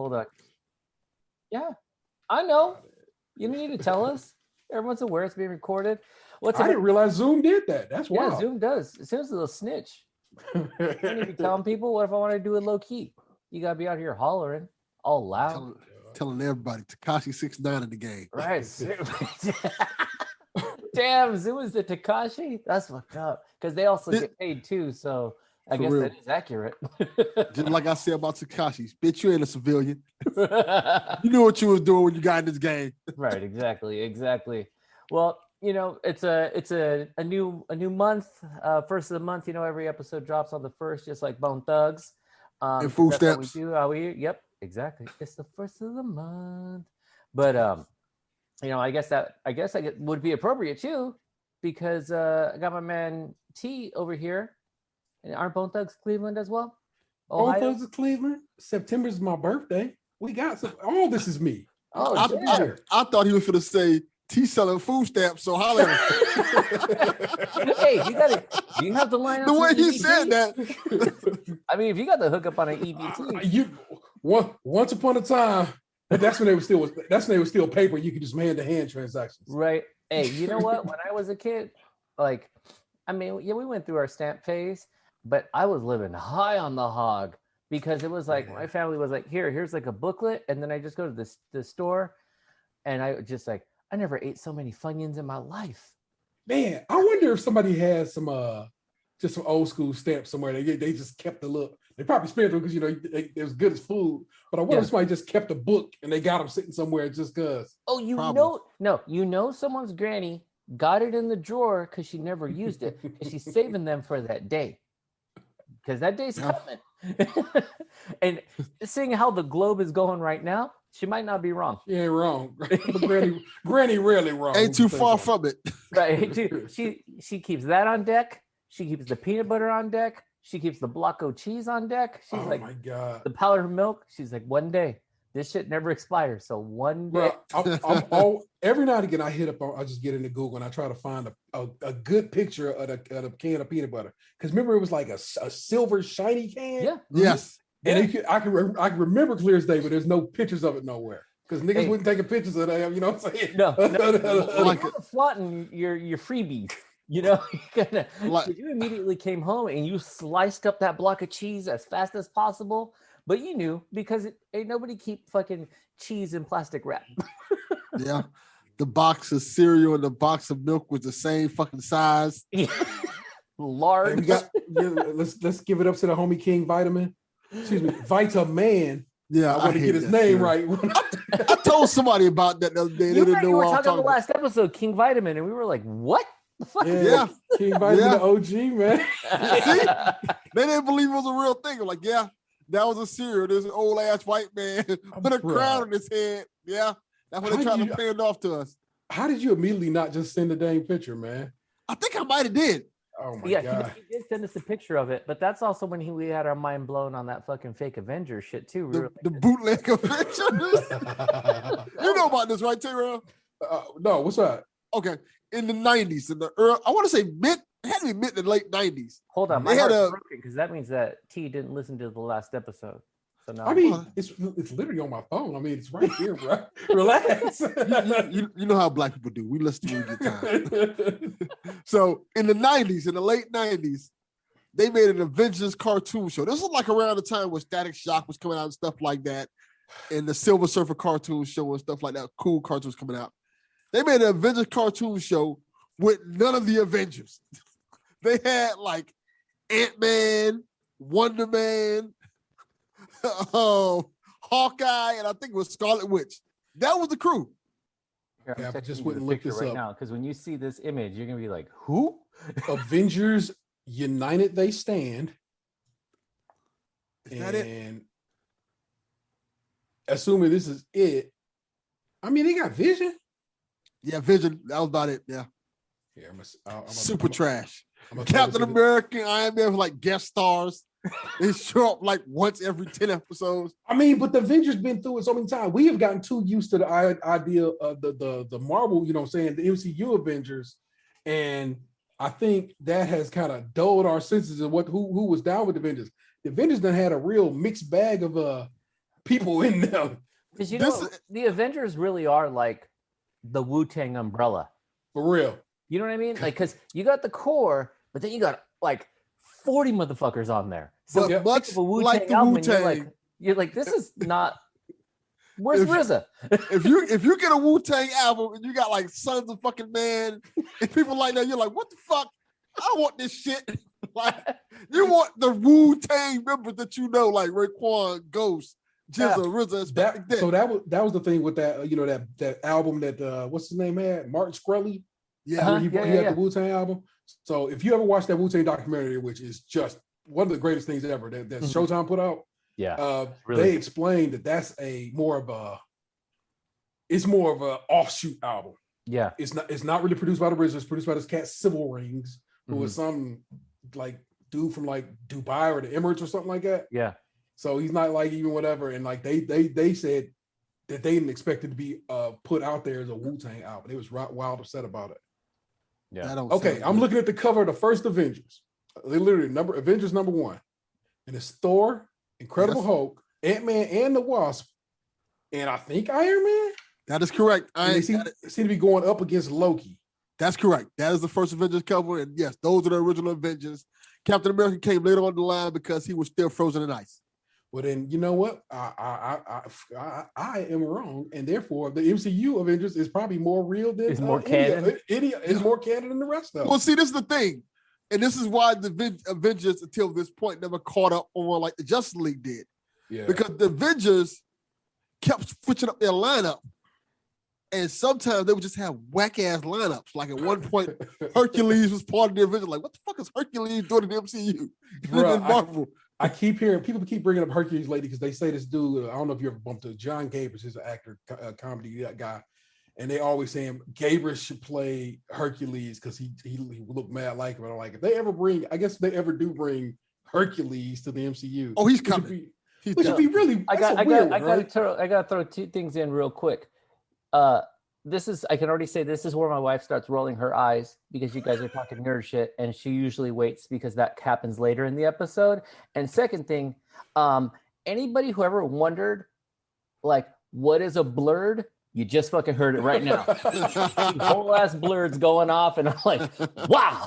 Hold on. Yeah, I know. You don't need to tell us. Everyone's aware it's being recorded. I didn't realize Zoom did that. That's wild. Yeah, Zoom does. Zoom's a little snitch. I don't need to be telling people. What if I want to do it low key? You gotta be out here hollering all loud. Telling everybody Tekashi 6ix9ine in the game. Right. Damn, Zoom is the Tekashi? That's fucked up. Because they also get paid too, so I guess that is accurate. Just like I said about Tekashi, bitch, you ain't a civilian. You knew what you was doing when you got in this game. Right, exactly. Well, you know, it's a new month, first of the month. You know, every episode drops on the first, just like Bone Thugs. And food stamps. Yep, exactly. It's the first of the month. But you know, I guess it would be appropriate too, because I got my man T over here. And aren't Bone Thugs Cleveland as well? Bone Thugs is Cleveland. September is my birthday. We got some. All this is me. Oh, I thought he was going to say T selling food stamps. So holler. Hey, do you have the line? The way he said that. I mean, if you got the hookup on an EBT, once upon a time, but that's when they were still paper. You could just hand-to-hand transactions. Right. Hey, you know what? When I was a kid, like, I mean, yeah, we went through our stamp phase, but I was living high on the hog because it was like my family was like, here's like a booklet, and then I just go to the store, and I just like I never ate so many Funyuns in my life. Man, I wonder if somebody has some just some old school stamps somewhere. They just kept the look. They probably spared them because you know it was good as food. But I wonder if somebody just kept a book and they got them sitting somewhere just because. Oh, you know someone's granny got it in the drawer because she never used it and she's saving them for that day because that day's coming. And seeing how the globe is going right now, she might not be wrong. She ain't wrong. But granny rarely wrong. Ain't too far from it. Right. She keeps that on deck. She keeps the peanut butter on deck. She keeps the Blocko cheese on deck. She's like, my God. The powdered milk. She's like, one day. This shit never expires. So one day. Bro, every now and again, I just get into Google and I try to find a good picture of a can of peanut butter. Because remember, it was like a silver shiny can? Yeah. Yes. And I can remember clear as day, but there's no pictures of it nowhere. Because niggas wouldn't take pictures of that, you know what I'm saying? No. Like flaunting your freebies. You know, you immediately came home and you sliced up that block of cheese as fast as possible. But you knew because ain't nobody keep fucking cheese in plastic wrap. Yeah. The box of cereal and the box of milk was the same fucking size. Yeah. Large. Let's give it up to the homie King Vitamin. Excuse me, Vitaman. Yeah, I want to get his name right. I told somebody about that the other day. You were talking about the last episode, King Vitamin, and we were like, what? The fuck? Yeah. King Vitamin, the OG, man. See? They didn't believe it was a real thing. I'm like, yeah, that was a cereal. There's an old ass white man with a crown on his head. Yeah, that's what they tried to pay it off to us. How did you immediately not just send the dang picture, man? I think I might have did. Oh my God. He did send us a picture of it, but that's also when we had our mind blown on that fucking fake Avengers shit too. The bootleg Avengers. You know about this, right, Tyrell? No, what's that? Okay, in the 90s, I want to say it had to be mid to late 90s. Hold on, my heart's broken because that means that T didn't listen to the last episode. So now, I mean, it's literally on my phone. I mean, it's right here, bro. Relax. You know how black people do. We listen to when we get time. So in the 90s, in the late 90s, they made an Avengers cartoon show. This was like around the time where Static Shock was coming out and stuff like that, and the Silver Surfer cartoon show and stuff like that. Cool cartoons coming out. They made an Avengers cartoon show with none of the Avengers. They had like Ant-Man, Wonder Man, Hawkeye, and I think it was Scarlet Witch. That was the crew. Yeah, I just wouldn't look this right up now because when you see this image, you're gonna be like, "Who?" Avengers United They Stand. Is that it? Assuming this is it, I mean, they got Vision. Yeah, Vision. That was about it. Yeah. I'm super trash. Captain America, Iron Man was like guest stars. They show up like once every 10 episodes. I mean, but the Avengers been through it so many times. We have gotten too used to the idea of the Marvel, you know what I'm saying, the MCU Avengers. And I think that has kind of dulled our senses of who was down with the Avengers. The Avengers done had a real mixed bag of people in them. Because the Avengers really are like the Wu-Tang umbrella. For real. You know what I mean? Like, because you got the core, but then you got like 40 motherfuckers on there. So But much like the album, Wu-Tang, you're like, this is not. Where's RZA? if you get a Wu-Tang album and you got like Sons of Fucking Man and people like that, you're like, what the fuck? I want this shit. Like, you want the Wu-Tang members that you know, like Raekwon, Ghost, Jizza, RZA. So that was the thing with that, that album that what's his name had? Martin Shkreli. Yeah, he had the Wu-Tang album. So if you ever watch that Wu-Tang documentary, which is just one of the greatest things ever that Showtime put out, really they explained that that's more of a offshoot album. Yeah, it's not really produced by the RZA. It's produced by this cat Civil Rings, who was some like dude from like Dubai or the Emirates or something like that. Yeah. So he's not like even whatever. And like they said that they didn't expect it to be put out there as a Wu-Tang album. They was wild upset about it. Yeah. Okay, I'm looking at the cover of the first Avengers. Literally Avengers #1. And it's Thor, Incredible Hulk, Ant-Man, and the Wasp. And I think Iron Man. That is correct. They seem to be going up against Loki. That's correct. That is the first Avengers cover. And yes, those are the original Avengers. Captain America came later on the line because he was still frozen in ice. Well, then you know what? I am wrong, and therefore the MCU Avengers is probably more real than more canon. It's more canon than the rest of them. Well, see, this is the thing, and this is why the Avengers until this point never caught up on like the Justice League did. Yeah. Because the Avengers kept switching up their lineup, and sometimes they would just have whack ass lineups. Like at one point, Hercules was part of the Avengers. Like, what the fuck is Hercules doing in the MCU? Bruh, Marvel. I keep hearing people keep bringing up Hercules lately because they say this dude. I don't know if you ever bumped into John Gabris, is an actor, comedy guy, and they always saying Gabris should play Hercules because he looked mad like him. And I'm like, if they ever do bring Hercules to the MCU, oh, he's coming. Which would be really. I gotta throw two things in real quick. I can already say this is where my wife starts rolling her eyes because you guys are talking nerd shit, and she usually waits because that happens later in the episode. And second thing, anybody who ever wondered, like, what is a blurred? You just fucking heard it right now. Whole ass blurs going off, and I'm like, wow.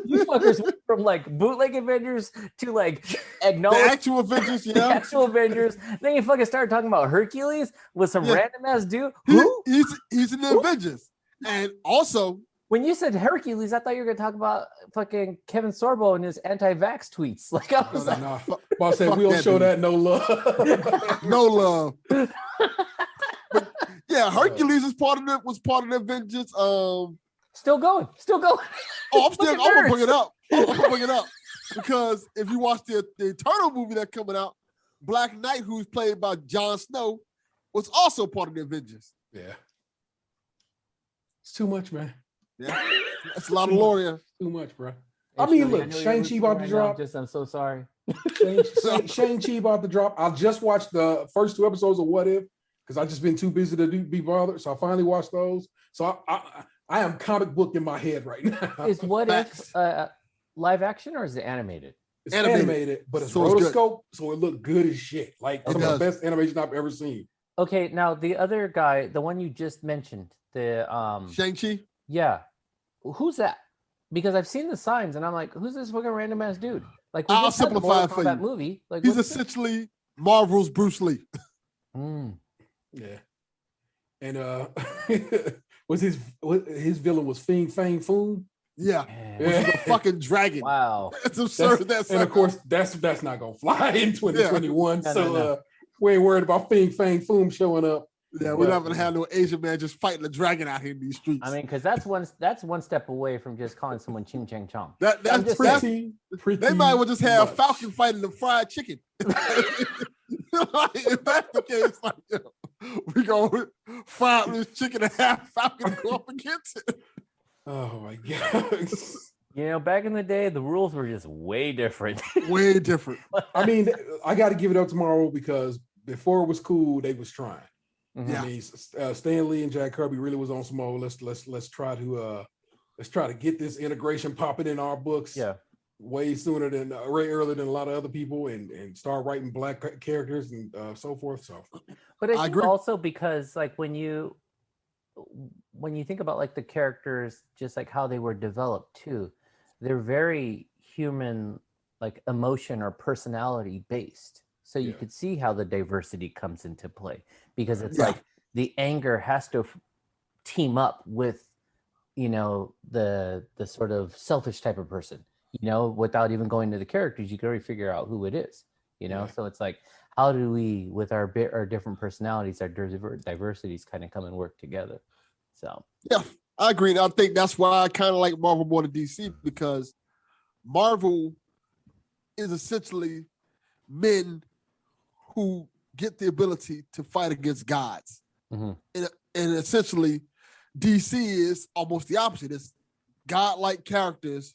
You fuckers went from like bootleg Avengers to like acknowledge the actual Avengers, the actual Avengers. Then you fucking started talking about Hercules with some random ass dude. Who? He's in the Avengers. And also, when you said Hercules, I thought you were gonna talk about fucking Kevin Sorbo and his anti-vax tweets. Like I was like, Boss said we don't show that no love. No love. But yeah, Hercules was part of the Avengers. Still going. Oh, I'm gonna bring it up. I'm gonna bring it up because if you watch the Eternal movie that's coming out, Black Knight, who's played by Jon Snow, was also part of the Avengers. Yeah, it's too much, man. Yeah, that's a lot of lawyer. Too much, bro. I mean, look, Shang-Chi about to drop. I'm so sorry. Shang-Chi about to drop. I just watched the first 2 episodes of What If because I've just been too busy to be bothered. So I finally watched those. So I am comic book in my head right now. Is What If live action or is it animated? It's animated, but it's rotoscope, so it looked good as shit. Like some of the best animation I've ever seen. Okay, now the other guy, the one you just mentioned, the Shang-Chi? Yeah. Who's that? Because I've seen the signs and I'm like, who's this fucking random ass dude? Like, I'll simplify it for that you. Movie. Like, he's essentially Marvel's Bruce Lee. Yeah. And his villain was Fing Fang Foom. Yeah. Which is a fucking dragon. Wow. It's absurd. And of course, that's not gonna fly in 2021. Yeah. No. We ain't worried about Fing Fang Foom showing up. Yeah, we're not gonna have no Asian man just fighting a dragon out here in these streets. I mean, because that's one step away from just calling someone Ching Chang Chong. That's pretty. They might well just have Falcon fighting the fried chicken. If that's the case, like, we gonna fry this chicken and have Falcon go up against it. Oh my god. You know, back in the day, the rules were just way different. Way different. I mean, I got to give it up tomorrow because before it was cool, they was trying. Mm-hmm. Yeah. I mean, Stan Lee and Jack Kirby really was on some mode. Let's try to get this integration popping in our books. Yeah. way sooner than way earlier than a lot of other people, and start writing black characters and so forth. So, but I think agree. also because like when you think about like the characters, just like how they were developed too, they're very human, like emotion or personality based. So you could see how the diversity comes into play because it's like the anger has to team up with, you know, the sort of selfish type of person, you know, without even going to the characters, you can already figure out who it is, you know? So it's like, how do we, with our different personalities, our diversities kind of come and work together? So. Yeah, I agree. And I think that's why I kind of like Marvel more than DC, because Marvel is essentially men who get the ability to fight against gods. Mm-hmm. And essentially, DC is almost the opposite. It's godlike characters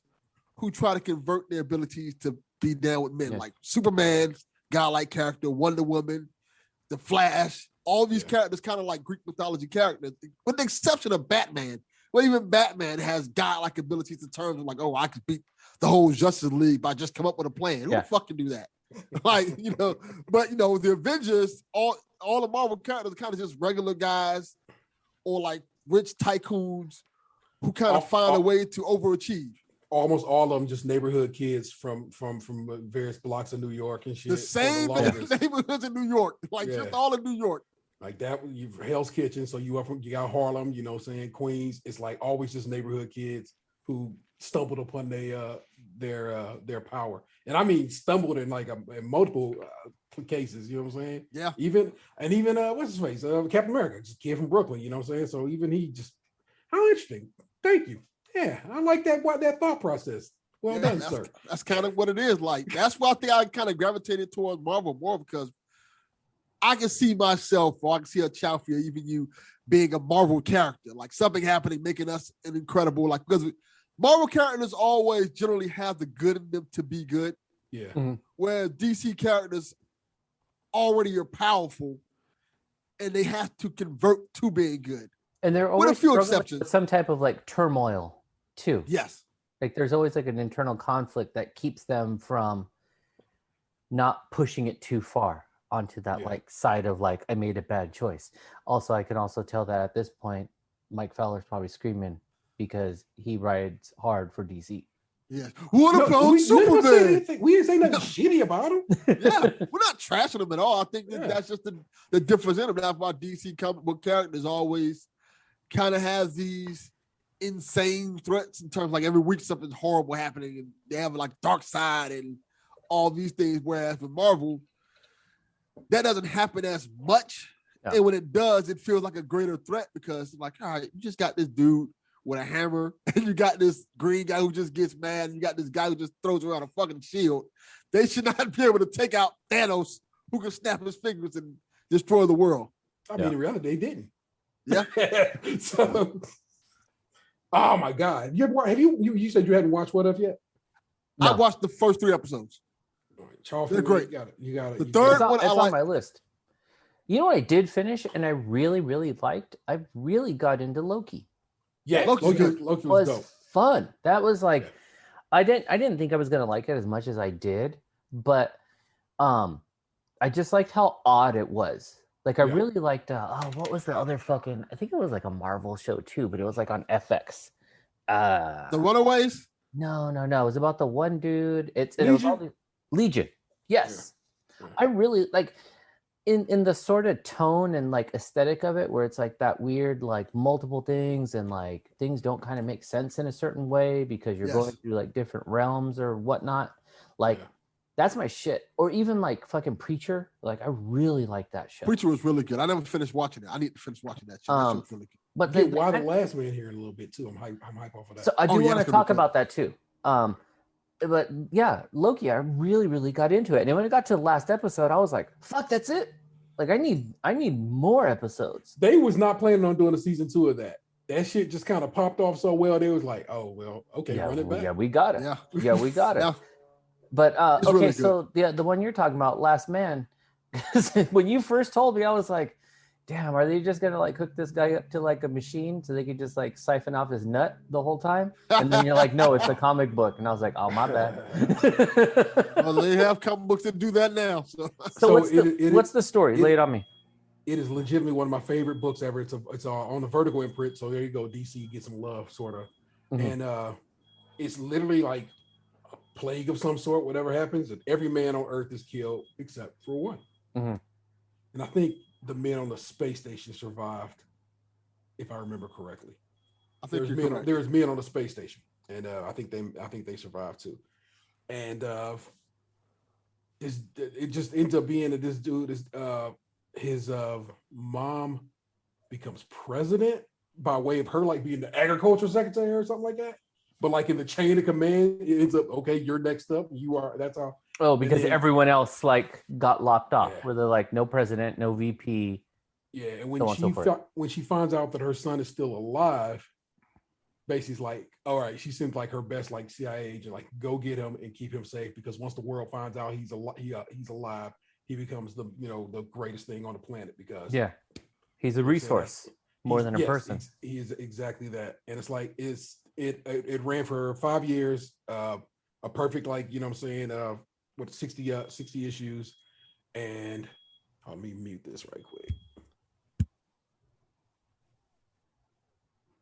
who try to convert their abilities to be down with men, like Superman, godlike character, Wonder Woman, the Flash, all these characters kind of like Greek mythology characters, with the exception of Batman. Well, even Batman has godlike abilities in terms of like, oh, I could beat the whole Justice League by just come up with a plan. Who the fuck can do that? Like, you know, but you know, the Avengers, all the Marvel characters are kind of just regular guys or like rich tycoons who kind of find a way to overachieve. Almost all of them just neighborhood kids from various blocks of New York and shit. The same neighborhoods in New York, like just all in New York. Like that, you Hell's Kitchen. So you got Harlem, you know, saying Queens. It's like always just neighborhood kids who stumbled upon their power, and I mean stumbled in like in multiple cases. You know what I'm saying? Yeah. Even what's his face? Captain America, just a kid from Brooklyn. You know what I'm saying? So even he just how interesting. Thank you. Yeah, I like that thought process. Well done, sir. That's kind of what it is. Like that's why I think I kind of gravitated towards Marvel more, because I can see myself, or I can see a Chaufie, or even you being a Marvel character, like something happening, making us an incredible, like, because Marvel characters always generally have the good in them to be good. Yeah. Mm-hmm. Where DC characters already are powerful and they have to convert to being good. And there are always a few exceptions. With some type of like turmoil too. Yes. Like there's always like an internal conflict that keeps them from not pushing it too far onto that like side of like, I made a bad choice. Also, I can also tell that at this point, Mike Fowler's probably screaming because he rides hard for DC. Yeah. What about Superman? We didn't say nothing shitty about him. Yeah. We're not trashing him at all. I think that's just the difference in him. That's why DC comic book characters always kind of has these insane threats in terms of like every week something's horrible happening and they have like dark side and all these things. Whereas with Marvel, that doesn't happen as much. Yeah. And when it does, it feels like a greater threat because it's like, all right, you just got this dude with a hammer and you got this green guy who just gets mad and you got this guy who just throws around a fucking shield. They should not be able to take out Thanos, who can snap his fingers and destroy the world. I mean, in reality, they didn't. Yeah. So, oh my God. You said you hadn't watched What If yet? No. I watched the first 3 episodes. Chaufie, they're great. You got it. The third one, it's on my list. You know what I did finish and I really, really liked? I really got into Loki. Yeah, Loki was dope. Fun. That was like, I didn't think I was gonna like it as much as I did, but I just liked how odd it was. Like I really liked what was the other fucking? I think it was like a Marvel show too, but it was like on FX. The Runaways? No. It was about the one dude. It was all Legion. Yes. Yeah. I really like in the sort of tone and like aesthetic of it, where it's like that weird, like multiple things and like things don't kind of make sense in a certain way because you're going through like different realms or whatnot. Like that's my shit. Or even like fucking Preacher. Like I really like that show. Preacher was really good. I never finished watching it. I need to finish watching that show. That show was really good. But the Last Man here in a little bit too. I'm hype off of that. So I do want to talk about that too. But yeah, Loki, I really, really got into it. And when it got to the last episode, I was like, fuck, that's it. Like I need more episodes. They was not planning on doing a season 2 of that. That shit just kind of popped off so well. They was like, oh, well, okay, run it back. Yeah, we got it. Yeah, we got it. But okay, really so the one you're talking about, Last Man, when you first told me, I was like, damn, are they just gonna like hook this guy up to like a machine so they could just like siphon off his nut the whole time? And then you're like, no, it's a comic book. And I was like, oh, my bad. Well, they have comic books that do that now. So what's the story? Lay it on me. It is legitimately one of my favorite books ever. It's on a vertical imprint, so there you go. DC get some love, sort of. Mm-hmm. And it's literally like a plague of some sort. Whatever happens, and every man on Earth is killed except for one. Mm-hmm. And I think the men on the space station survived, if I remember correctly. I think there's men on the space station, and I think they survived too. And it just ends up being that this dude is his mom becomes president by way of her like being the agriculture secretary or something like that. But like in the chain of command, it ends up, okay, you're next up. You are. That's all. Oh, because everyone else like got lopped off. Where they're like, no president, no VP. Yeah, and when she finds out that her son is still alive, basically's like, all right, she sends like her best like CIA agent, like go get him and keep him safe, because once the world finds out he's alive, he becomes the greatest thing on the planet, because he's a resource more than a person. He is exactly that, and it's like it ran for 5 years, a perfect with 60 issues, and let me mute this right quick.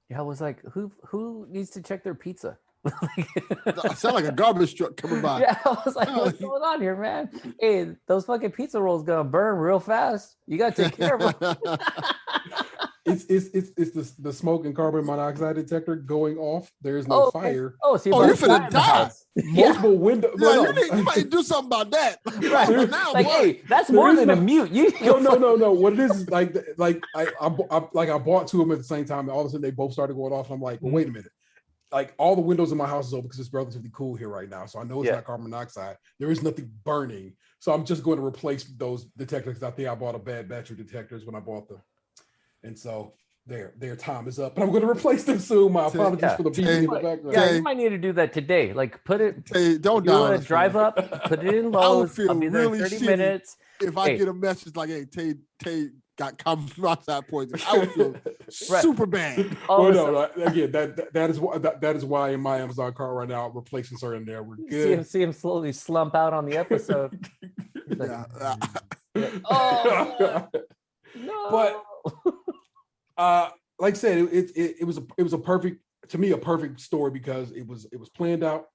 Yeah, I was like, who needs to check their pizza? I sound like a garbage truck coming by. Yeah, I was like, what's going on here, man? Hey, those fucking pizza rolls gonna burn real fast. You gotta take care of them. It's the smoke and carbon monoxide detector going off. There's no fire. You're finna die. Multiple windows. You might do something about that. Right. Now, like, hey, that's more than a mute. No. What it is I bought two of them at the same time, and all of a sudden they both started going off. And I'm like, well, wait a minute. Like all the windows in my house is open because it's relatively cool here right now. So I know it's not carbon monoxide. There is nothing burning. So I'm just going to replace those detectors. I think I bought a bad batch of detectors when I bought them. And so their time is up, but I'm going to replace them soon. My apologies for the beeping in the background. Yeah, you might need to do that today. Like put it. Hey, don't die. Drive up, put it in low. I'll be there in 30 minutes. If I get a message like, "Hey, Tay got carbon monoxide poisoning," I would feel super bad. Again, that is why in my Amazon cart right now, replacements are in there. We're good. See him slowly slump out on the episode. No. But like I said, it was a perfect story, because it was planned out.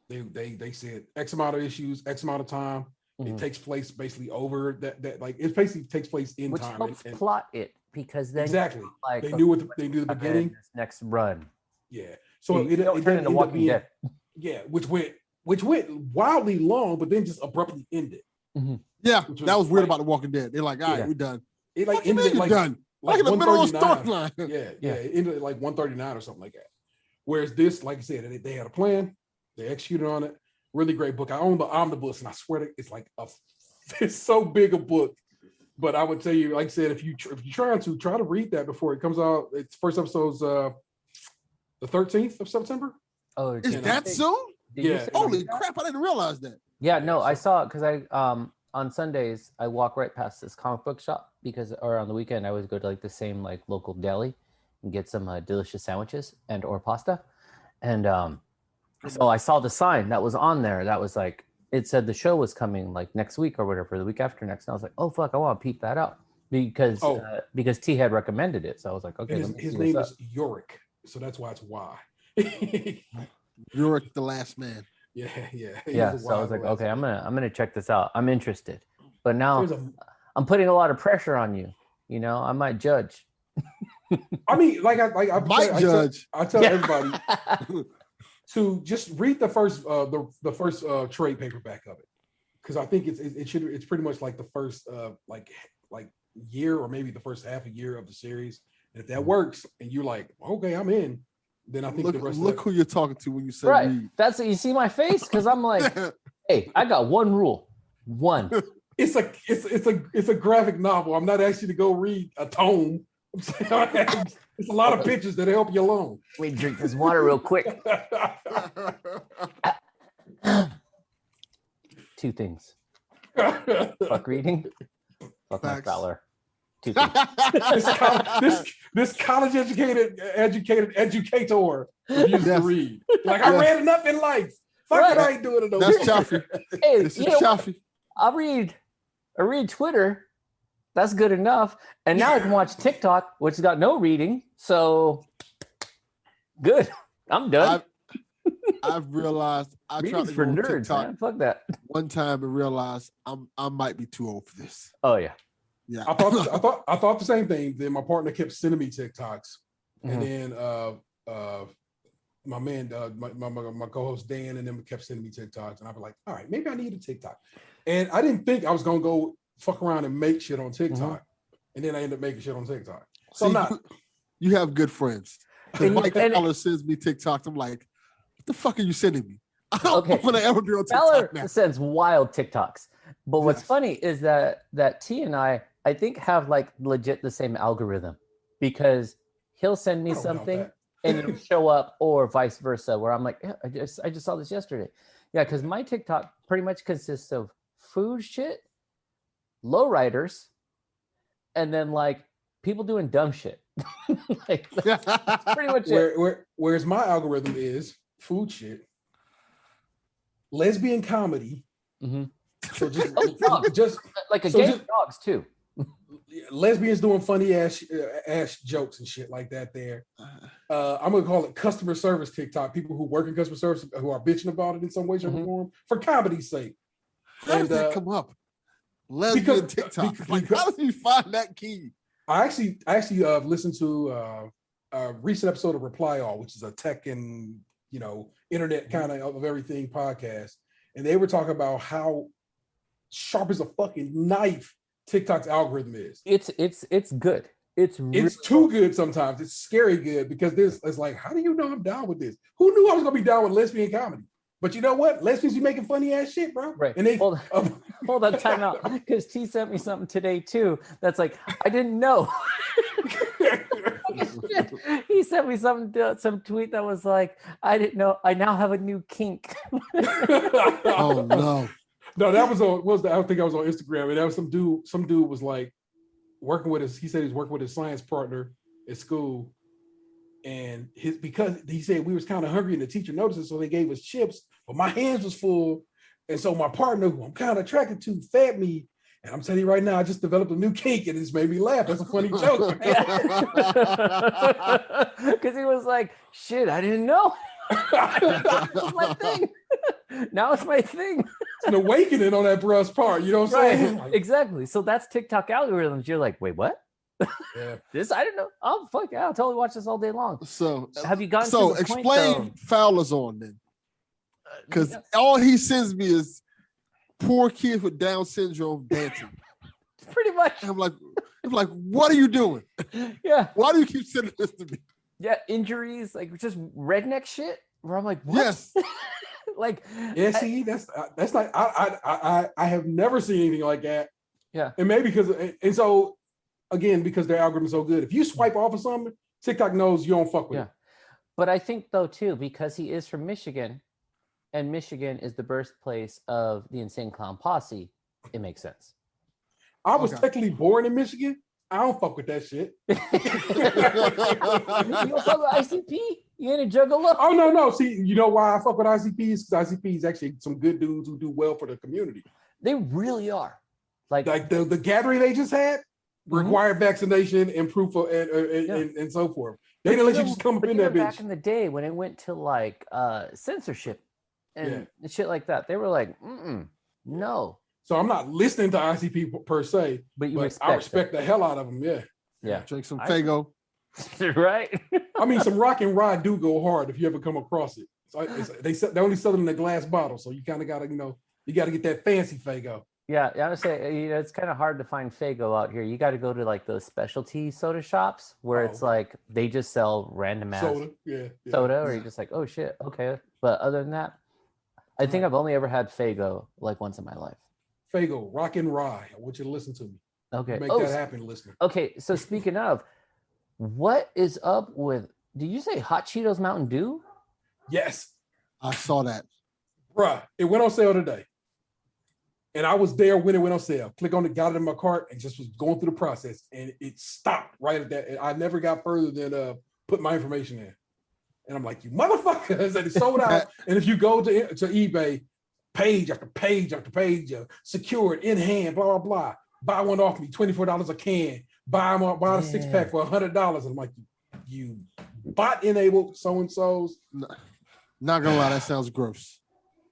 They said X amount of issues, X amount of time. Mm-hmm. It takes place basically over that like it basically takes place in which time. Helps plot it, because then exactly like they knew the beginning. This next run. Yeah. So it turned into Walking Dead. Yeah, which went wildly long, but then just abruptly ended. Mm-hmm. Yeah, that was weird about The Walking Dead. They're like, all right, we're done. It like ended like done. Like in the middle of the storyline. Yeah. It ended at like 139 or something like that. Whereas this, like I said, they had a plan, they executed on it. Really great book. I own the omnibus, and I swear it's like it's so big a book. But I would tell you, like I said, if you try to read that before it comes out. Its first episode's the 13th of September. Oh, is that soon? Yeah. Holy crap! I didn't realize that. Yeah, no, I saw it because I on Sundays I walk right past this comic book shop, or on the weekend I always go to like the same like local deli and get some delicious sandwiches or pasta, and so I saw the sign that was on there that was like, it said the show was coming like next week or whatever, the week after next, and I was like, oh fuck, I want to peep that out because T had recommended it, so I was like, okay, his name is Yorick, so that's why it's Y. Yorick, the last man. Yeah. So I was like, okay, I'm gonna check this out. I'm interested, but now I'm putting a lot of pressure on you. You know, I might judge. I mean, I might judge. I tell everybody to just read the first trade paperback of it, because I think it's pretty much like the first like year or maybe the first half a year of the series, and if that works and you're like, okay, I'm in. Then I think look who you're talking to when you say right. read. That's you see my face, because I'm like, hey, I got one rule. One. It's a graphic novel. I'm not asking you to go read a tome. It's a lot of pictures that help you along. Let me drink this water real quick. Two things. Fuck reading. Fuck my Fowler. Two things. this college educator refuses to read. Like I read enough in life. Fuck it, I ain't doing it no more. That's Chaufie. Hey, This is Chaufie. I read Twitter. That's good enough. And now I can watch TikTok, which has got no reading. So good. I'm done. I've realized I tried to for go on nerds, TikTok man. Fuck that. one time and realized I might be too old for this. Oh yeah. Yeah. I thought the same thing. Then my partner kept sending me TikToks. And then my man, my co-host Dan and them kept sending me TikToks. And I'd be like, all right, maybe I need a TikTok. And I didn't think I was gonna go fuck around and make shit on TikTok. And then I ended up making shit on TikTok. So I'm not. You have good friends. Because Mike Fowler sends me TikToks. I'm like, what the fuck are you sending me? I don't want to ever be on TikTok now. Sends wild TikToks. But what's funny is that T and I think have like legit the same algorithm, because he'll send me something and it'll show up, or vice versa, where I'm like, yeah, I just saw this yesterday. Yeah, because my TikTok pretty much consists of food shit, lowriders, and then like people doing dumb shit. Like that's pretty much it. Whereas my algorithm is food shit, lesbian comedy. So just like a game of dogs too. Lesbians doing funny ass jokes and shit like that. There, I'm gonna call it customer service TikTok. People who work in customer service who are bitching about it in some way, shape, or form for comedy's sake. How did that come up? Lesbian TikTok. How did you find that key? I actually listened to a recent episode of Reply All, which is a tech and internet kind of everything podcast, and they were talking about how sharp as a fucking knife TikTok's algorithm is. It's good. It's too good sometimes. It's scary good, because it's like, how do you know I'm down with this? Who knew I was gonna be down with lesbian comedy? But you know what? Lesbians be making funny ass shit, bro. Right. And they hold on, time out. Because T sent me something today too. That's like, I didn't know. He sent me some tweet that was like, I didn't know. I now have a new kink. Oh no. No, that was I don't think I was on Instagram. And that was some dude was like working with he said he's working with his science partner at school. And because he said we was kind of hungry and the teacher noticed it, so they gave us chips, but my hands was full. And so my partner, who I'm kind of attracted to, fed me. And I'm telling you right now, I just developed a new kink, and it's made me laugh. That's a funny joke. Because he was like, shit, I didn't know. That's my thing. Now it's my thing. It's an awakening on that bruh's part. You know what I'm saying? Like, exactly. So that's TikTok algorithms. You're like, wait, what? Yeah. This I didn't know. Oh fuck yeah, I'll totally watch this all day long. So have you gotten so to the explain point, Fowler's on then, because all he sends me is poor kids with Down syndrome dancing. Pretty much. And I'm like, what are you doing? Yeah. Why do you keep sending this to me? Yeah, injuries, like just redneck shit. Where I'm like, what? Yes. Like, yeah. See, that's like I have never seen anything like that. Yeah. And maybe so. Again, because their algorithm's so good. If you swipe off of something, TikTok knows you don't fuck with it. But I think though too, because he is from Michigan, and Michigan is the birthplace of the Insane Clown Posse, it makes sense. I was technically born in Michigan. I don't fuck with that shit. You don't fuck with ICP? You ain't a juggalo? Oh no. See, you know why I fuck with ICPs? Because ICP is actually some good dudes who do well for the community. They really are. Like the gathering they just had required vaccination and proof of and so forth. They didn't let you just come up in that bitch. Back in the day when it went to like censorship and shit like that, they were like, no. So I'm not listening to ICP per se, but I respect the hell out of them. Yeah. Drink some Faygo. Right. I mean, some rock and rye do go hard if you ever come across it. They only sell them in a glass bottle, so you kind of gotta, you gotta get that fancy Faygo. Yeah, I would say it's kind of hard to find Faygo out here. You got to go to like those specialty soda shops where it's like they just sell random ass soda, or you're just like, oh shit, okay. But other than that, I think I've only ever had Faygo like once in my life. Faygo, rock and rye. I want you to listen to me. Okay, make that happen, listener. Okay, so speaking of, what is up with? Did you say Hot Cheetos Mountain Dew? Yes, I saw that, bruh. It went on sale today. And I was there when it went on sale. Click on it, got it in my cart, and just was going through the process. And it stopped right at that. And I never got further than put my information in. And I'm like, you motherfuckers, and it sold out. And if you go to eBay, page after page after page, secured in hand, blah, blah, blah. Buy one off me, $24 a can. Buy a 6-pack for $100. I'm like, you bot-enabled so-and-sos. Not gonna lie, that sounds gross.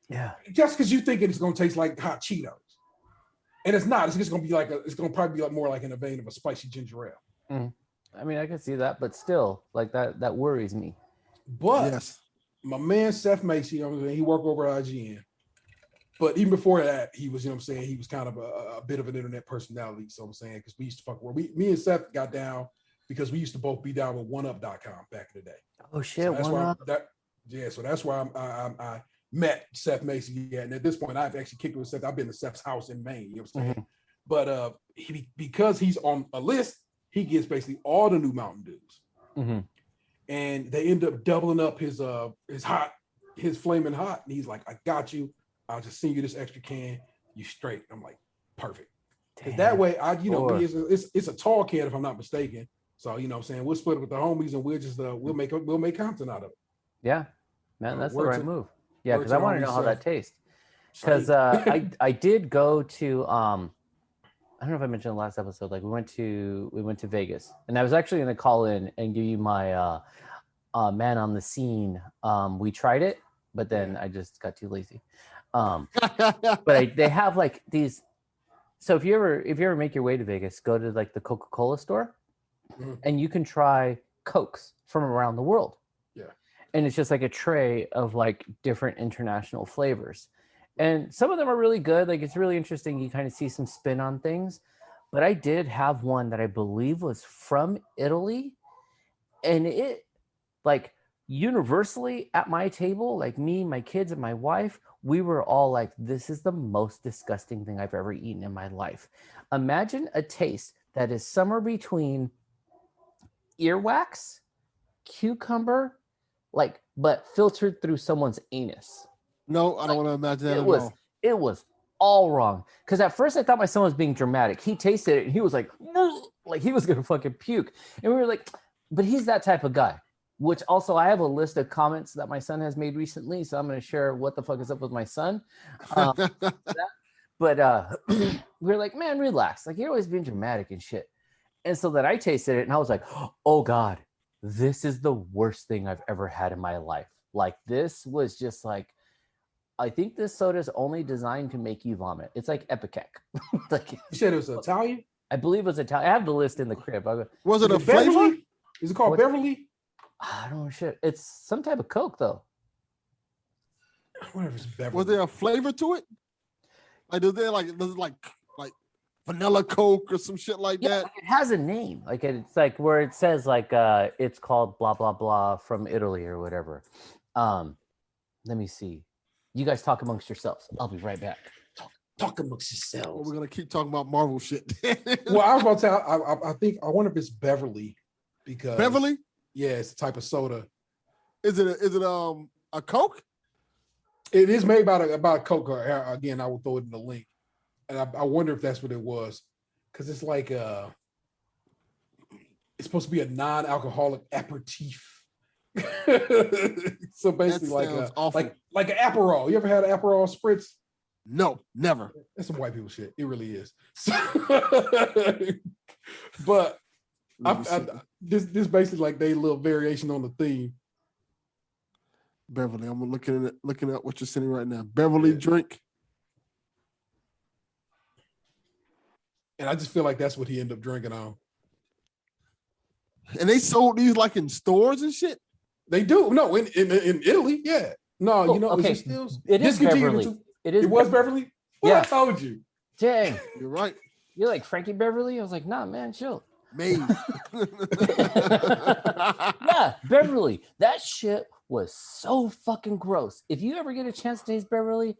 Yeah. Just because you think it's gonna taste like hot Cheetos. And it's not. It's just gonna be it's gonna probably be like more like in the vein of a spicy ginger ale. Mm. I mean, I can see that, but still, like that worries me. But my man Seth Macy, he worked over at IGN. But even before that, he was, he was kind of a bit of an internet personality. So I'm saying, because we used to fuck with, me and Seth got down because we used to both be down with oneup.com back in the day. Oh shit, so that's OneUp. So that's why I met Seth Macy. Yeah, and at this point, I've actually kicked with Seth. I've been to Seth's house in Maine. You know what I'm saying? Mm-hmm. But because he's on a list, he gets basically all the new Mountain Dews. Mm-hmm. And they end up doubling up his flaming hot. And he's like, I got you. I'll just send you this extra can. You straight. I'm like, perfect. Because that way, it's a tall can if I'm not mistaken. So what I'm saying, we'll split it with the homies and we'll just we'll make content out of it. Yeah, man, that's the right move. Yeah, because I want to know how that tastes. Because I did go to I don't know if I mentioned in the last episode. Like we went to Vegas, and I was actually going to call in and give you my man on the scene. We tried it, but then I just got too lazy. But they have like these. So if you ever make your way to Vegas, go to like the Coca-Cola store, and you can try Cokes from around the world. Yeah, and it's just like a tray of like different international flavors. And some of them are really good. Like it's really interesting. You kind of see some spin on things. But I did have one that I believe was from Italy. And it like universally at my table, like me, my kids, and my wife, we were all like, this is the most disgusting thing I've ever eaten in my life. Imagine a taste that is somewhere between earwax, cucumber, like, but filtered through someone's anus. No, I don't want to imagine that at all. It was all wrong. Because at first I thought my son was being dramatic. He tasted it and he was like he was going to fucking puke. And we were like, but he's that type of guy. Which also I have a list of comments that my son has made recently. So I'm going to share what the fuck is up with my son. But we were like, man, relax. Like you're always being dramatic and shit. And so then I tasted it and I was like, oh God, this is the worst thing I've ever had in my life. Like this was just like, I think this soda is only designed to make you vomit. It's like Epicac. Like you said it was Italian? I believe it was Italian. I have the list in the crib. Was it a flavor? Beverly? Is it called Beverly? I don't know shit. It's some type of Coke though. I wonder if it's Beverly. Was there a flavor to it? Like does it like vanilla Coke or some shit like that? Like it has a name. Like it's like where it says like it's called blah blah blah from Italy or whatever. Let me see. You guys talk amongst yourselves. I'll be right back. Talk amongst yourselves. Well, we're gonna keep talking about Marvel shit. Well, I was about to say, I wonder if it's Beverly because Beverly. Yeah, it's a type of soda. Is it a Coke? It is made by a Coke. Again, I will throw it in the link, and I wonder if that's what it was because it's like it's supposed to be a non-alcoholic aperitif. So basically like an Aperol. You ever had an Aperol spritz? No, never. That's some white people shit. It really is. But this basically like they little variation on the theme. Beverly, I'm looking at what you're sending right now. Beverly drink. And I just feel like that's what he ended up drinking on. And they sold these like in stores and shit. They do. No, in Italy, yeah. No, okay. It is Beverly. It was Beverly? Well, yeah. I told you. Dang. You're right. You're like Frankie Beverly? I was like, nah, man, chill. Maybe. Yeah, Beverly. That shit was so fucking gross. If you ever get a chance to taste Beverly,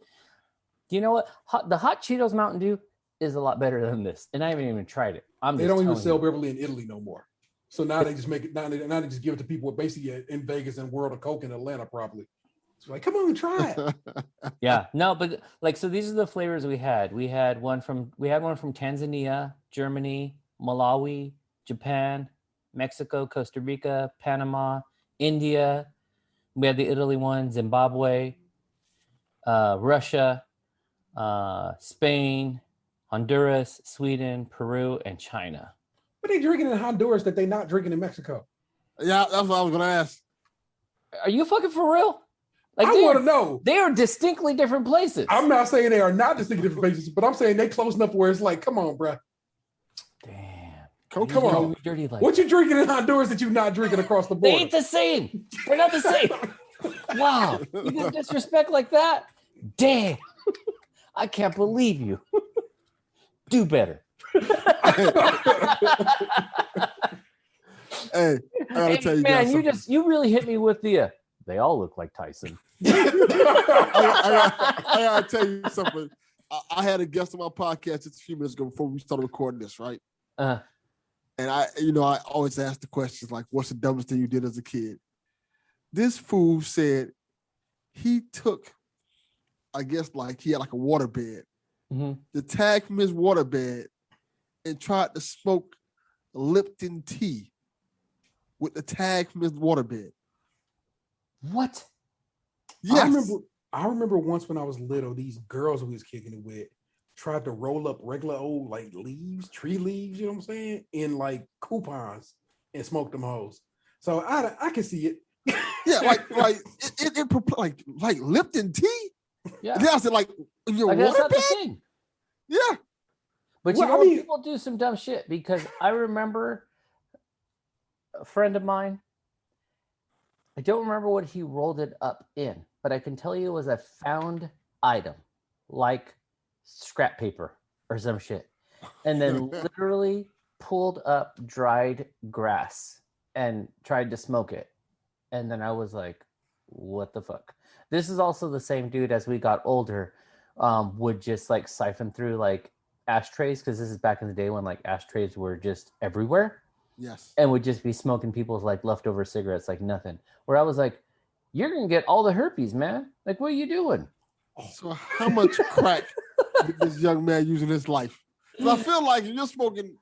you know what? The Hot Cheetos Mountain Dew is a lot better than this. And I haven't even tried it. They don't even sell Beverly in Italy no more. So now they just make it. Now they just give it to people basically in Vegas and World of Coke in Atlanta, probably. It's like, come on, try it. Yeah, no, but like, so these are the flavors we had. We had one from Tanzania, Germany, Malawi, Japan, Mexico, Costa Rica, Panama, India. We had the Italy one, Zimbabwe, Russia, Spain, Honduras, Sweden, Peru, and China. What are they drinking in Honduras that they not drinking in Mexico? Yeah, that's what I was gonna ask. Are you fucking for real? Like, I want to know. They are distinctly different places. I'm not saying they are not distinctly different places, but I'm saying they close enough where it's like, come on, bro. Damn. Come on. Dirty like what you drinking in Honduras that you're not drinking across the border? They ain't the same. They're not the same. Wow. You get disrespect like that? Damn. I can't believe you. Do better. Hey, I gotta tell you, man, guys you really hit me with the. They all look like Tyson. I gotta tell you something. I had a guest on my podcast just a few minutes ago before we started recording this, right? And I always ask the questions like, "What's the dumbest thing you did as a kid?" This fool said he took, I guess, like he had like a water bed, the tag from his water bed, and tried to smoke Lipton tea with the tag from his water bed. What? Yes. I remember once when I was little, these girls who was kicking it with tried to roll up regular old like leaves, tree leaves, you know what I'm saying, in like coupons and smoke them hoes. So I can see it. Yeah, like Lipton tea. Yeah. Then I said, like, in your like, water that's not bed? the thing. Yeah. But Well, you know, I mean, people do some dumb shit because I remember a friend of mine. I don't remember what he rolled it up in, but I can tell you it was a found item, like scrap paper or some shit. And then literally pulled up dried grass and tried to smoke it. And then I was like, what the fuck? This is also the same dude as we got older, would just like siphon through like ashtrays, because this is back in the day when like ashtrays were just everywhere. Yes. And would just be smoking people's like leftover cigarettes like nothing. Where I was like, you're gonna get all the herpes, man. Like, what are you doing? So how much crack did this young man use in his life? Because I feel like if you're smoking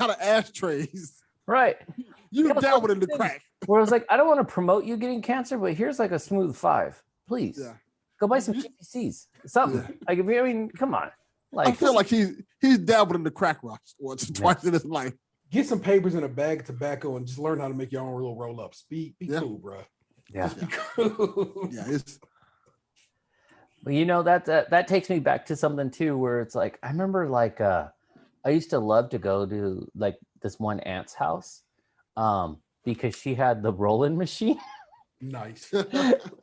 out of ashtrays, right? You dabbled in the crack. Where I was like, I don't want to promote you getting cancer, but here's like a smooth 5. Please, go buy some GPCs, something. Yeah. Like, I mean, come on. Like, I feel like he's dabbled in the crack rocks once or twice in his life. Get some papers and a bag of tobacco and just learn how to make your own little roll-ups. Be cool, bro. Yeah. Just be cool. Yeah, it's. But you know, that takes me back to something too, where it's like, I remember like I used to love to go to like this one aunt's house, because she had the rolling machine. Nice.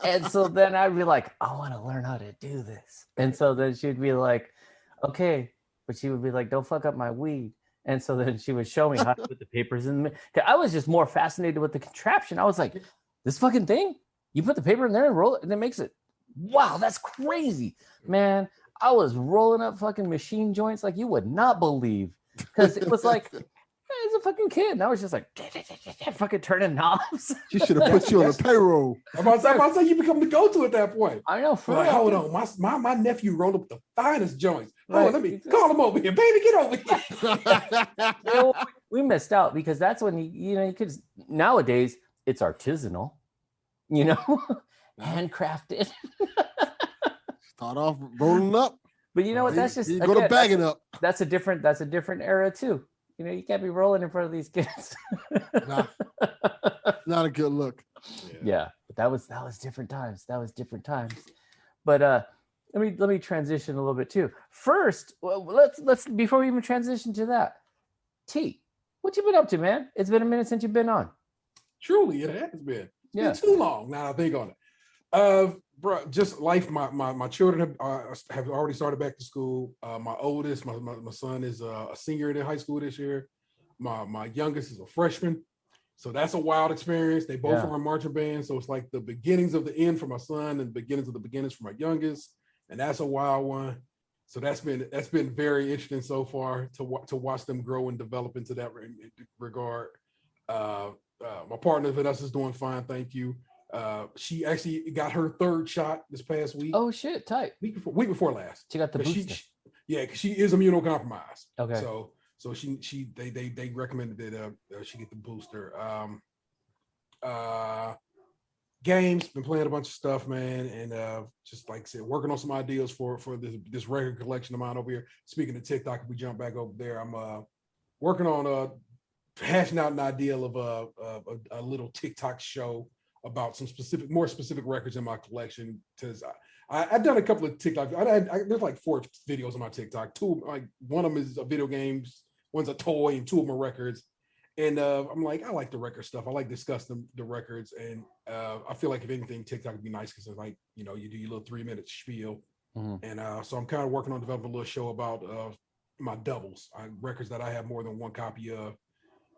And so then I'd be like, I want to learn how to do this. And so then she'd be like, okay, but she would be like, don't fuck up my weed. And so then she would show me how to put the papers in. I was just more fascinated with the contraption. I was like, this fucking thing, you put the paper in there and roll it, and it makes it. Wow, that's crazy, man. I was rolling up fucking machine joints like you would not believe, because it was like, as a fucking kid, and I was just like, fucking turning knobs. She should have put you on the payroll. I'm about to say you become the go-to at that point. I know. Like, hold on, my nephew rolled up the finest joints. Right. Oh, let me call him over here, baby. Get over here. You know, we missed out because that's when you could. Nowadays, it's artisanal, handcrafted. Start off rolling up, but you know what? That's just you go to bagging up. That's a different era too. You can't be rolling in front of these kids. Nah, not a good look. Yeah, but that was different times. That was different times. But let me transition a little bit too. First, let's before we even transition to that, T, what you been up to, man? It's been a minute since you've been on. Truly, it has been. It's been too long. Now I think on it. Bro, just life. My children have already started back to school. My oldest, my son is a senior in high school this year. My youngest is a freshman. So that's a wild experience. They both are in marching band. So it's like the beginnings of the end for my son and beginnings of the beginnings for my youngest. And that's a wild one. So that's been very interesting so far to watch them grow and develop into that regard. My partner with us is doing fine, thank you. She actually got her third shot this past week. Oh shit, tight. Week before last. She got the booster. Because she is immunocompromised. Okay. So they recommended that she get the booster. Games, been playing a bunch of stuff, man, and just like I said, working on some ideas for this record collection of mine over here. Speaking of TikTok, if we jump back over there, I'm working on hashing out an idea of a little TikTok show about some more specific records in my collection. Because I've done a couple of TikTok. There's like 4 videos on my TikTok. One of them is video games, one's a toy, and 2 of them are records. And I'm like, I like the record stuff. I like discussing the records, and I feel like if anything, TikTok would be nice because it's like, you do your little 3-minute spiel. And so I'm kind of working on developing a little show about my doubles, records that I have more than one copy of,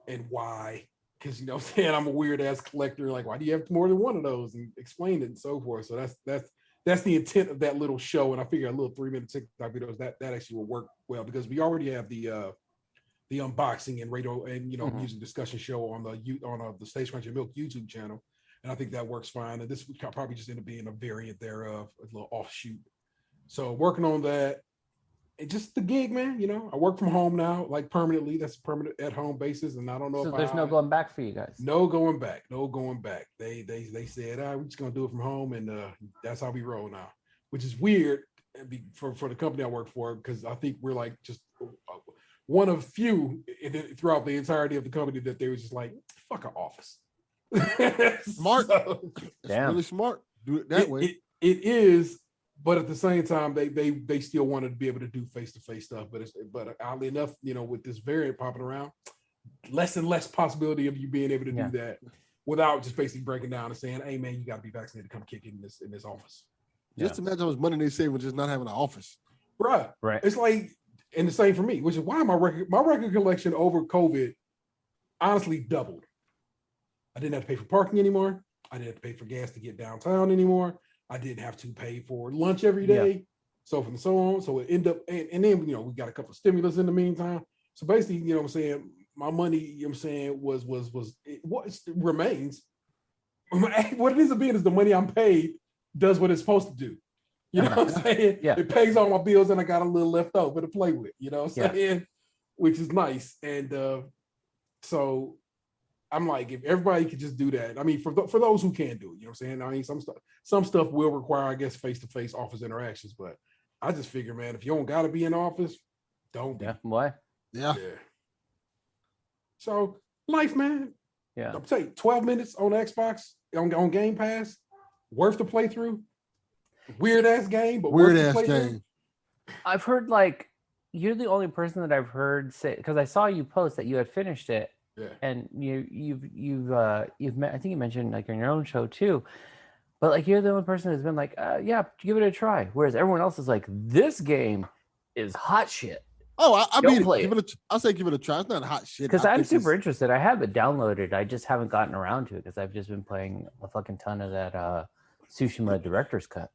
and why. Because I'm saying, I'm a weird ass collector. Like, why do you have more than one of those? And explain it and so forth. So that's the intent of that little show. And I figure a little 3-minute TikTok videos that actually will work well because we already have the unboxing and radio and music discussion show on the Stay Krunchy and Milk YouTube channel, and I think that works fine. And this would probably just end up being a variant thereof, a little offshoot. So working on that, and just the gig, man. I work from home now, like permanently. That's a permanent at home basis, and I don't know if there's no going back for you guys. No going back. They said, we're just gonna do it from home, and that's how we roll now, which is weird for the company I work for because I think we're like just one of few throughout the entirety of the company that they were just like, fuck our office. Smart. Damn. Really smart. Do it that way. It is, but at the same time, they still wanted to be able to do face-to-face stuff. But oddly enough, with this variant popping around, less and less possibility of you being able to do that without just basically breaking down and saying, hey man, you got to be vaccinated to come kick in this office. Just imagine how much money they save with just not having an office. Right. It's like, and the same for me, which is why my record collection over COVID honestly doubled. I didn't have to pay for parking anymore. I didn't have to pay for gas to get downtown anymore. I didn't have to pay for lunch every day. So forth and so on. So it ended up, and then we got a couple of stimulus in the meantime. So basically, what I'm saying, my money, remains. What it ends up being is the money I'm paid does what it's supposed to do. You know what I'm saying? Yeah. It pays all my bills and I got a little left over to play with, you know what I'm saying? Which is nice. And so I'm like, if everybody could just do that, I mean, for those who can do it, you know what I'm saying? I mean, some stuff will require, I guess, face-to-face office interactions, but I just figure, man, if you don't got to be in office, don't be. Yeah, why? Yeah. So life, man. Yeah. I'm telling you, 12 minutes on Xbox, on Game Pass, worth the playthrough. Weird ass game, but weird ass game. I've heard you're the only person that I've heard say, because I saw you post that you had finished it. Yeah. And you've met, I think you mentioned in your own show too, but you're the only person who's been like, yeah, give it a try. Whereas everyone else is like, this game is hot shit. Oh, I mean, I'll say give it a try. It's not hot shit. Because I'm super interested. I have it downloaded. I just haven't gotten around to it because I've just been playing a fucking ton of that Tsushima Director's Cut.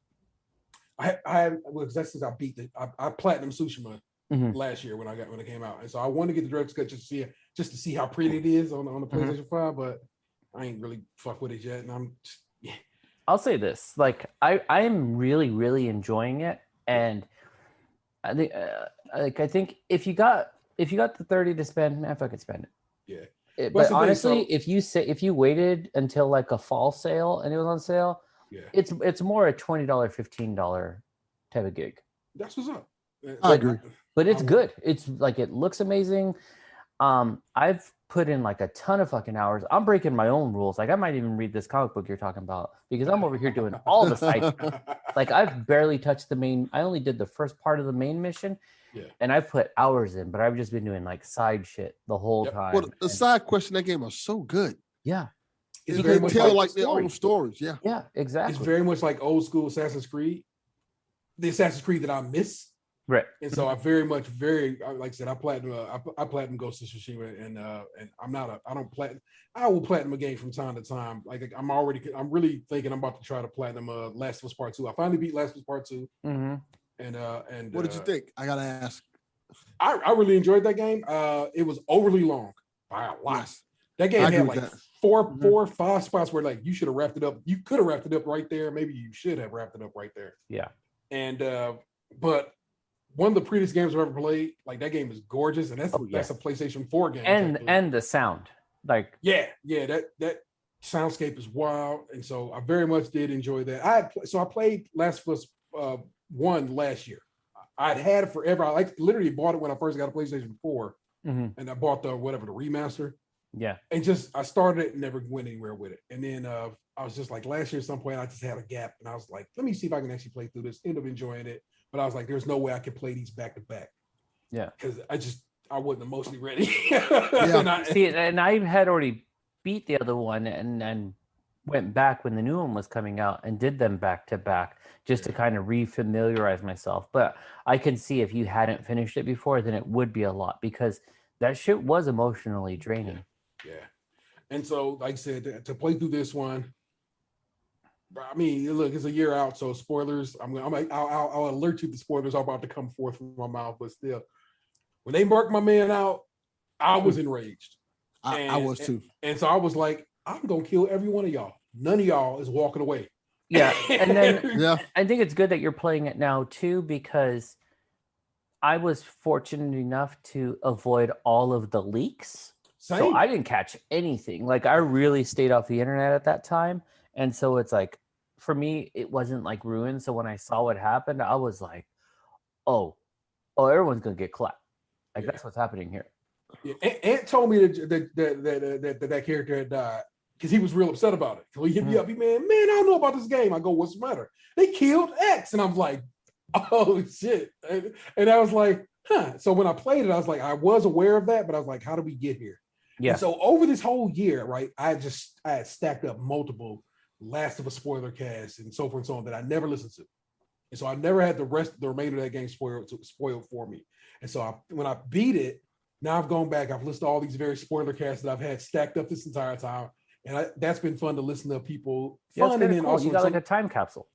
That's since I beat I platinum Tsushima last year when it came out, and so I wanted to get the Director's Cut just to see how pretty it is on the PlayStation 5, but I ain't really fuck with it yet, and I'll say this, I'm really, really enjoying it, and I think I think if you got the 30 to spend, man, fucking spend it. Yeah. But honestly, if you waited until a fall sale and it was on sale, it's more a $20, $15 type of gig. That's what's up. I agree. But it's good. It's it looks amazing. I've put in a ton of fucking hours. I'm breaking my own rules. I might even read this comic book you're talking about because I'm over here doing all the side. I've barely touched the main. I only did the first part of the main mission. Yeah. And I've put hours in, but I've just been doing side shit the whole time. Well, the side quests in that game are so good. Yeah. You can tell their own stories. Yeah. Yeah, exactly. It's very much like old school Assassin's Creed. The Assassin's Creed that I miss. Right. And so I like I said, I platinum Ghost of Tsushima, and I will platinum a game from time to time. I'm really thinking I'm about to try to platinum Last of Us Part 2. I finally beat Last of Us Part 2. Mm-hmm. And what did you think? I gotta ask. I really enjoyed that game. It was overly long by a lot. Yes. That game had four, 5 spots where like you should have wrapped it up. You could have wrapped it up right there. Maybe you should have wrapped it up right there. Yeah. And but one of the prettiest games I've ever played, like that game is gorgeous, and that's a PlayStation 4 game. And the sound, like that soundscape is wild, and so I very much did enjoy that. I played Last of Us 1 last year. I'd had it forever. I literally bought it when I first got a PlayStation 4, and I bought the remaster. Yeah. And just I started it and never went anywhere with it. And then I was just like last year at some point I just had a gap, and I was like, let me see if I can actually play through this. End up enjoying it, but I was like, there's no way I can play these back to back. Yeah. Because I wasn't emotionally ready. And I had already beat the other one and went back when the new one was coming out and did them back to back just to kind of refamiliarize myself. But I can see if you hadn't finished it before, then it would be a lot, because that shit was emotionally draining. Yeah. And so, like I said, to play through this one, I mean, look, it's a year out, so spoilers. I'll alert you. The spoilers are about to come forth from my mouth, but still, when they marked my man out, I was enraged. I was too. And so I was like, I'm gonna kill every one of y'all. None of y'all is walking away. Yeah, and then I think it's good that you're playing it now too, because I was fortunate enough to avoid all of the leaks. Same. So I didn't catch anything. Like, I really stayed off the internet at that time. And so it's like, for me, it wasn't like ruined. So when I saw what happened, I was like, oh, everyone's going to get clapped. Like, that's what's happening here. Yeah. Ant told me that character had died because he was real upset about it. So he hit me up. He man, I don't know about this game. I go, what's the matter? They killed X. And I'm like, oh, shit. And I was like, huh. So when I played it, I was like, I was aware of that, but I was like, how did we get here? Yeah. And so over this whole year, right, I had stacked up multiple Last of Us spoiler casts and so forth and so on that I never listened to. And so I never had the remainder of that game spoiled for me. And so when I beat it, now I've gone back, I've listened to all these various spoiler casts that I've had stacked up this entire time. And that's been fun to listen to people. Fun, and then cool. also you got like a time capsule.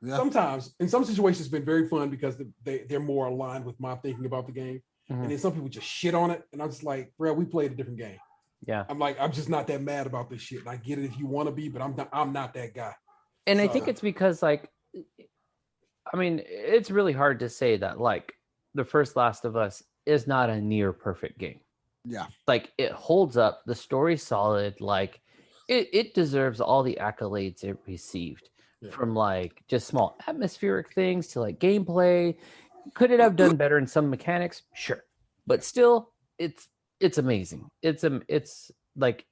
Yeah. Sometimes, in some situations, it's been very fun because they're more aligned with my thinking about the game. And then some people just shit on it. And I'm just like, bro, we played a different game. Yeah. I'm like, I'm just not that mad about this shit. And I get it if you want to be, but I'm not that guy. And I think it's because, like, I mean, it's really hard to say that, like, the first Last of Us is not a near perfect game. Yeah. Like, it holds up. The story's solid. Like, it deserves all the accolades it received. From like just small atmospheric things to like gameplay. Could it have done better in some mechanics? Sure, but still, it's amazing. It's like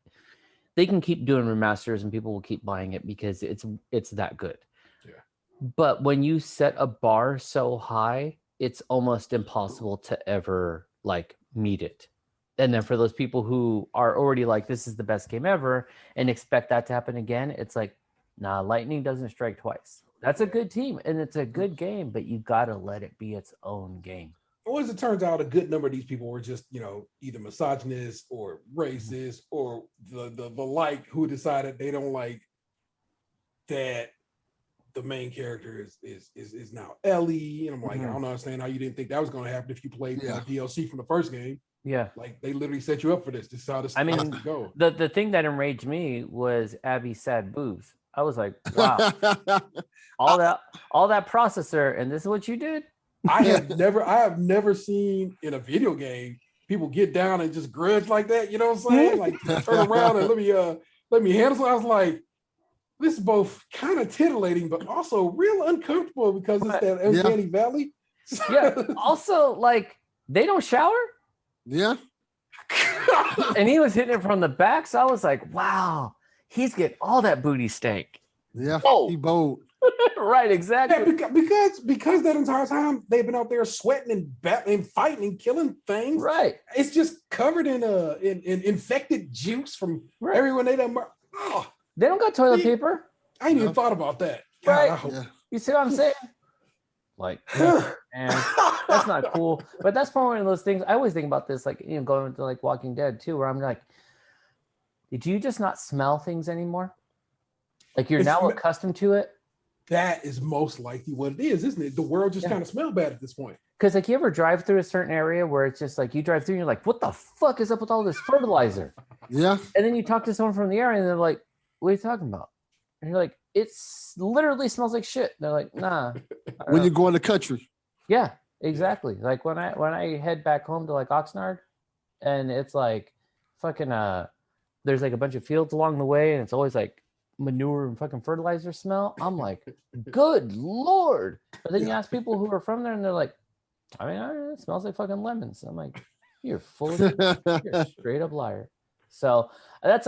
they can keep doing remasters and people will keep buying it because it's that good. Yeah. But when you set a bar so high, it's almost impossible to ever like meet it. And then for those people who are already like, this is the best game ever, and expect that to happen again, it's like, nah, lightning doesn't strike twice. That's a good team, and it's a good game, but you got to let it be its own game. Well, as it turns out, a good number of these people were just, either misogynist or racist or the like, who decided they don't like that the main character is now Ellie. And I'm like, I don't understand how you didn't think that was going to happen if you played DLC from the first game. Yeah, like they literally set you up for this. This is how this is go. The thing that enraged me was Abby's sad boobs. I was like, wow, all that processor, and this is what you did. I have never seen in a video game people get down and just grudge like that. You know what I'm saying? Like turn around and let me handle. So I was like, this is both kind of titillating, but also real uncomfortable because it's that Uncanny Valley. Yeah. Also, like they don't shower. Yeah. And he was hitting it from the back, so I was like, wow, he's getting all that booty stank. Yeah. Oh, he bold. Right, exactly. Yeah, because that entire time they've been out there sweating and fighting and killing things. Right. It's just covered in infected juice from everyone they done. Oh, they don't got toilet paper. I ain't even thought about that. God, right. You see what I'm saying? Like, and that's not cool. But that's probably one of those things. I always think about this, like, going into like Walking Dead too, where I'm like, did you just not smell things anymore? Like you're now accustomed to it. That is most likely what it is, isn't it? The world just kind of smells bad at this point. Because like you ever drive through a certain area where it's just like you drive through and you're like, what the fuck is up with all this fertilizer? Yeah. And then you talk to someone from the area and they're like, what are you talking about? And you're like, it's literally smells like shit. And they're like, nah. When you go in the country. Yeah, exactly. Like when I head back home to like Oxnard and it's like fucking there's like a bunch of fields along the way and it's always like manure and fucking fertilizer smell. I'm like, good Lord. But then you ask people who are from there and they're like, I mean, it smells like fucking lemons. I'm like, you're full of you're a straight up liar. So that's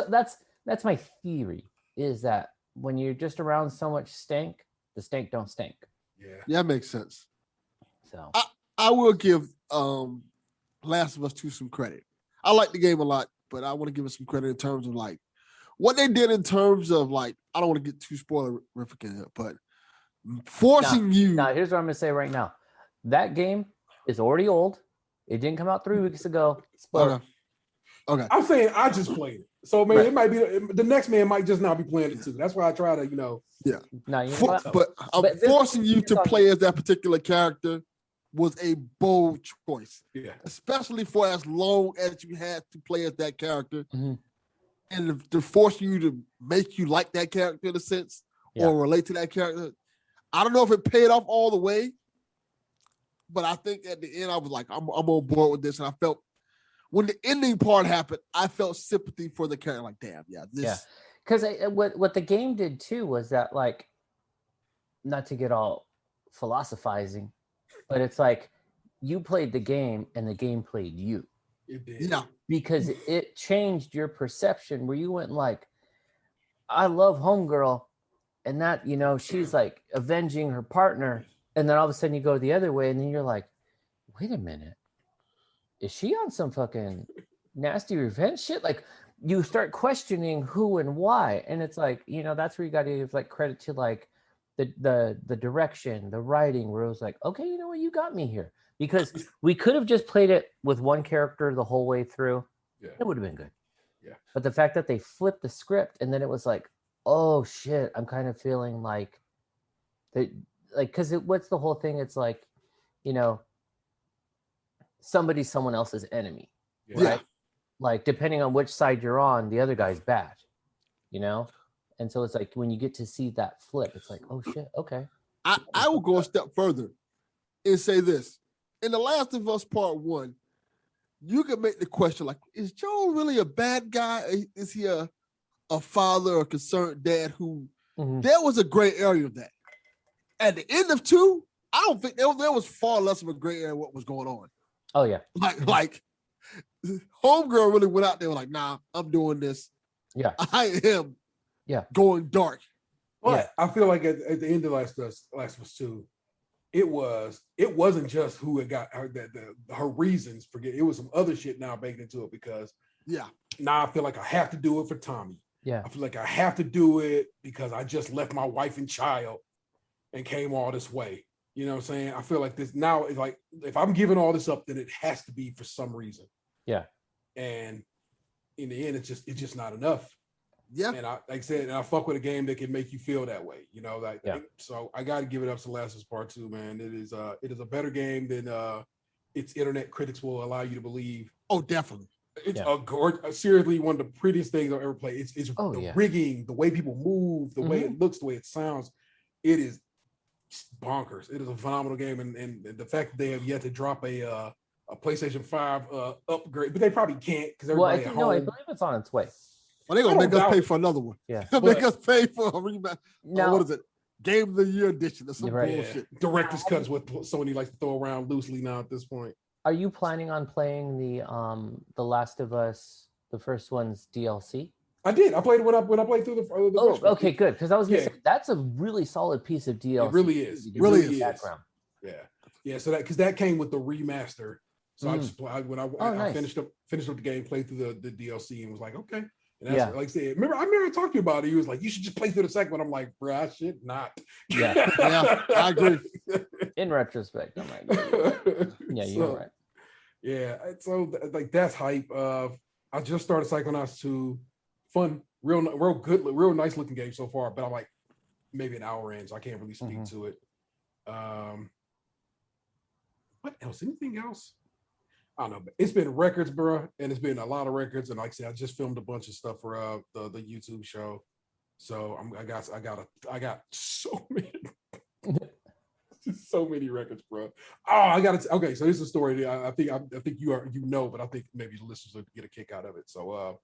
my theory, is that when you're just around so much stank, the stank don't stink. Yeah, that makes sense. So I will give Last of Us 2 some credit. I like the game a lot, but I want to give it some credit in terms of like what they did in terms of like, I don't want to get too spoilerific in it, but forcing you. Now, here's what I'm gonna say right now. That game is already old. It didn't come out 3 weeks ago. Okay. I'm saying I just played it. So, man, It might be the next man might just not be playing it too. That's why I try to, Yeah. No, you know but forcing you to play as that particular character was a bold choice. Yeah. Especially for as long as you had to play as that character. Mm-hmm. And to force you to make you like that character in a sense or relate to that character. I don't know if it paid off all the way, but I think at the end I was like, I'm on board with this. And I felt when the ending part happened, I felt sympathy for the character. Like, damn, this. Because what the game did too was that, like, not to get all philosophizing, but it's like you played the game and the game played you. It did. Yeah. Because it changed your perception where you went like, I love Homegirl, and that, she's like avenging her partner. And then all of a sudden you go the other way and then you're like, wait a minute. Is she on some fucking nasty revenge shit? Like, you start questioning who and why. And it's like, that's where you got to give like credit to like the direction, the writing, where it was like, okay, you know what, you got me here. Because we could have just played it with one character the whole way through. Yeah. It would have been good. Yeah. But the fact that they flipped the script and then it was like, oh shit, I'm kind of feeling like they like, because what's the whole thing? It's like, somebody's someone else's enemy, right? Like, depending on which side you're on, the other guy's bad, And so it's like when you get to see that flip, it's like, oh shit, okay. I will go a step further and say this. In The Last of Us Part 1, you can make the question like, is Joel really a bad guy? Is he a father or concerned dad who there was a gray area of that. At the end of 2, I don't think there was far less of a gray area of what was going on. Oh yeah. Like Homegirl really went out there like, nah, I'm doing this. Yeah. I am going dark. But I feel like at the end of Last of Us 2, it wasn't just who it got her reasons for it was some other shit now baked into it, because now I feel like I have to do it for Tommy. Yeah. I feel like I have to do it because I just left my wife and child and came all this way. You know what I'm saying? I feel like this now is like, if I'm giving all this up, then it has to be for some reason. Yeah. And in the end, it's just not enough. Yeah. And I fuck with a game that can make you feel that way. So I got to give it up to Last of Us Part 2, man. It is a better game than its internet critics will allow you to believe. Oh, definitely. It's seriously one of the prettiest things I've ever played. It's the rigging, the way people move, the way it looks, the way it sounds. It is bonkers. It is a phenomenal game, and the fact that they have yet to drop a PlayStation 5 upgrade, but they probably can't because everybody at home. No, I believe it's on its way. Well, they're gonna make us pay for another one. Yeah, make us pay for a rematch. No. What is it? Game of the Year edition or some bullshit. Yeah. Director's cut is what Sony likes to throw around loosely now at this point. Are you planning on playing the Last of Us, the first one's DLC? I did. I played when I played through the Oh, okay, good. Because I was gonna say that's a really solid piece of DLC. It really is. It really is. Background. Yeah. So that came with the remaster. So I just I finished up the game, played through the DLC, and was like, okay. And that's like I said, remember I talked to you about it. He was like, you should just play through the second one. I'm like, bro, I should not. Yeah, I agree. In retrospect, I'm like, you're right. Yeah, so like that's hype. I just started Psychonauts 2. Fun, real good, real nice looking game so far. But I'm like maybe an hour in, so I can't really speak to it. What else? Anything else? I don't know. It's been records, bro, and it's been a lot of records. And like I said, I just filmed a bunch of stuff for the YouTube show. So I got so many, so many records, bro. Oh, I got it. Okay, so this is a story. I think you know, but I think maybe the listeners will get a kick out of it. So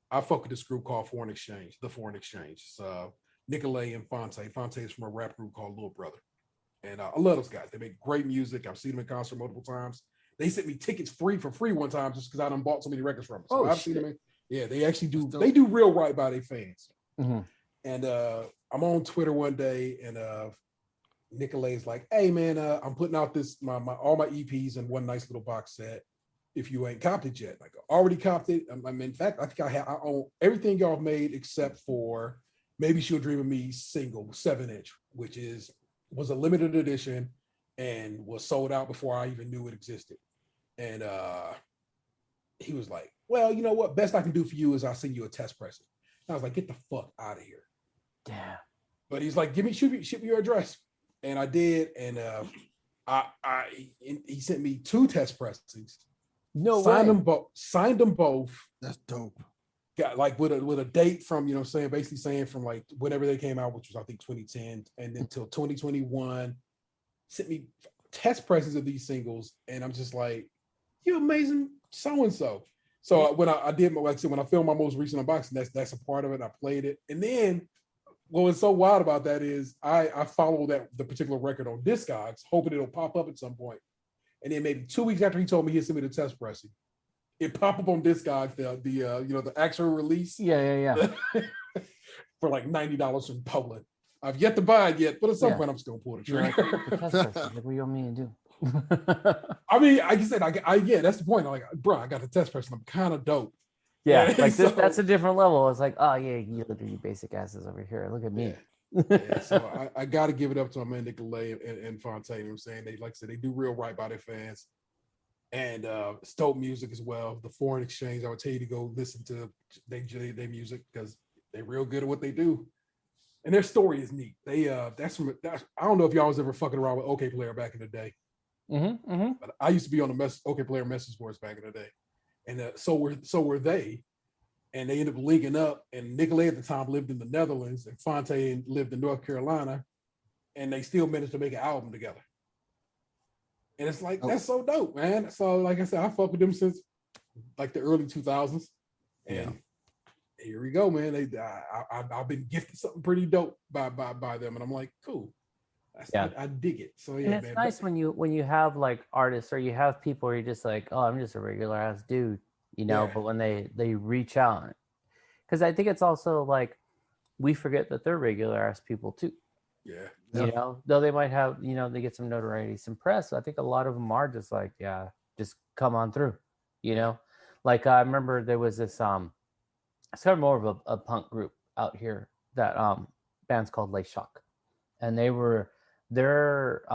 I fuck with this group called Foreign Exchange. The Foreign Exchange. It's Nicolay and Fonte. Fonte is from a rap group called Little Brother, and I love those guys. They make great music. I've seen them in concert multiple times. They sent me tickets for free one time just because I done bought so many records from them. So I've seen them. Yeah, they actually do. They do real right by their fans. Mm-hmm. And I'm on Twitter one day, and Nicolay's like, "Hey man, I'm putting out this all my EPs in one nice little box set. If you ain't copped it yet, like already copped it. I mean, in fact, I think I own everything y'all made except for Maybe She'll Dream of Me single 7-inch, which was a limited edition and was sold out before I even knew it existed." And he was like, "Well, you know what? Best I can do for you is I'll send you a test pressing." And I was like, "Get the fuck out of here." Damn. But he's like, ship me your address. And I did. And he sent me 2 test pressings. No signed way. Signed them both. That's dope. Got like with a date from, basically saying from like whenever they came out, which was I think 2010, and then until 2021. Sent me test presses of these singles, and I'm just like, "You amazing so-and-so." So when I did when I filmed my most recent unboxing, that's a part of it. I played it, and then what was so wild about that is I follow the particular record on Discogs, hoping it'll pop up at some point. And then maybe 2 weeks after he told me he'd send me the test pressing, it popped up on Discogs, the actual release. Yeah. For like $90 from Poland. I've yet to buy it yet, but at some point I'm just gonna pull the trigger. Like, what do you want me to do? I mean, like you said, that's the point. I'm like, bro, I got the test press and I'm kind of dope. Yeah, like that's a different level. It's like, oh yeah, you look at you basic asses over here. Look at me. Yeah, so I got to give it up to my man Nicolay and Fonte. You know what I'm saying? They, like I said, they do real right by their fans, and it's dope music as well. The Foreign Exchange, I would tell you to go listen to their music because they're real good at what they do. And their story is neat. They I don't know if y'all was ever fucking around with OK Player back in the day. But I used to be on the OK Player message boards back in the day, and so were they, and they ended up linking up. And Nicolay at the time lived in the Netherlands, and Fonte lived in North Carolina, and they still managed to make an album together. And it's like that's so dope, man. So like I said, I fuck with them since like the early 2000s, and here we go, man. I've been gifted something pretty dope by them, and I'm like, cool. I dig it. So yeah, and it's nice when you have like artists or you have people where you're just like, oh, I'm just a regular ass dude, But when they reach out, because I think it's also like we forget that they're regular ass people too. Yeah. Though they might have, they get some notoriety, some press. I think a lot of them are just like, yeah, just come on through. Like I remember there was this it's kind of more of a punk group out here that band's called Lake Shock, and they're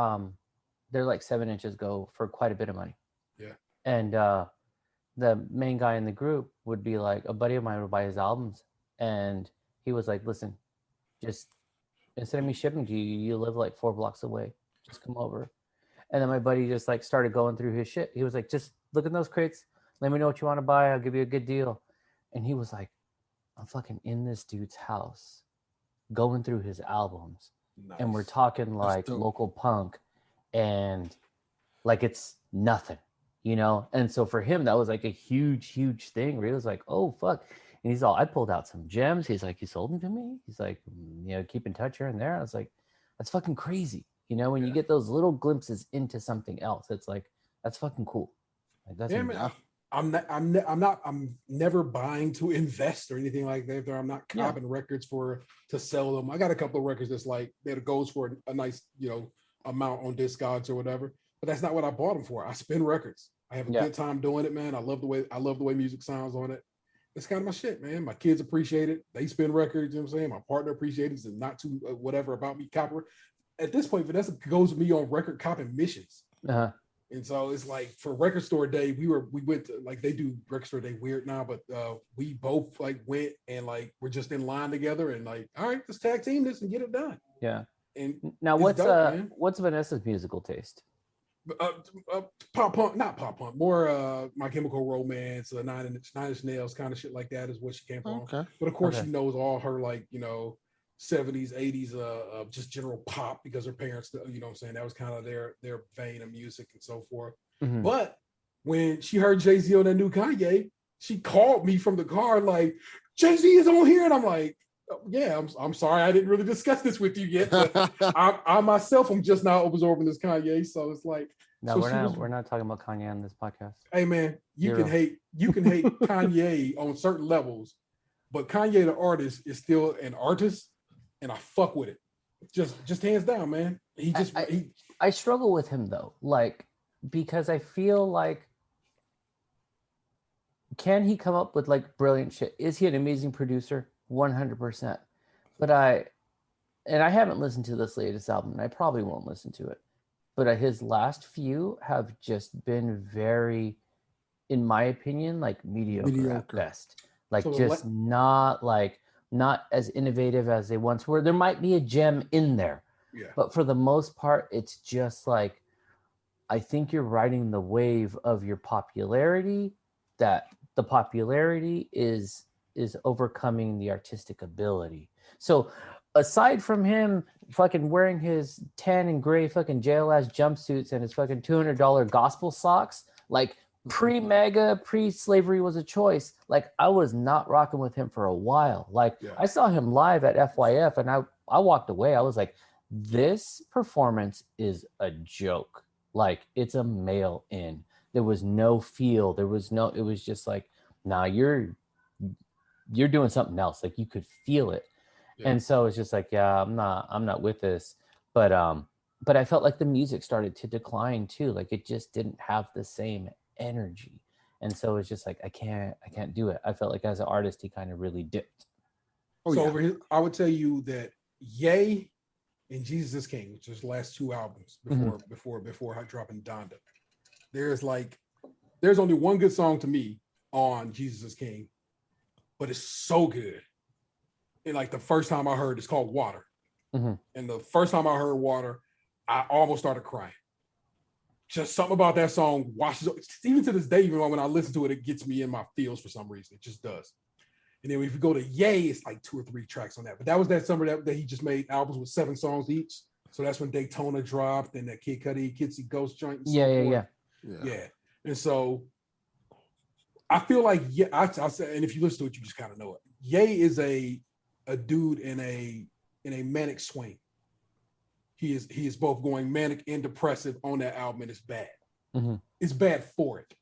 like 7 inches go for quite a bit of money. Yeah. And the main guy in the group would be like, a buddy of mine would buy his albums, and he was like, listen, just instead of me shipping to you, you live like 4 blocks away, just come over. And then my buddy just like started going through his shit. He was like, just look at those crates, let me know what you want to buy, I'll give you a good deal. And he was like, I'm fucking in this dude's house going through his albums. Nice. And we're talking like local punk, and like it's nothing, And so for him, that was like a huge thing where he was like, oh fuck. And he's all, I pulled out some gems. He's like, you sold them to me? He's like, keep in touch here and there. I was like, that's fucking crazy. When you get those little glimpses into something else, it's like, that's fucking cool. Like that's man. I'm never buying to invest or anything like that. I'm not copping records to sell them. I got a couple of records that's like that goes for a nice, amount on Discogs or whatever. But that's not what I bought them for. I spin records. I have a good time doing it, man. I love the way music sounds on it. It's kind of my shit, man. My kids appreciate it. They spin records, you know what I'm saying? My partner appreciates it. Not too whatever about me copper. At this point, Vanessa goes with me on record copping missions. Uh-huh. And so it's like for record store day, we went to, like, they do record store day weird now, but we both like went and like we're just in line together and like, all right, let's tag team this and get it done. Yeah. And now what's Vanessa's musical taste? Pop punk, not pop punk, more My Chemical Romance, Nine Inch Nails, kind of shit like that is what she came from. Okay. But of course, she knows all her, like, 70s, 80s, just general pop, because her parents, what I'm saying, that was kind of their vein of music and so forth. Mhm. But when she heard Jay-Z on that new Kanye, she called me from the car like, Jay-Z is on here, and I'm like, yeah, I'm sorry, I didn't really discuss this with you yet, but I myself am just now absorbing this Kanye, so it's like, No, so we're not talking about Kanye on this podcast. hey man, you can hate Kanye on certain levels, but Kanye the artist is still an artist, and I fuck with it, just hands down, man. I struggle with him though, like, because I feel like, can he come up with like brilliant shit? Is he an amazing producer? 100%. But I haven't listened to this latest album, and I probably won't listen to it. But his last few have just been very, in my opinion, like mediocre at best. Like, so just not as innovative as they once were. There might be a gem in there, but for the most part, it's just like, I think you're riding the wave of your popularity, that the popularity is overcoming the artistic ability. So aside from him fucking wearing his tan and gray fucking jail-ass jumpsuits and his fucking $200 gospel socks, like, pre-mega, pre-slavery was a choice, like, I was not rocking with him for a while. Like, I saw him live at FYF, and I walked away. I was like, this performance is a joke. Like, it's a mail in. There was no feel. It was just like, nah, you're doing something else. Like, you could feel it. And so it's just like, yeah, I'm not with this. But I felt like the music started to decline too. Like, it just didn't have the same energy. And so it's just like, I can't do it. I felt like as an artist, he kind of really dipped. Over here, I would tell you that Ye and Jesus is King, which is the last two albums before dropping Donda, there's only one good song to me on Jesus is King, but it's so good. And like, the first time I heard, it's called Water. And the first time I heard Water, I almost started crying. Just something about that song washes up. Even to this day, even when I listen to it, it gets me in my feels for some reason. It just does. And then if you go to Ye, it's like 2 or 3 tracks on that. But that was that summer that he just made albums with 7 songs each. So that's when Daytona dropped, and that Kid Cudi, Kitsy Ghost joint. Yeah. And so I feel like, I said, and if you listen to it, you just kind of know it. Ye is a dude in a manic swing. He is both going manic and depressive on that album, and it's bad. It's bad for it.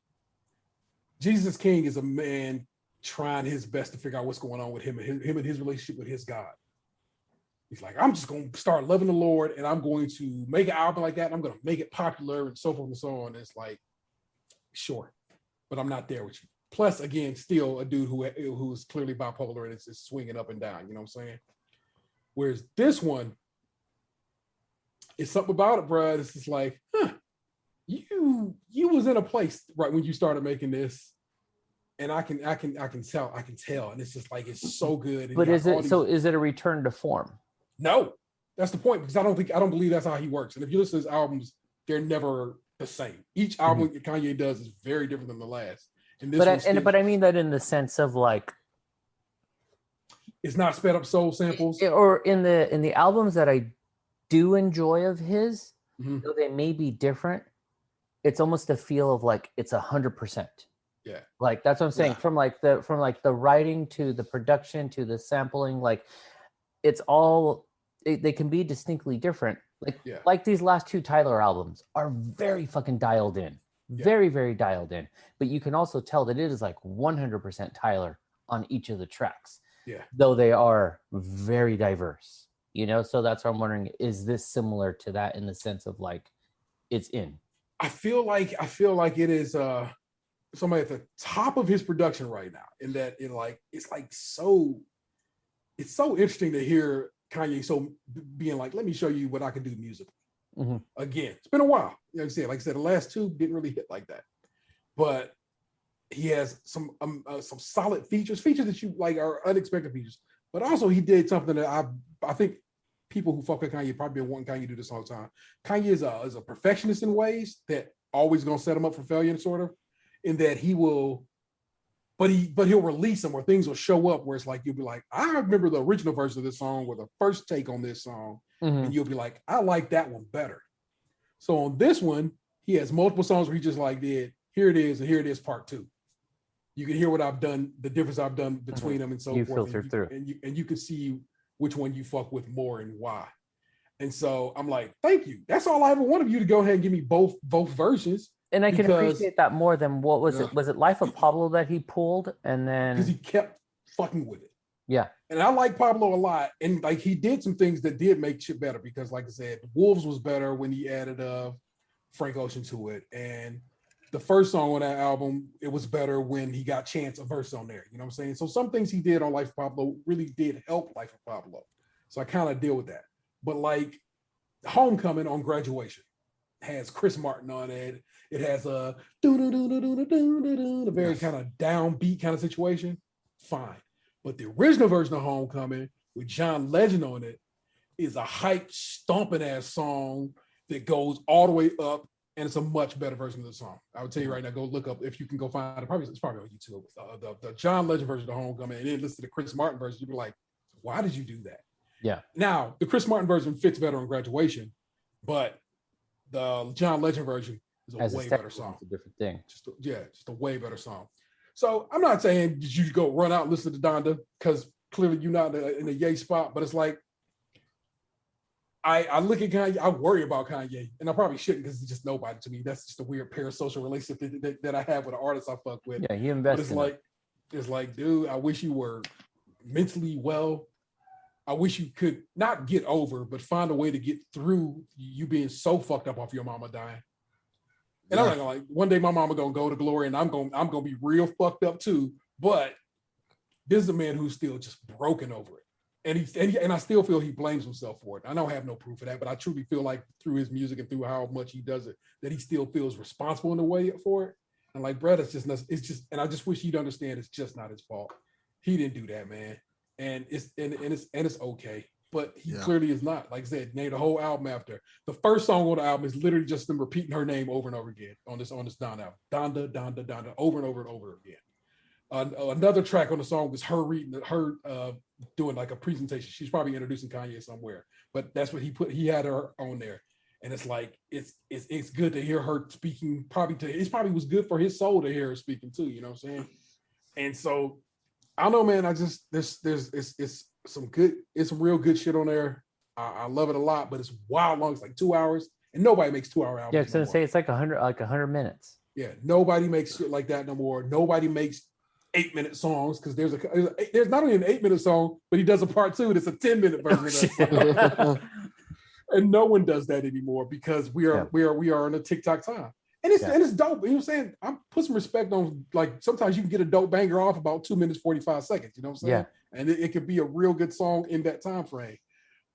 Jesus King is a man trying his best to figure out what's going on with him and his relationship with his God. He's like, I'm just going to start loving the Lord, and I'm going to make an album like that, and I'm going to make it popular, and so forth and so on. And it's like, sure, but I'm not there with you. Plus, again, still a dude who's clearly bipolar, and it's swinging up and down. You know what I'm saying? Whereas this one, it's something about it, bro. It's just like, you was in a place right when you started making this, and I can tell, and it's just like, it's so good. But is it a return to form? No, that's the point, because I don't believe that's how he works. And if you listen to his albums, they're never the same. Each album Kanye does is very different than the last. But I mean that in the sense of like, it's not sped up soul samples. Or in the albums that I do enjoy of his, though they may be different, it's almost a feel of like it's 100%. Yeah. Like, that's what I'm saying. From the writing to the production to the sampling, like, it's all, they can be distinctly different. Like these last 2 Tyler albums are very fucking dialed in. Very, very dialed in. But you can also tell that it is like 100% Tyler on each of the tracks. Yeah. Though they are very diverse, So that's why I'm wondering, is this similar to that in the sense of like, it's in? I feel like it is somebody at the top of his production right now, in that it's so interesting to hear Kanye being like, let me show you what I can do musically. Again, it's been a while. Like I said, the last 2 didn't really hit like that, but he has some solid features that you like, are unexpected features. But also, he did something that I think people who fuck with Kanye probably been wanting Kanye to do this all the time. Kanye is a perfectionist in ways that always gonna set him up for failure, sort of, in that he will, but he'll release them where things will show up where it's like you'll be like, I remember the original version of this song or the first take on this song, and you'll be like, I like that one better. So on this one, he has multiple songs where he just like did, here it is, and here it is, part 2. You can hear what I've done, the difference I've done between them, and so you forth. Filter through, and you can see which one you fuck with more and why. And so I'm like, thank you. That's all I ever wanted, you to go ahead and give me both versions. And I can appreciate that more than what was it? Was it Life of Pablo that he pulled, and then because he kept fucking with it. Yeah. And I like Pablo a lot, and like he did some things that did make shit better, because like I said, Wolves was better when he added Frank Ocean to it, and the first song on that album, it was better when he got Chance a verse on there. You know what I'm saying? So some things he did on Life of Pablo really did help Life of Pablo. So I kind of deal with that. But like Homecoming on Graduation has Chris Martin on it. It has a very kind of downbeat kind of situation. Fine. But the original version of Homecoming with John Legend on it is a hype stomping ass song that goes all the way up, and it's a much better version of the song. I would tell you right now, go look up if you can go find it. It's probably on YouTube. The John Legend version of Homecoming, and then listen to the Chris Martin version. You'd be like, why did you do that? Yeah. Now the Chris Martin version fits better on Graduation, but the John Legend version is a way better song. It's a different thing. Just a way better song. So I'm not saying you go run out and listen to Donda, because clearly you're not in a yay spot, but it's like, I look at Kanye, I worry about Kanye, and I probably shouldn't, because he's just nobody to me. That's just a weird parasocial relationship that I have with an artist I fuck with. Yeah, he invests. It's like, dude, I wish you were mentally well. I wish you could not get over, but find a way to get through you being so fucked up off your mama dying. And I'm not gonna, like, one day my mama gonna go to glory, and I'm gonna be real fucked up too. But this is a man who's still just broken over it. And I still feel he blames himself for it. I don't have no proof of that, but I truly feel like through his music and through how much he does it, that he still feels responsible in a way for it. And like, Brad, it's just, and I just wish he'd understand it's just not his fault. He didn't do that, man. And it's okay. But he clearly is not. Like I said, named the whole album after. The first song on the album is literally just them repeating her name over and over again on this Donda album. Donda, over and over and over again. Another track on the song was her doing like a presentation. She's probably introducing Kanye somewhere, but that's what he had her on there. And it's like, it's good to hear her speaking. It probably was good for his soul to hear her speaking too. You know what I'm saying? And so I don't know, man. I just it's some real good shit on there. I love it a lot, but it's wild long. It's like 2 hours, and nobody makes 2 hour albums. Yeah, I was gonna say it's like 100 minutes. Yeah, nobody makes shit like that no more. Nobody makes 8-minute songs, because there's not only an 8-minute song, but he does a part 2 that's a 10-minute version of that song. And no one does that anymore, because we are in a TikTok time. And it's dope. You know what I'm saying? I put some respect on, like, sometimes you can get a dope banger off about 2 minutes 45 seconds. You know what I'm saying? Yeah. And it could be a real good song in that time frame.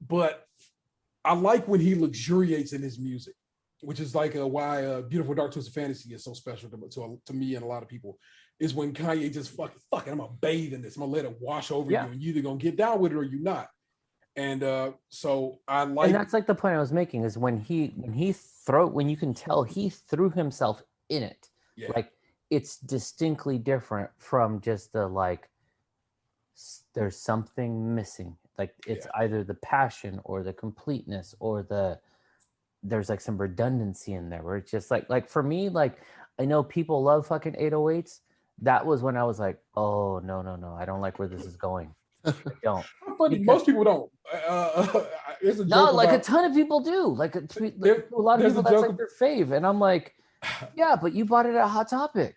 But I like when he luxuriates in his music, which is like why Beautiful Dark Twisted Fantasy is so special to me and a lot of people, is when Kanye just fuck it, I'm gonna bathe in this. I'm gonna let it wash over you, and you're either gonna get down with it or you're not. And so I like, and that's like the point I was making, is when you can tell he threw himself in it. Yeah. Like, it's distinctly different from just the, like, there's something missing. Like, it's either the passion or the completeness or there's like some redundancy in there where it's just like for me, like, I know people love fucking 808s. That was when I was like, oh, no, I don't like where this is going. I don't. Most people don't. A ton of people do. Like, a lot of people, that's like their fave. And I'm like, yeah, but you bought it at Hot Topic.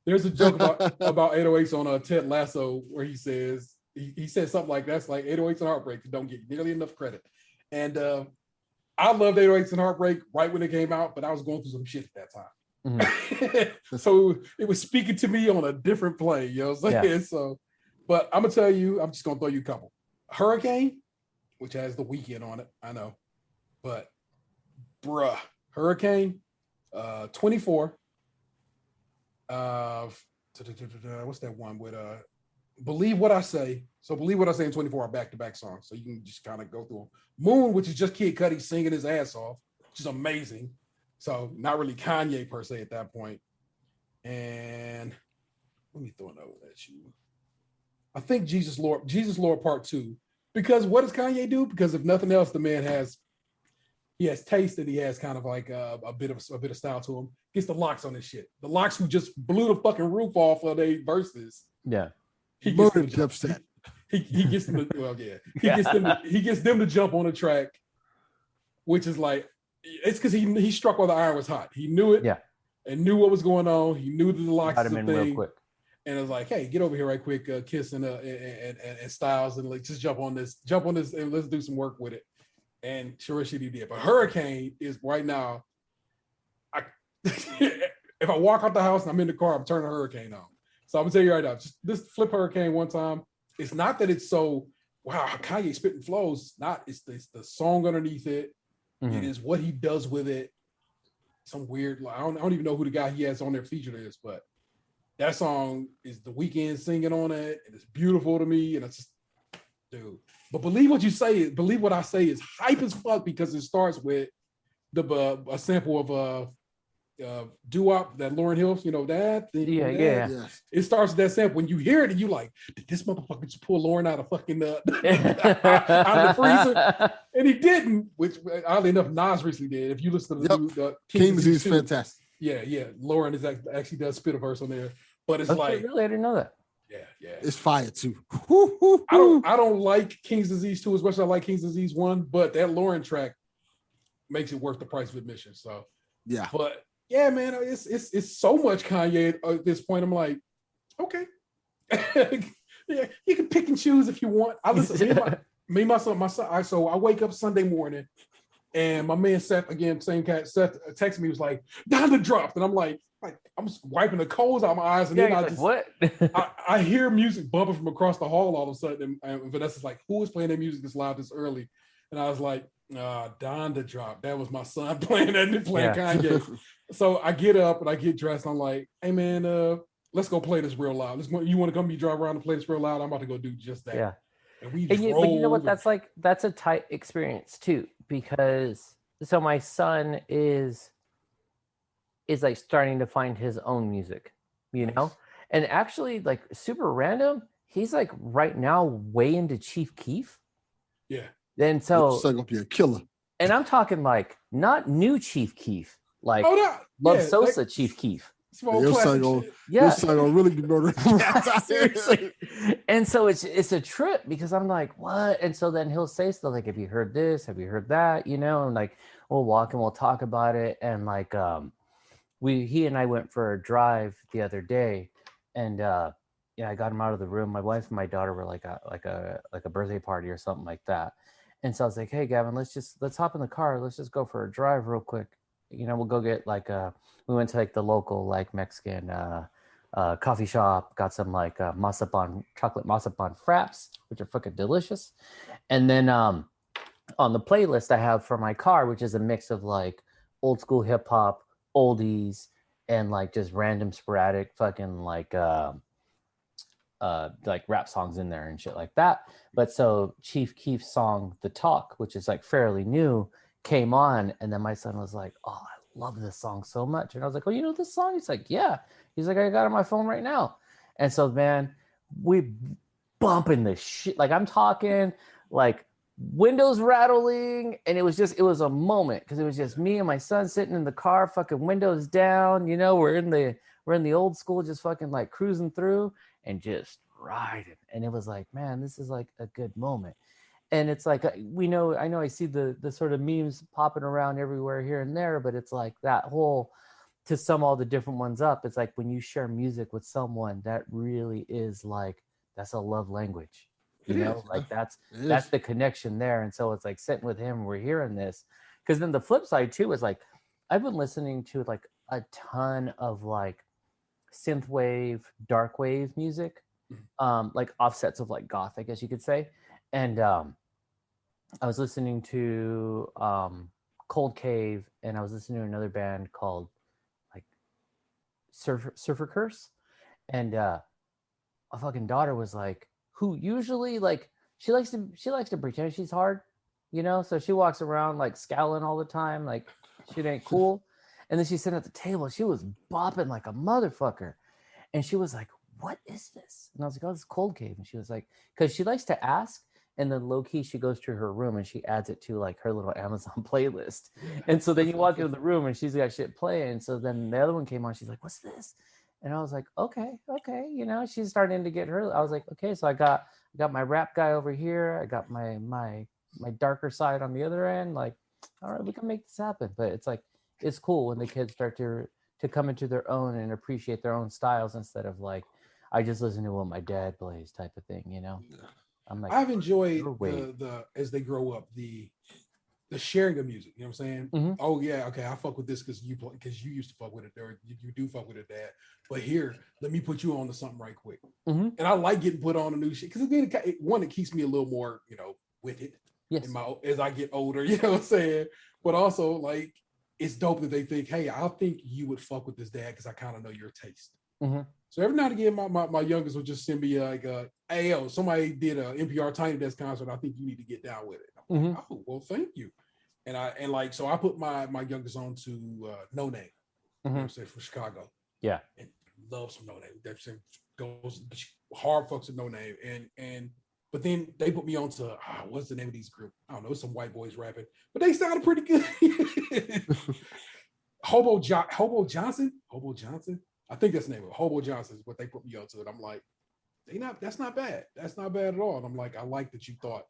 There's a joke about 808s on Ted Lasso where he says, he said something like that's like 808s and Heartbreak don't get nearly enough credit. And I loved 808s and Heartbreak right when it came out, but I was going through some shit at that time. Mm-hmm. So it was speaking to me on a different plane, you know what I'm saying? Yeah. So, but I'm gonna tell you, I'm just gonna throw you a couple. Hurricane, which has The Weeknd on it, I know, but Hurricane, 24. What's that one with Believe What I Say. So Believe What I Say and 24 are back-to-back songs. So you can just kind of go through them. Moon, which is just Kid Cudi singing his ass off, which is amazing. So not really Kanye per se at that point. And let me throw another at you. I think Jesus Lord Part 2. Because what does Kanye do? Because if nothing else, the man has taste and he has kind of like a bit of style to him. Gets the Locks on this shit. The Locks who just blew the fucking roof off of their verses. Yeah. He gets them Dubstep. he gets them to, well, yeah. He gets them to jump on the track, which is like, it's because he struck while the iron was hot. He knew it, and knew what was going on. He knew that the Locks was a thing, real quick. And it was like, hey, get over here right quick, Kiss and Styles, and like just jump on this, and let's do some work with it. And sure as shit he did. But Hurricane is right now. If I walk out the house and I'm in the car, I'm turning Hurricane on. So I'm gonna tell you right now, just flip Hurricane one time. It's not that it's so wow, Kanye spitting flows. It's the song underneath it. Mm-hmm. It is what he does with it. Some weird, I don't even know who the guy he has on there featured is, but that song is The Weeknd singing on it, and it's beautiful to me. And it's just, dude. But Believe What I Say is hype as fuck because it starts with a sample of doo-wop that Lauryn Hill, you know that. Yeah. It starts with that sample. When you hear it, and you like, did this motherfucker just pull Lauryn out of fucking out of the freezer? And he didn't. Which oddly enough, Nas recently did. If you listen to the King Disease, fantastic. Yeah. Lauryn is actually does spit a verse on there, but it's like really, I didn't know that. Yeah. It's fire too. I don't like King's Disease 2 as much as I like King's Disease 1, but that Lauryn track makes it worth the price of admission. So yeah. But yeah, man, it's so much Kanye at this point. I'm like, okay. Yeah, you can pick and choose if you want. I listen, my son. So I wake up Sunday morning and my man Seth, again, same cat, Seth texted me, was like, Donda dropped. And I'm like I'm just wiping the coals out of my eyes, and then I just what? I hear music bumping from across the hall all of a sudden, and Vanessa's like, "Who is playing that music this loud this early?" And I was like, "Donda dropped." That was my son playing that and playing Kanye. So I get up and I get dressed. I'm like, "Hey man, let's go play this real loud. You want to come drive around and play this real loud? I'm about to go do just that." Yeah. And we but you know what? That's a tight experience too, because so my son is like starting to find his own music, you know? And actually, like, super random, he's like right now way into Chief Keef. Yeah. And so gonna be a killer. And I'm talking like not new Chief Keef, like Love Sosa like, Chief Keef. Your son gonna really be murdering. Seriously. And so it's a trip because I'm like, what? And so then he'll say stuff like, have you heard this? Have you heard that? You know, and like we'll walk and we'll talk about it. And like he and I went for a drive the other day, and I got him out of the room. My wife and my daughter were like a birthday party or something like that. And so I was like, hey Gavin, let's hop in the car. Let's just go for a drive real quick. You know, we'll go get we went to like the local like Mexican coffee shop, got some like chocolate mazapan fraps, which are fucking delicious. And then on the playlist I have for my car, which is a mix of like old school hip hop, oldies, and like just random sporadic fucking like rap songs in there and shit like that. But so Chief Keef's song The Talk, which is like fairly new, came on, and then my son was like, oh, I love this song so much. And I was like, oh, you know this song? He's like, yeah. He's like, I got it on my phone right now. And so man, we bumping this shit. Like I'm talking like windows rattling, and it was a moment because it was just me and my son sitting in the car, fucking windows down, you know, we're in the old school, just fucking like cruising through and just riding. And it was like, man, this is like a good moment. And it's like I know I see the sort of memes popping around everywhere here and there, but it's like that whole, to sum all the different ones up, it's like when you share music with someone, that really is like, that's a love language. You know, like that's the connection there. And so it's like sitting with him, we're hearing this. Because then the flip side too is like, I've been listening to like a ton of like synthwave, dark wave music, like offsets of like goth, I guess you could say. And I was listening to Cold Cave, and I was listening to another band called like Surfer Curse. And fucking daughter was like, who usually like she likes to pretend she's hard, you know, so she walks around like scowling all the time, like shit ain't cool. And then she's sitting at the table, she was bopping like a motherfucker. And she was like, what is this? And I was like, oh, this is Cold Cave. And she was like, because she likes to ask, and then low key she goes to her room and she adds it to like her little Amazon playlist. And so then you walk into the room and she's got shit playing. So then the other one came on, she's like, what's this? And I was like, okay, you know, she's starting to get her. I was like, okay, so I got my rap guy over here. I got my darker side on the other end. Like, all right, we can make this happen. But it's like, it's cool when the kids start to come into their own and appreciate their own styles instead of like, I just listen to what my dad plays type of thing, you know? I'm like, I've enjoyed the as they grow up, the sharing of music. You know what I'm saying? Mm-hmm. Oh yeah, okay, I fuck with this because you used to fuck with it, or you do fuck with it, Dad. But here, let me put you on to something right quick. Mm-hmm. And I like getting put on a new shit because again, it keeps me a little more, you know, with it. Yes. As I get older, you know what I'm saying? But also like it's dope that they think, hey, I think you would fuck with this, Dad, because I kind of know your taste. Mm-hmm. So every now and again, my youngest will just send me like, hey, yo, somebody did a NPR Tiny Desk concert. I think you need to get down with it. I'm like, oh, well, thank you. And so I put my youngest on to No Name, you know what I'm saying, from Chicago. Yeah. And love some No Name. That goes hard fucks with No Name. But then they put me on to what's the name of these group? I don't know, some white boys rapping, but they sounded pretty good. Hobo Johnson. I think that's the name of it. Hobo Johnson is what they put me on to. And I'm like, that's not bad. That's not bad at all. And I'm like, I like that you thought,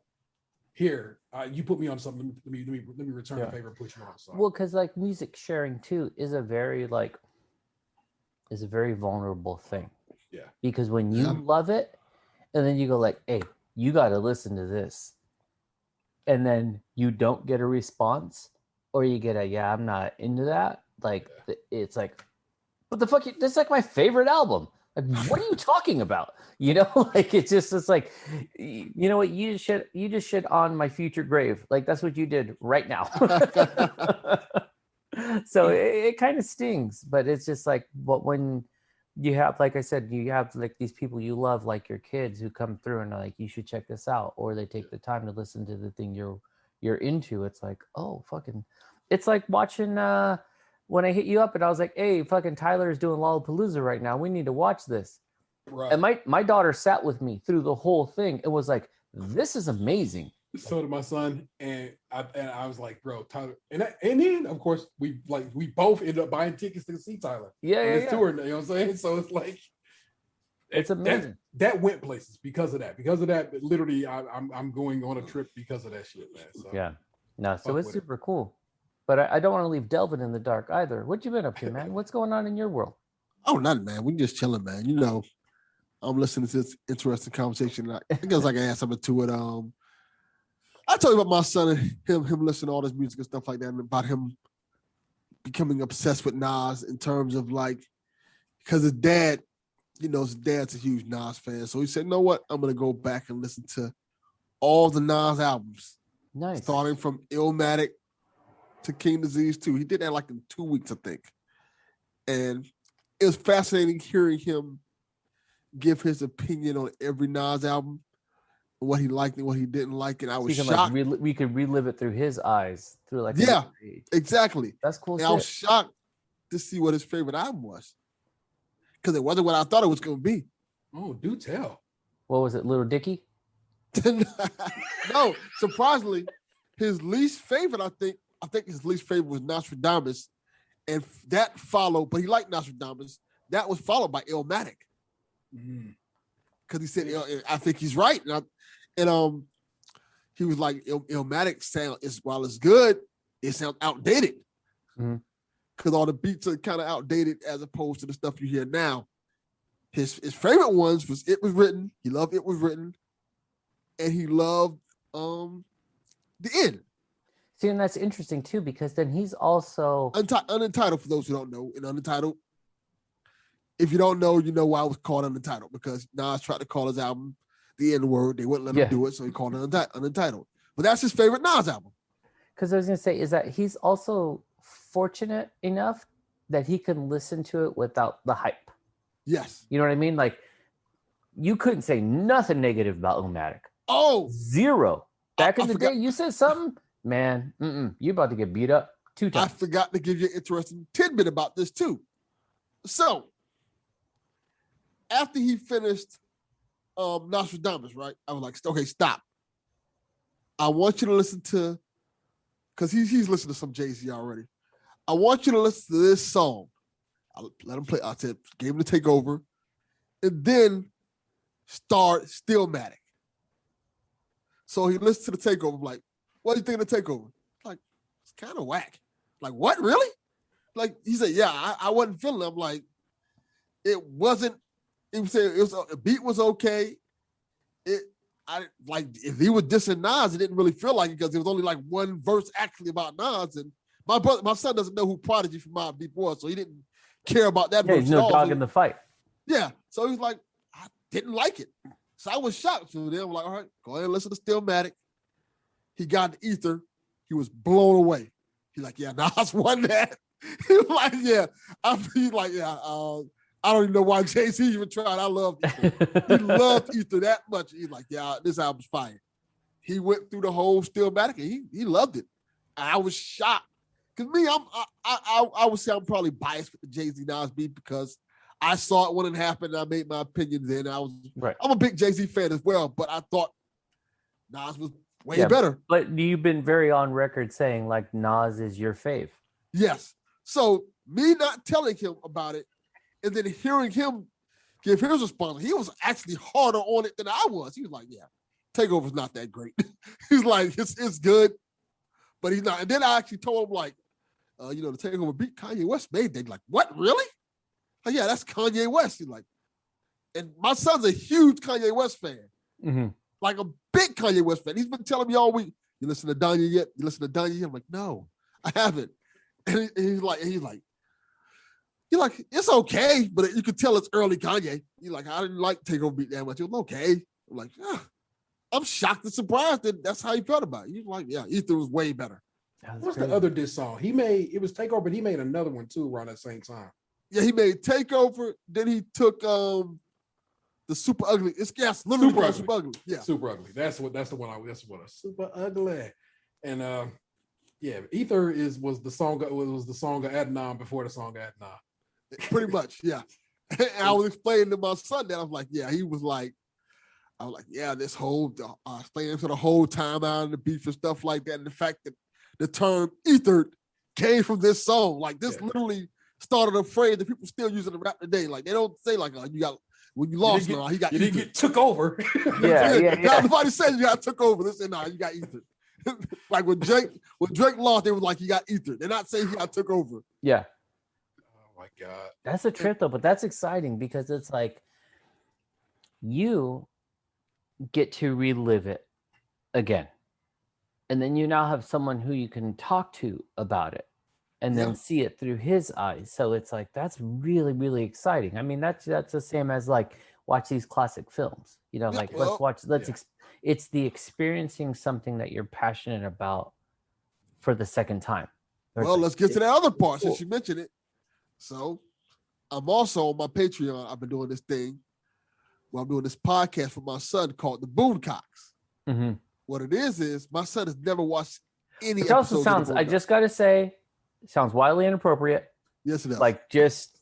here, you put me on something. Let me return the favor and put you on. So. Well, because like music sharing too is a very vulnerable thing. Yeah. Because when you love it, and then you go like, hey, you got to listen to this, and then you don't get a response, or you get I'm not into that. Like it's like, what the fuck? That's like my favorite album. Like, what are you talking about? You know, like it's like, you know what? You just shit on my future grave. Like that's what you did right now. So it kind of stings, but it's just like, but when you have, like I said, you have like these people you love, like your kids, who come through and are like, you should check this out, or they take the time to listen to the thing you're into. It's like, oh, fucking, it's like watching. When I hit you up and I was like, hey, fucking Tyler is doing Lollapalooza right now. We need to watch this. Right. And my daughter sat with me through the whole thing. It was like, this is amazing. So did my son. And I was like, bro, Tyler. And then, of course, we both ended up buying tickets to see Tyler. Yeah. Tour, you know what I'm saying? So it's like, it's amazing. That went places because of that. Because of that, literally, I'm going on a trip because of that shit, man. So, yeah. No, so it's super cool. But I don't want to leave Delvin in the dark either. What you been up to, man? What's going on in your world? Oh, nothing, man. We just chilling, man. You know, I'm listening to this interesting conversation. I guess I can add something to it. I told you about my son and him listening to all this music and stuff like that, and about him becoming obsessed with Nas in terms of like, because his dad, you know, his dad's a huge Nas fan. So he said, you know what? I'm going to go back and listen to all the Nas albums. Nice. Starting from Illmatic to King Disease 2. He did that like in 2 weeks, I think. And it was fascinating hearing him give his opinion on every Nas album, what he liked and what he didn't like. And I was shocked. Like, we could relive it through his eyes. Through like, yeah, exactly. That's cool. And I was shocked to see what his favorite album was. Because it wasn't what I thought it was going to be. Oh, do tell. What was it, Little Dicky? No, surprisingly, his least favorite, I think his least favorite was Nostradamus, and that followed. But he liked Nostradamus. That was followed by Illmatic, because he said, "I think he's right," and he was like, "Illmatic sound is while it's good, it sounds outdated because all the beats are kind of outdated as opposed to the stuff you hear now." His favorite ones was "It Was Written." He loved "It Was Written," and he loved "The End." See, and that's interesting too, because then he's also Unentitled. For those who don't know, in Unentitled, if you don't know, you know why it was called Unentitled, because Nas tried to call his album the N-word. They wouldn't let him do it, so he called it Unentitled. But that's his favorite Nas album. Because I was gonna say is that he's also fortunate enough that he can listen to it without the hype. Yes, you know what I mean. Like you couldn't say nothing negative about Illmatic. Oh, Zero. Back in the forgot. day, you said something, man. You about to get beat up 2 times. I forgot to give you an interesting tidbit about this too. So, after he finished Nostradamus, right? I was like, okay, stop. I want you to listen to, because he's listened to some Jay-Z already. I want you to listen to this song. I let him play. I said, gave him the takeover, and then start Stillmatic. So he listened to the takeover. I'm like, what do you think of the takeover? Like, it's kind of whack. Like, what, really? Like, he said, yeah, I wasn't feeling it. I'm like, it wasn't, he was saying the beat was okay. I like, if he was dissing Nas, it didn't really feel like it because there was only like one verse actually about Nas. And my son doesn't know who Prodigy from Mobb Deep was, so he didn't care about that verse. He's no dog in the fight. Yeah. So he's like, I didn't like it. So I was shocked. So then I'm like, all right, go ahead and listen to Stillmatic. He got the ether. He was blown away. He's like, yeah, Nas won that. He was like, yeah. He's like, yeah, I don't even know why Jay-Z even tried. I loved Ether. He loved Ether that much. He's like, yeah, this album's fire. He went through the whole Stillmatic and he loved it. I was shocked. Because me, I would say I'm probably biased with the Jay-Z Nas beat because I saw it when it happened and I made my opinion then. I'm a big Jay-Z fan as well, but I thought Nas was way better. But you've been very on record saying like Nas is your fave. Yes. So me not telling him about it and then hearing him give his response, he was actually harder on it than I was. He was like, yeah, Takeover's not that great. He's like, it's good, but he's not. And then I actually told him like, the Takeover beat Kanye West made. They're like, what, really? Like, yeah, that's Kanye West. He's like, and my son's a huge Kanye West fan. Mm-hmm. Like a big Kanye West fan. He's been telling me all week, you listen to Danya yet? You listen to Danya yet? I'm like, no, I haven't. And he's like, it's okay, but you could tell it's early Kanye. He's like, I didn't like Takeover beat that much. It was okay. I'm like, I'm shocked and surprised that that's how he felt about it. He's like, yeah, Ether was way better. What's the other diss song? It was Takeover, but he made another one too around that same time. Yeah, he made Takeover. Then he took the Super Ugly. It's literally Super Ugly. Yeah, Super Ugly. That's the one. Super Ugly. And Ether was the song of Adnan before the song of Adnan. Pretty much, yeah. And I was explaining to my son that I was like, yeah, he was like, I was like, yeah, this whole explaining to the whole timeline and the beef and stuff like that, and the fact that the term ether came from this song. Like this literally started a phrase that people still use in the rap today. Like they don't say like, when you lost, you got didn't get took over. Yeah. Nobody said you got took over. They said, you got ether. Like when Drake lost, they were like, you got ether. They're not saying he got took over. Yeah. Oh my God. That's a trip though, but that's exciting because it's like you get to relive it again. And then you now have someone who you can talk to about it and then see it through his eyes. So it's like, that's really, really exciting. I mean, that's the same as like watch these classic films, it's the experiencing something that you're passionate about for the second time. Well, let's get to the other part since you mentioned it. So I'm also on my Patreon. I've been doing this thing where I'm doing this podcast for my son called The Boondocks. Mm-hmm. What it is my son has never watched any Which also sounds, I just got to say, it sounds wildly inappropriate. Yes, it is.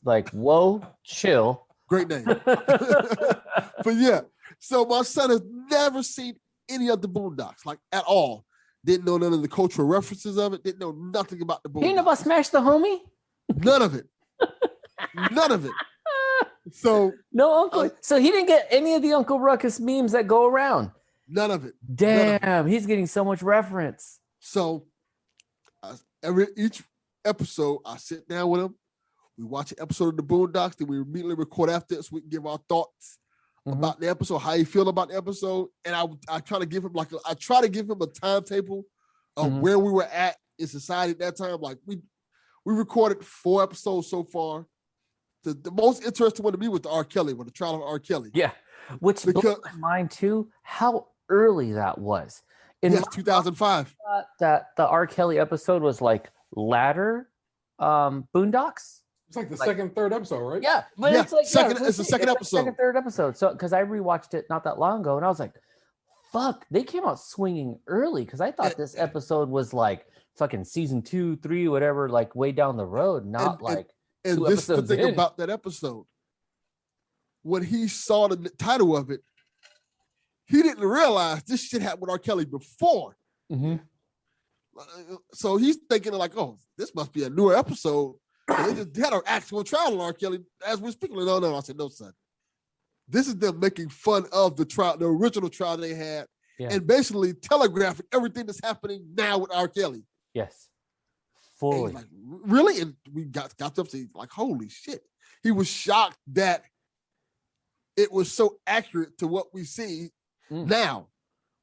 Like, whoa, chill. Great name. But yeah, so my son has never seen any of the Boondocks, like at all. Didn't know none of the cultural references of it. Didn't know nothing about the Boondocks. He ain't know about Smash the Homie? None of it. None of it. So no Uncle. So he didn't get any of the Uncle Ruckus memes that go around. None of it. Damn, he's getting so much reference. So each episode, I sit down with him. We watch an episode of the Boondocks, then we immediately record after it so we can give our thoughts about the episode, how he feel about the episode. And I try to give him a timetable of where we were at in society at that time. Like we recorded 4 episodes so far. The most interesting one to me was the R. Kelly, the trial of R. Kelly. Yeah, which blows my mind too, how early that was. Yes, 2005. That the R. Kelly episode was like latter Boondocks. It's like the second, third episode, right? Yeah, but Yeah, it's like it's the second episode. Second, third episode. So because I rewatched it not that long ago, and I was like, "Fuck!" They came out swinging early because I thought this episode was like fucking season 2, 3, whatever, like way down the road, not like. And this is the thing about that episode. When he saw the title of it, he didn't realize this shit happened with R. Kelly before. Mm-hmm. So he's thinking like, "Oh, this must be a newer episode." They just had an actual trial on R. Kelly as we're speaking. No. I said, no, son. This is them making fun of the trial, the original trial they had, and basically telegraphing everything that's happening now with R. Kelly. Yes. Fully. Like, really? And we got up to like, holy shit. He was shocked that it was so accurate to what we see now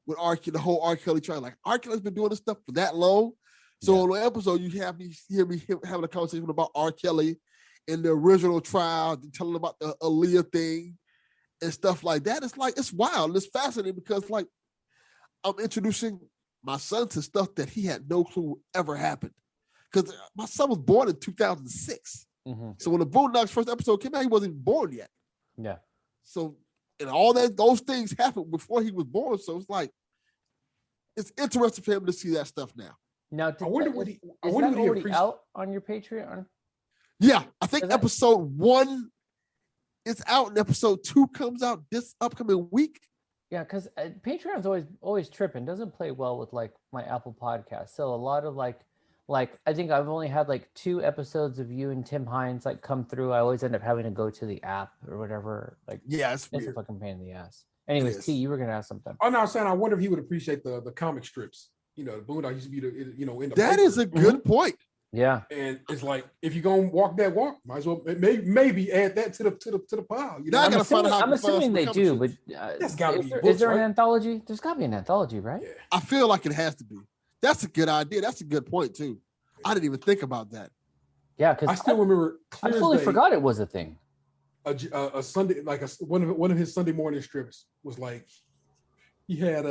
with the whole R. Kelly trial. Like, R. Kelly's been doing this stuff for that long. So on the episode, you hear me having a conversation about R. Kelly in the original trial, telling about the Aaliyah thing and stuff like that. It's like, it's wild. It's fascinating because like I'm introducing my son to stuff that he had no clue ever happened. Because my son was born in 2006. Mm-hmm. So when the Boondocks first episode came out, he wasn't born yet. Yeah. So, and all those things happened before he was born. So it's like, it's interesting for him to see that stuff now. Now, I wonder what he already out on your Patreon? Yeah, I think episode 1 is out and episode 2 comes out this upcoming week. Yeah, because Patreon's always tripping. Doesn't play well with like my Apple podcast. So a lot of like I think I've only had like 2 episodes of you and Tim Hines like come through. I always end up having to go to the app or whatever. Like, yeah, it's a fucking pain in the ass. Anyways, T, you were gonna ask something. Oh no, I'm saying I wonder if he would appreciate the comic strips. You know, the Boondocks used to be in the that paper. Is a good point. Yeah, and it's like if you're gonna walk that walk, might as well maybe add that to the pile. You know, I'm assuming they do, but that's gotta be. Is there an anthology? There's got to be an anthology, right? Yeah. I feel like it has to be. That's a good idea. That's a good point too. I didn't even think about that. Yeah, because I still remember. I fully forgot it was a thing. A Sunday, like one of his Sunday morning strips was like he had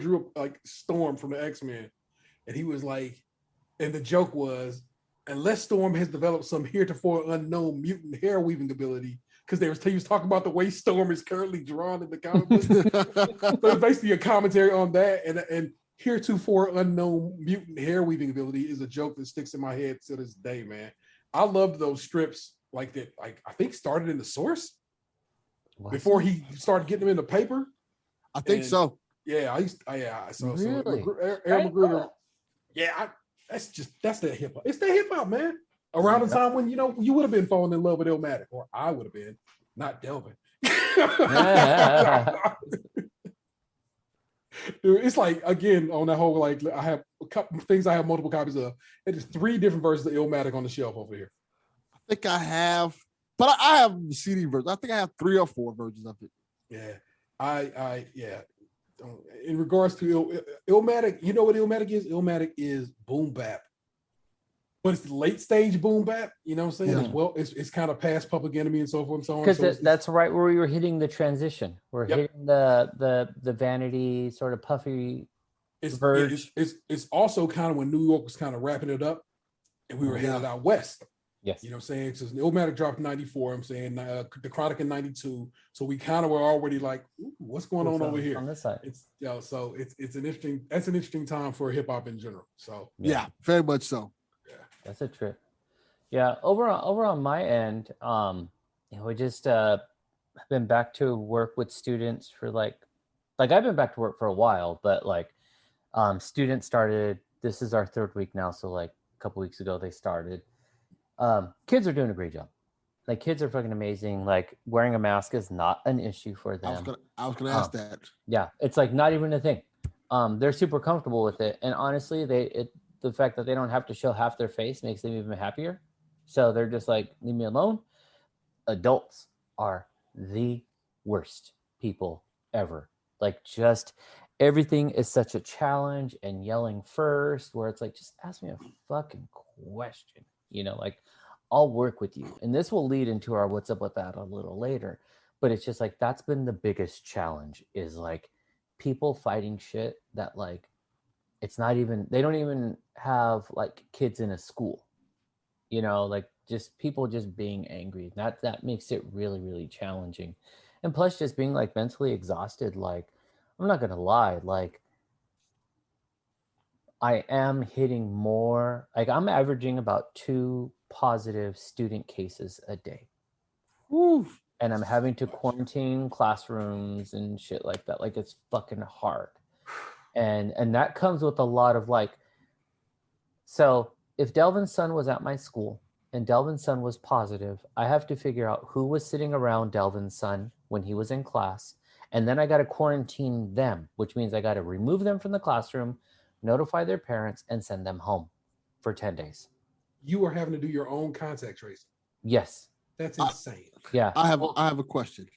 drew up like Storm from the X-Men, and he was like, and the joke was, unless Storm has developed some heretofore unknown mutant hair weaving ability, because he was talking about the way Storm is currently drawn in the comic book. So it's basically a commentary on that, and heretofore unknown mutant hair weaving ability is a joke that sticks in my head to this day, man. I loved those strips like that. Like I think started in the Source before he started getting them in the paper. I think so. Yeah, so Aaron Magruder. Yeah, that's that hip hop. It's that hip hop, man. Around the time when you would have been falling in love with Illmatic, or I would have been, not Delvin. Dude, it's like again on that whole like I have a couple things I have multiple copies of. It is 3 different versions of Illmatic on the shelf over here. I think I have, but I have the CD version. I think I have 3 or 4 versions of it. Yeah, in regards to Illmatic, you know what Illmatic is? Illmatic is boom bap, but it's the late stage boom bap. You know what I'm saying? Yeah. Well, it's kind of past Public Enemy and so forth and so on. Because that's right where we were hitting the transition. We're hitting the vanity sort of puffy verge. It's also kind of when New York was kind of wrapping it up, and we were headed out west. Yes. You know what I'm saying? So Illmatic dropped in 94. I'm saying the Chronic in 92. So we kind of were already like, what's going on over here? On this side. So it's an interesting time for hip hop in general. So yeah, very much so. Yeah. That's a trip. Yeah. Over on my end, we just been back to work with students for like I've been back to work for a while, but like students started, this is our 3rd week now. So like a couple weeks ago they started. Kids are doing a great job. Like kids are fucking amazing. Like wearing a mask is not an issue for them. I was gonna ask that. Yeah, it's like not even a thing. They're super comfortable with it, and honestly, the fact that they don't have to show half their face makes them even happier. So they're just like, leave me alone. Adults are the worst people ever. Like just everything is such a challenge, and yelling first, where it's like, just ask me a fucking question. Like I'll work with you. And this will lead into our what's up with that a little later. But it's just like, that's been the biggest challenge is like people fighting shit that like, it's not even, they don't even have like kids in a school, like just people just being angry. That makes it really, really challenging. And plus just being like mentally exhausted. Like, I'm not gonna lie, like I am hitting more, like I'm averaging about 2 positive student cases a day. Woo. And I'm having to quarantine classrooms and shit like that. Like, it's fucking hard. And that comes with a lot of like, so if Delvin's son was at my school and Delvin's son was positive, I have to figure out who was sitting around Delvin's son when he was in class. And then I got to quarantine them, which means I got to remove them from the classroom, notify their parents, and send them home for 10 days. You are having to do your own contact tracing. Yes. That's insane. Yeah. I have a question.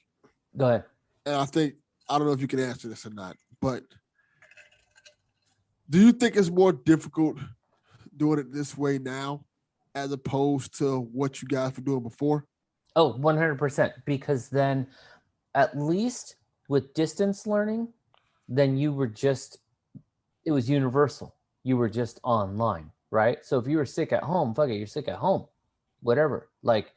Go ahead. And I don't know if you can answer this or not, but do you think it's more difficult doing it this way now as opposed to what you guys were doing before? Oh, 100%. Because then at least with distance learning, then it was universal. You were just online, right? So if you were sick at home, fuck it, you're sick at home, whatever. Like,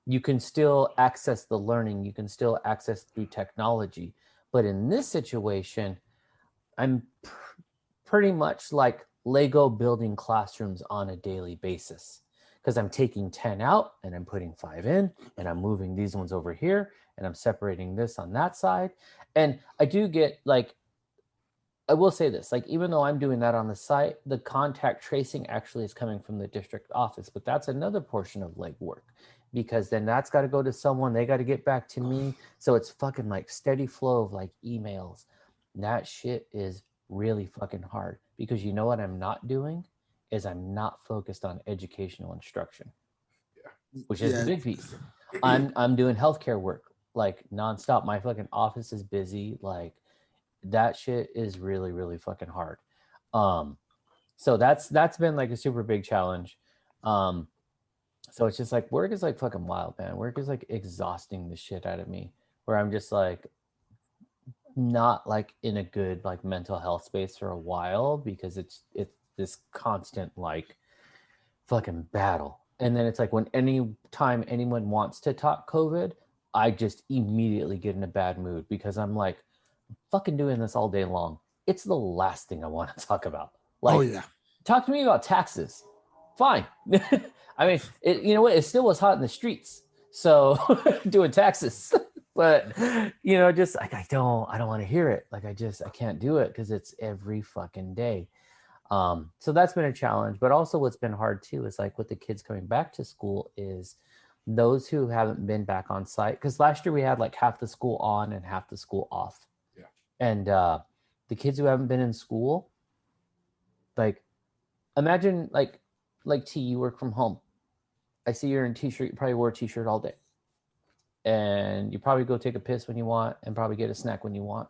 you can still access the learning. You can still access through technology. But in this situation, I'm pretty much like Lego building classrooms on a daily basis, because I'm taking 10 out and I'm putting 5 in, and I'm moving these ones over here, and I'm separating this on that side. And I do get like, I will say this, like, even though I'm doing that on the site, the contact tracing actually is coming from the district office, but that's another portion of legwork, because then that's got to go to someone, they got to get back to me. So it's fucking like steady flow of like emails. And that shit is really fucking hard, because you know what I'm not doing is I'm not focused on educational instruction, which is the big piece. I'm doing healthcare work like nonstop. My fucking office is busy. Like, that shit is really, really fucking hard. So that's been like a super big challenge. So it's just like, work is like fucking wild, man. Work is like exhausting the shit out of me, where I'm just like not like in a good like mental health space for a while, because it's this constant like fucking battle. And then it's like, when any time anyone wants to talk COVID, I just immediately get in a bad mood, because I'm like, fucking doing this all day long. It's the last thing I want to talk about. Like, Oh yeah. Talk to me about taxes. Fine. I mean, you know what? It still was hot in the streets. So doing taxes, but just like, I don't want to hear it. Like, I can't do it, because it's every fucking day. So that's been a challenge. But also what's been hard too is like, with the kids coming back to school, is those who haven't been back on site. Because last year we had like half the school on and half the school off. Yeah. And the kids who haven't been in school, like, imagine like T, you work from home. I see you're in a t-shirt. You probably wore a t-shirt all day, and you probably go take a piss when you want, and probably get a snack when you want.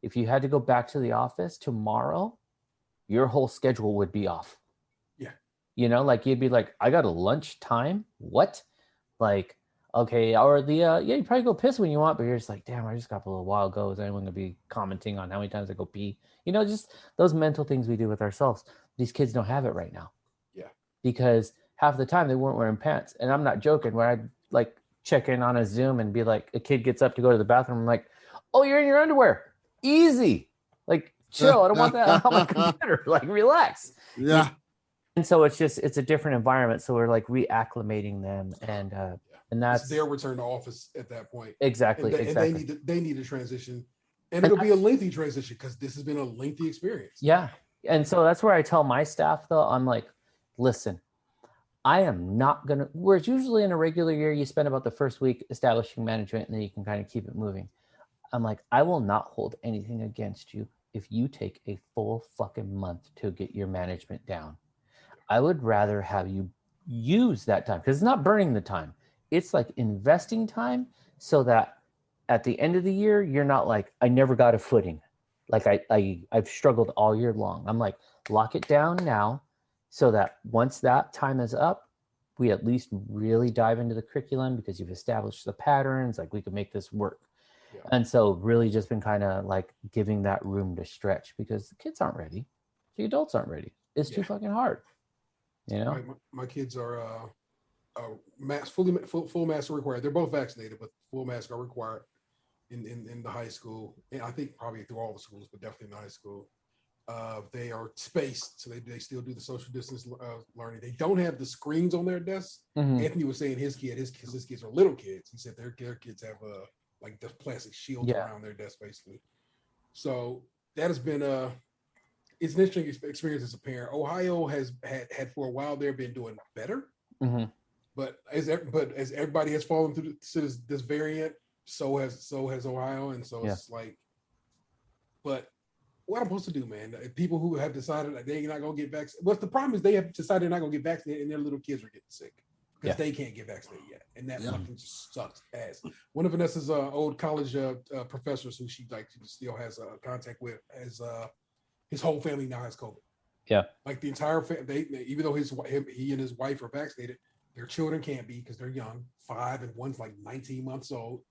If you had to go back to the office tomorrow, your whole schedule would be off. Yeah. Like, you'd be like, I got a lunch time. What? Like, okay. Or you probably go piss when you want, but you're just like, damn, I just got a little while ago. Is anyone gonna be commenting on how many times I go pee? Just those mental things we do with ourselves. These kids don't have it right now. Yeah. Because half the time they weren't wearing pants. And I'm not joking. When I like check in on a Zoom and be like, a kid gets up to go to the bathroom, I'm like, oh, you're in your underwear. Easy. Like, chill. I don't want that on my computer. Like, relax. Yeah. And so it's a different environment. So we're like reacclimating them, and that's it's their return to office at that point. Exactly. And they need a transition, and it'll be a lengthy transition, because this has been a lengthy experience. Yeah. And so that's where I tell my staff, though, I'm like, listen, I am not going to, whereas usually in a regular year, you spend about the first week establishing management, and then you can kind of keep it moving. I'm like, I will not hold anything against you if you take a full fucking month to get your management down. I would rather have you use that time, because it's not burning the time. It's like investing time, so that at the end of the year, you're not like, I never got a footing. Like, I've struggled all year long. I'm like, lock it down now, so that once that time is up, we at least really dive into the curriculum, because you've established the patterns, like, we can make this work. Yeah. And so really just been kind of like giving that room to stretch, because the kids aren't ready. The adults aren't ready. It's too fucking hard. My kids are full mask are required. They're both vaccinated, but full masks are required in the high school, and I think probably through all the schools, but definitely in the high school. They are spaced, so they still do the social distance learning. They don't have the screens on their desks. Anthony was saying his kids are little kids. He said their kids have like the plastic shields around their desk, basically. So that has been it's an interesting experience as a parent. Ohio has had for a while there been doing better, but as everybody has fallen through this variant, so has Ohio, and so it's like, but what I'm supposed to do, man? People who have decided that they're not going to get vaccinated. What's the problem is they have decided they're not going to get vaccinated, and their little kids are getting sick because they can't get vaccinated yet, and that fucking just sucks ass. One of Vanessa's old college professors, who she still has contact with, as his whole family now has COVID. Yeah, like the entire family. Even though he and his wife are vaccinated, their children can't be because they're young, 5, and one's like 19 months old,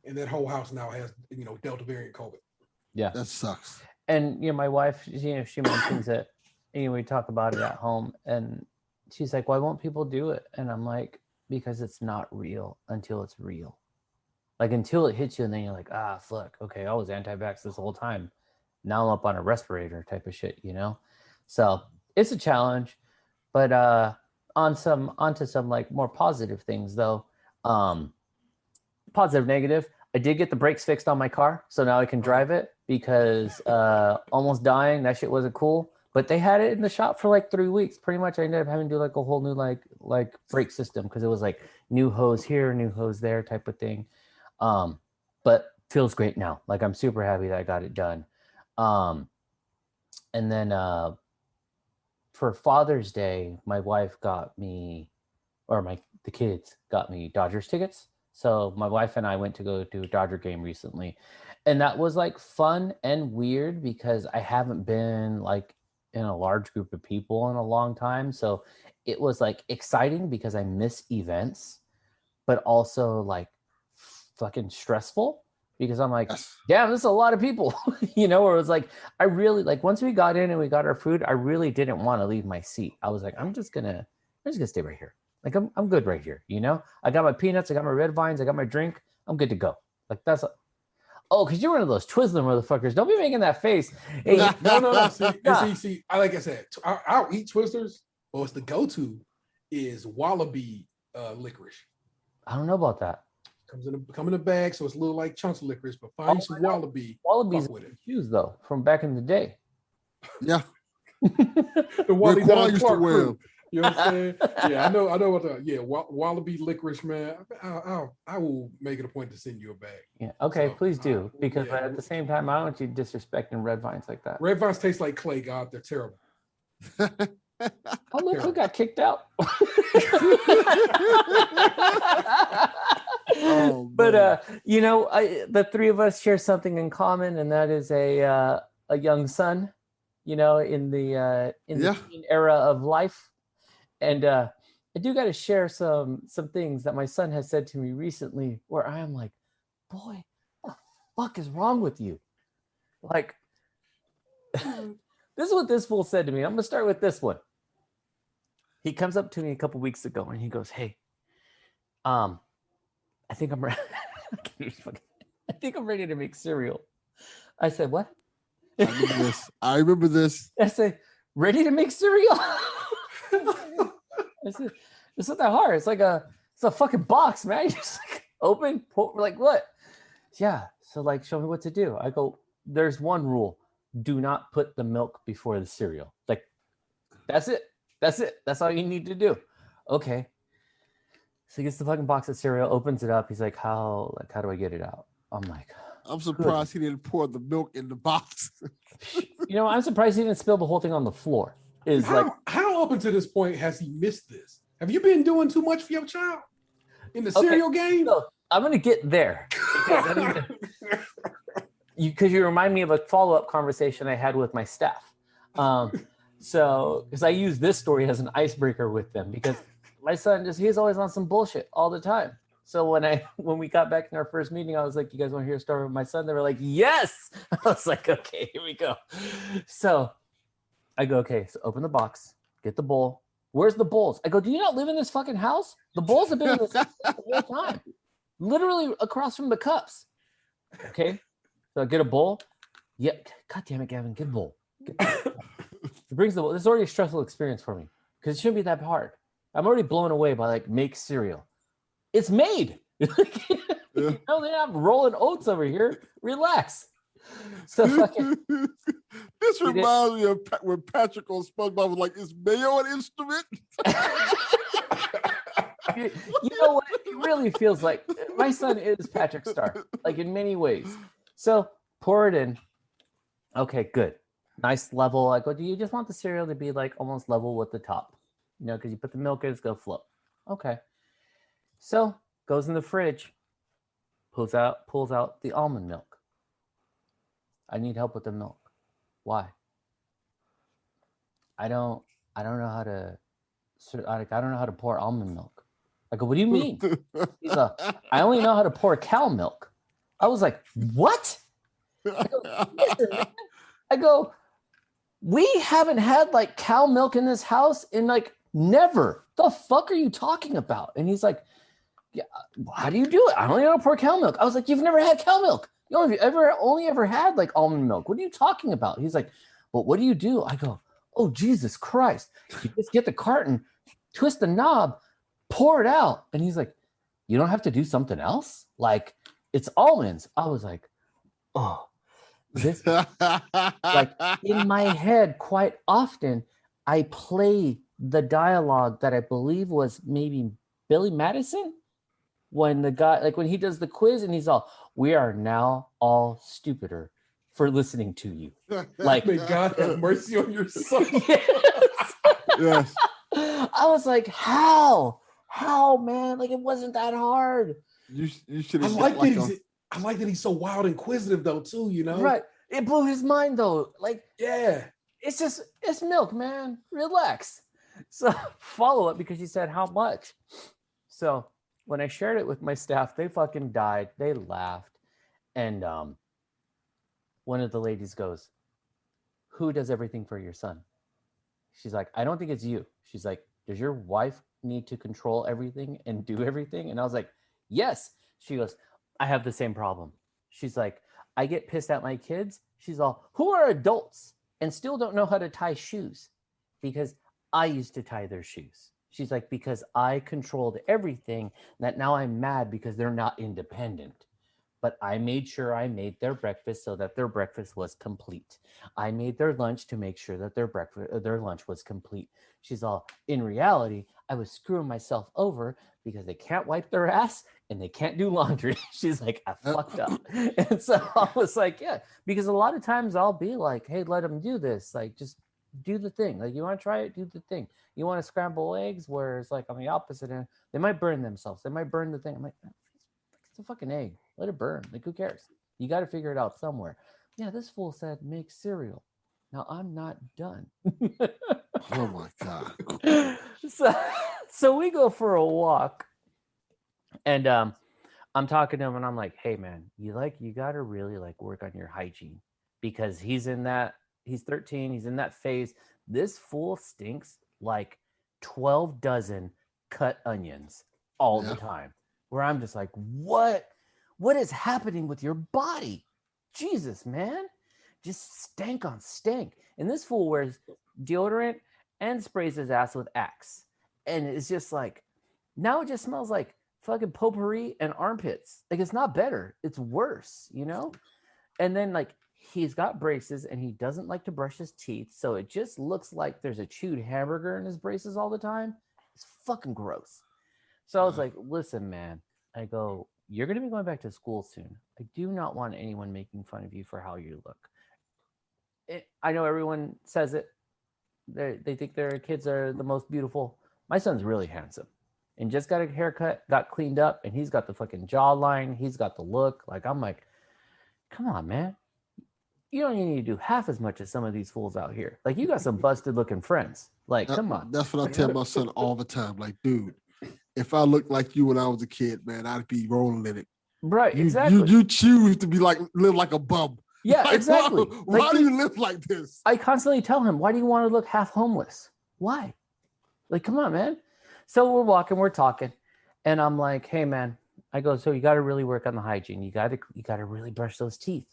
and that whole house now has Delta variant COVID. Yeah, that sucks. And my wife, she mentions it. We talk about it at home, and she's like, "Why won't people do it?" And I'm like, "Because it's not real until it's real. Like until it hits you, and then you're like, ah, fuck. Okay, I was anti-vax this whole time. Now I'm up on a respirator type of shit, So it's a challenge, but onto some like more positive things though. Positive, negative. I did get the brakes fixed on my car, so now I can drive it because almost dying. That shit wasn't cool. But they had it in the shop for like 3 weeks. Pretty much I ended up having to do like a whole new like brake system because it was like new hose here, new hose there type of thing. But feels great now. Like I'm super happy that I got it done. And then for Father's Day, my wife got me, or the kids got me Dodgers tickets. So my wife and I went to go to a Dodger game recently. And that was like fun and weird because I haven't been like in a large group of people in a long time. So it was like exciting because I miss events, but also like fucking stressful because I'm like, damn, this is a lot of people, where it was like, I really like once we got in and we got our food, I really didn't want to leave my seat. I was like, I'm just gonna stay right here. Like I'm good right here, I got my peanuts, I got my red vines, I got my drink, I'm good to go. Like that's because you're one of those Twizzler motherfuckers. Don't be making that face. Hey, no. See, like I said, I'll eat Twizzlers, but what's the go-to is Wallaby licorice. I don't know about that. Come in a bag, so it's a little like chunks of licorice, but find some Wallaby. Wallabies shoes though, from back in the day. Yeah. The Wally used to wear them. You know what I'm saying? Yeah, I know what Wallaby licorice, man. I will make it a point to send you a bag. Yeah, okay, please do. Because at the same time, I don't want you disrespecting red vines like that. Red vines taste like clay, God. They're terrible. Oh, look who got kicked out. But the three of us share something in common, and that is a young son, in the teen era of life. And I do got to share some things that my son has said to me recently where I am like, boy, what the fuck is wrong with you? Like, this is what this fool said to me. I'm going to start with this one. He comes up to me a couple weeks ago and he goes, hey, I think I'm ready. I think I'm ready to make cereal. I said, what? I remember this. I said, ready to make cereal? I said, it's not that hard. It's a fucking box, man. You just like open, like what? Yeah. So like, show me what to do. I go, there's one rule. Do not put the milk before the cereal. Like, that's it. That's all you need to do. Okay. So he gets the fucking box of cereal, opens it up. He's like, how do I get it out? I'm like, I'm surprised he didn't pour the milk in the box. I'm surprised he didn't spill the whole thing on the floor. How up until this point has he missed this? Have you been doing too much for your child in the cereal game? So I'm gonna get there because you remind me of a follow-up conversation I had with my staff. So because I use this story as an icebreaker with them because my son he's always on some bullshit all the time. So when we got back in our first meeting, I was like, you guys want to hear a story with my son? They were like, yes. I was like, okay, here we go. So I go, okay, so open the box, get the bowl, Where's the bowls? I go, do you not live in this fucking house? The bowls have been in this house the whole time. Literally across from the cups. Okay. So I get a bowl. Yeah. God damn it, Gavin. Get a bowl. He brings the bowl. This is already a stressful experience for me because it shouldn't be that hard. I'm already blown away by like make cereal. It's made. You know, they're not rolling oats over here. Relax. So fucking. This reminds me of when Patrick on SpongeBob was like, "Is mayo an instrument?" You know what? It really feels like my son is Patrick Star, like in many ways. So pour it in. Okay, good. Nice level. I go, do you just want the cereal to be like almost level with the top? You know, because you put the milk in, it's gonna float. Okay. So goes in the fridge, pulls out the almond milk. I need help with the milk. Why? I don't know how to pour almond milk. I go, what do you mean? He's like, I only know how to pour cow milk. I was like, what? I go, we haven't had like cow milk in this house in like never. The fuck are you talking about? And he's like, yeah, how do you do it? I only know how to pour cow milk. I was like, you've never had cow milk. You know, have you only ever had like almond milk? What are you talking about? He's like, well, what do you do? I go, oh, Jesus Christ. You just get the carton, twist the knob, pour it out. And he's like, you don't have to do something else? Like, it's almonds. I was like, oh, this. Like, in my head, quite often, I play the dialogue that I believe was maybe Billy Madison when the guy, like when he does the quiz and he's all, we are now all stupider for listening to you. Like, may God have mercy on your soul. Yes. Yes. I was like, how, man? Like, it wasn't that hard. You should have. I like that he's so wild and inquisitive though too. You know, Right? It blew his mind though. Like, yeah. It's milk, man. Relax. So follow up because you said how much. So when I shared it with my staff, they fucking died. They laughed. And one of the ladies goes, who does everything for your son? She's like, I don't think it's you. She's like, does your wife need to control everything and do everything? And I was like, yes. She goes, I have the same problem. She's like, I get pissed at my kids. She's all, who are adults and still don't know how to tie shoes? Because I used to tie their shoes. She's like, because I controlled everything, that now I'm mad because they're not independent. But I made sure I made their breakfast so that their breakfast was complete. I made their lunch to make sure that their lunch was complete. She's all, in reality, I was screwing myself over because they can't wipe their ass and they can't do laundry. She's like, I fucked up. And so I was like, yeah, because a lot of times I'll be like, hey, let them do this. Like, just do the thing. Like, you want to try it? Do the thing. You want to scramble eggs? Where it's like on the opposite end, they might burn themselves. They might burn the thing. I'm like, it's a fucking egg. Let it burn. Like, who cares? You got to figure it out somewhere. Yeah, this fool said make cereal. Now I'm not done. Oh my God. So we go for a walk, and I'm talking to him, and I'm like, hey man, you got to really like work on your hygiene, because he's 13, he's in that phase. This fool stinks like 12 dozen cut onions all the time, where I'm just like, what is happening with your body? Jesus, man. Just stank on stank. And this fool wears deodorant and sprays his ass with Axe. And it's just like, now it just smells like fucking potpourri and armpits. Like, it's not better. It's worse, you know? And then like, he's got braces and he doesn't like to brush his teeth. So it just looks like there's a chewed hamburger in his braces all the time. It's fucking gross. So I was like, listen, man, I go, you're going to be going back to school soon. I do not want anyone making fun of you for how you look. I know everyone says it. They think their kids are the most beautiful. My son's really handsome and just got a haircut, got cleaned up, and he's got the fucking jawline. He's got the look. Like, I'm like, come on, man. You don't even need to do half as much as some of these fools out here. Like, you got some busted looking friends. Like, come on. That's what I tell my son all the time. Like, dude, if I looked like you when I was a kid, man, I'd be rolling in it. Right, exactly. You choose to be like, live like a bum. Yeah, like, exactly. Why do you live like this? I constantly tell him, why do you want to look half homeless? Why? Like, come on, man. So we're walking, we're talking, and I'm like, hey, man. I go, so you got to really work on the hygiene. You got to really brush those teeth.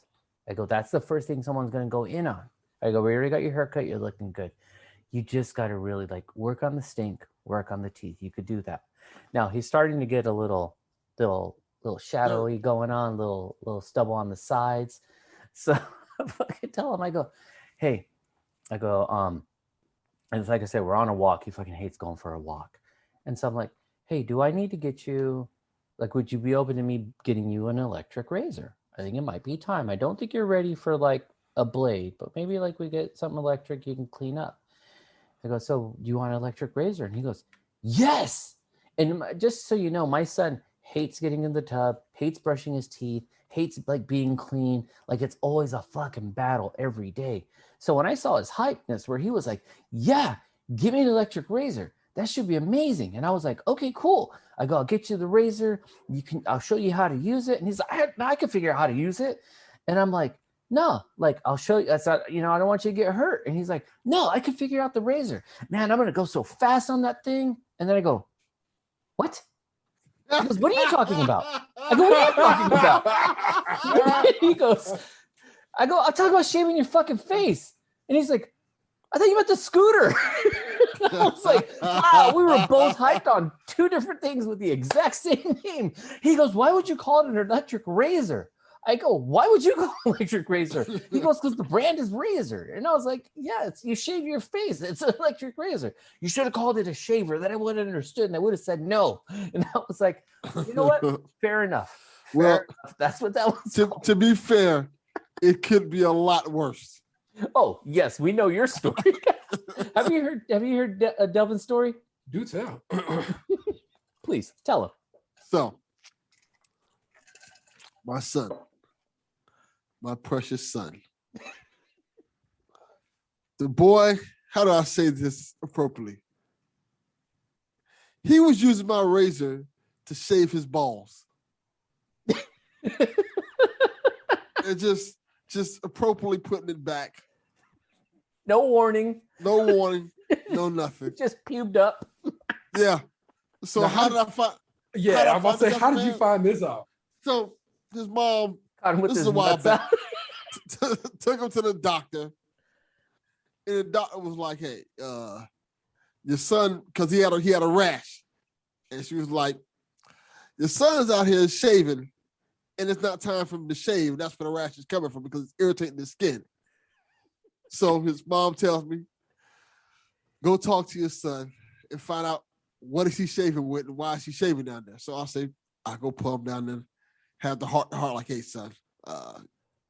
I go, that's the first thing someone's going to go in on. I go, we already got your haircut. You're looking good. You just got to really like work on the stink, work on the teeth. You could do that. Now he's starting to get a little shadowy going on, little stubble on the sides. So I fucking tell him, I go, hey, and it's like I said, we're on a walk. He fucking hates going for a walk. And so I'm like, hey, do I need to get you, like, would you be open to me getting you an electric razor? I think it might be time. I don't think you're ready for like a blade, but maybe like we get something electric you can clean up. I go, so do you want an electric razor? And he goes, yes. And just so you know, my son hates getting in the tub, hates brushing his teeth, hates like being clean. Like it's always a fucking battle every day. So when I saw his hypeness where he was like, yeah, give me an electric razor. That should be amazing. And I was like, okay, cool. I go, I'll get you the razor. I'll show you how to use it. And he's like, I can figure out how to use it. And I'm like, no, like I'll show you. That's not, I don't want you to get hurt. And he's like, no, I can figure out the razor. Man, I'm going to go so fast on that thing. And then I go, what? He goes, what are you talking about? I go, what are you talking about? He goes, I go, I'll talk about shaving your fucking face. And he's like, I thought you meant the scooter. I was like, wow, we were both hyped on two different things with the exact same name. He goes, why would you call it an electric razor? I go, why would you call it electric razor? He goes, because the brand is razor. And I was like, yeah, you shave your face. It's an electric razor. You should have called it a shaver. Then I would have understood and I would have said no. And I was like, you know what? Fair enough. Fair enough. That's what that was. To be fair, it could be a lot worse. Oh, yes, we know your story. Have you heard Delvin's story? Do tell. Please tell him. So, my son, my precious son, the boy, how do I say this appropriately? He was using my razor to shave his balls. And just appropriately putting it back. No warning. No warning. No nothing. Just pubed up. Yeah. So now, how did I find? Yeah, I was about to say, how did you find this out? So his mom, this is a while back, took him to the doctor, and the doctor was like, "Hey, your son," because he had a rash, and she was like, "Your son's out here shaving, and it's not time for him to shave. That's where the rash is coming from because it's irritating the skin." So his mom tells me, "Go talk to your son and find out what is he shaving with and why is he shaving down there." So I go pull him down there. Have the heart like, hey, son,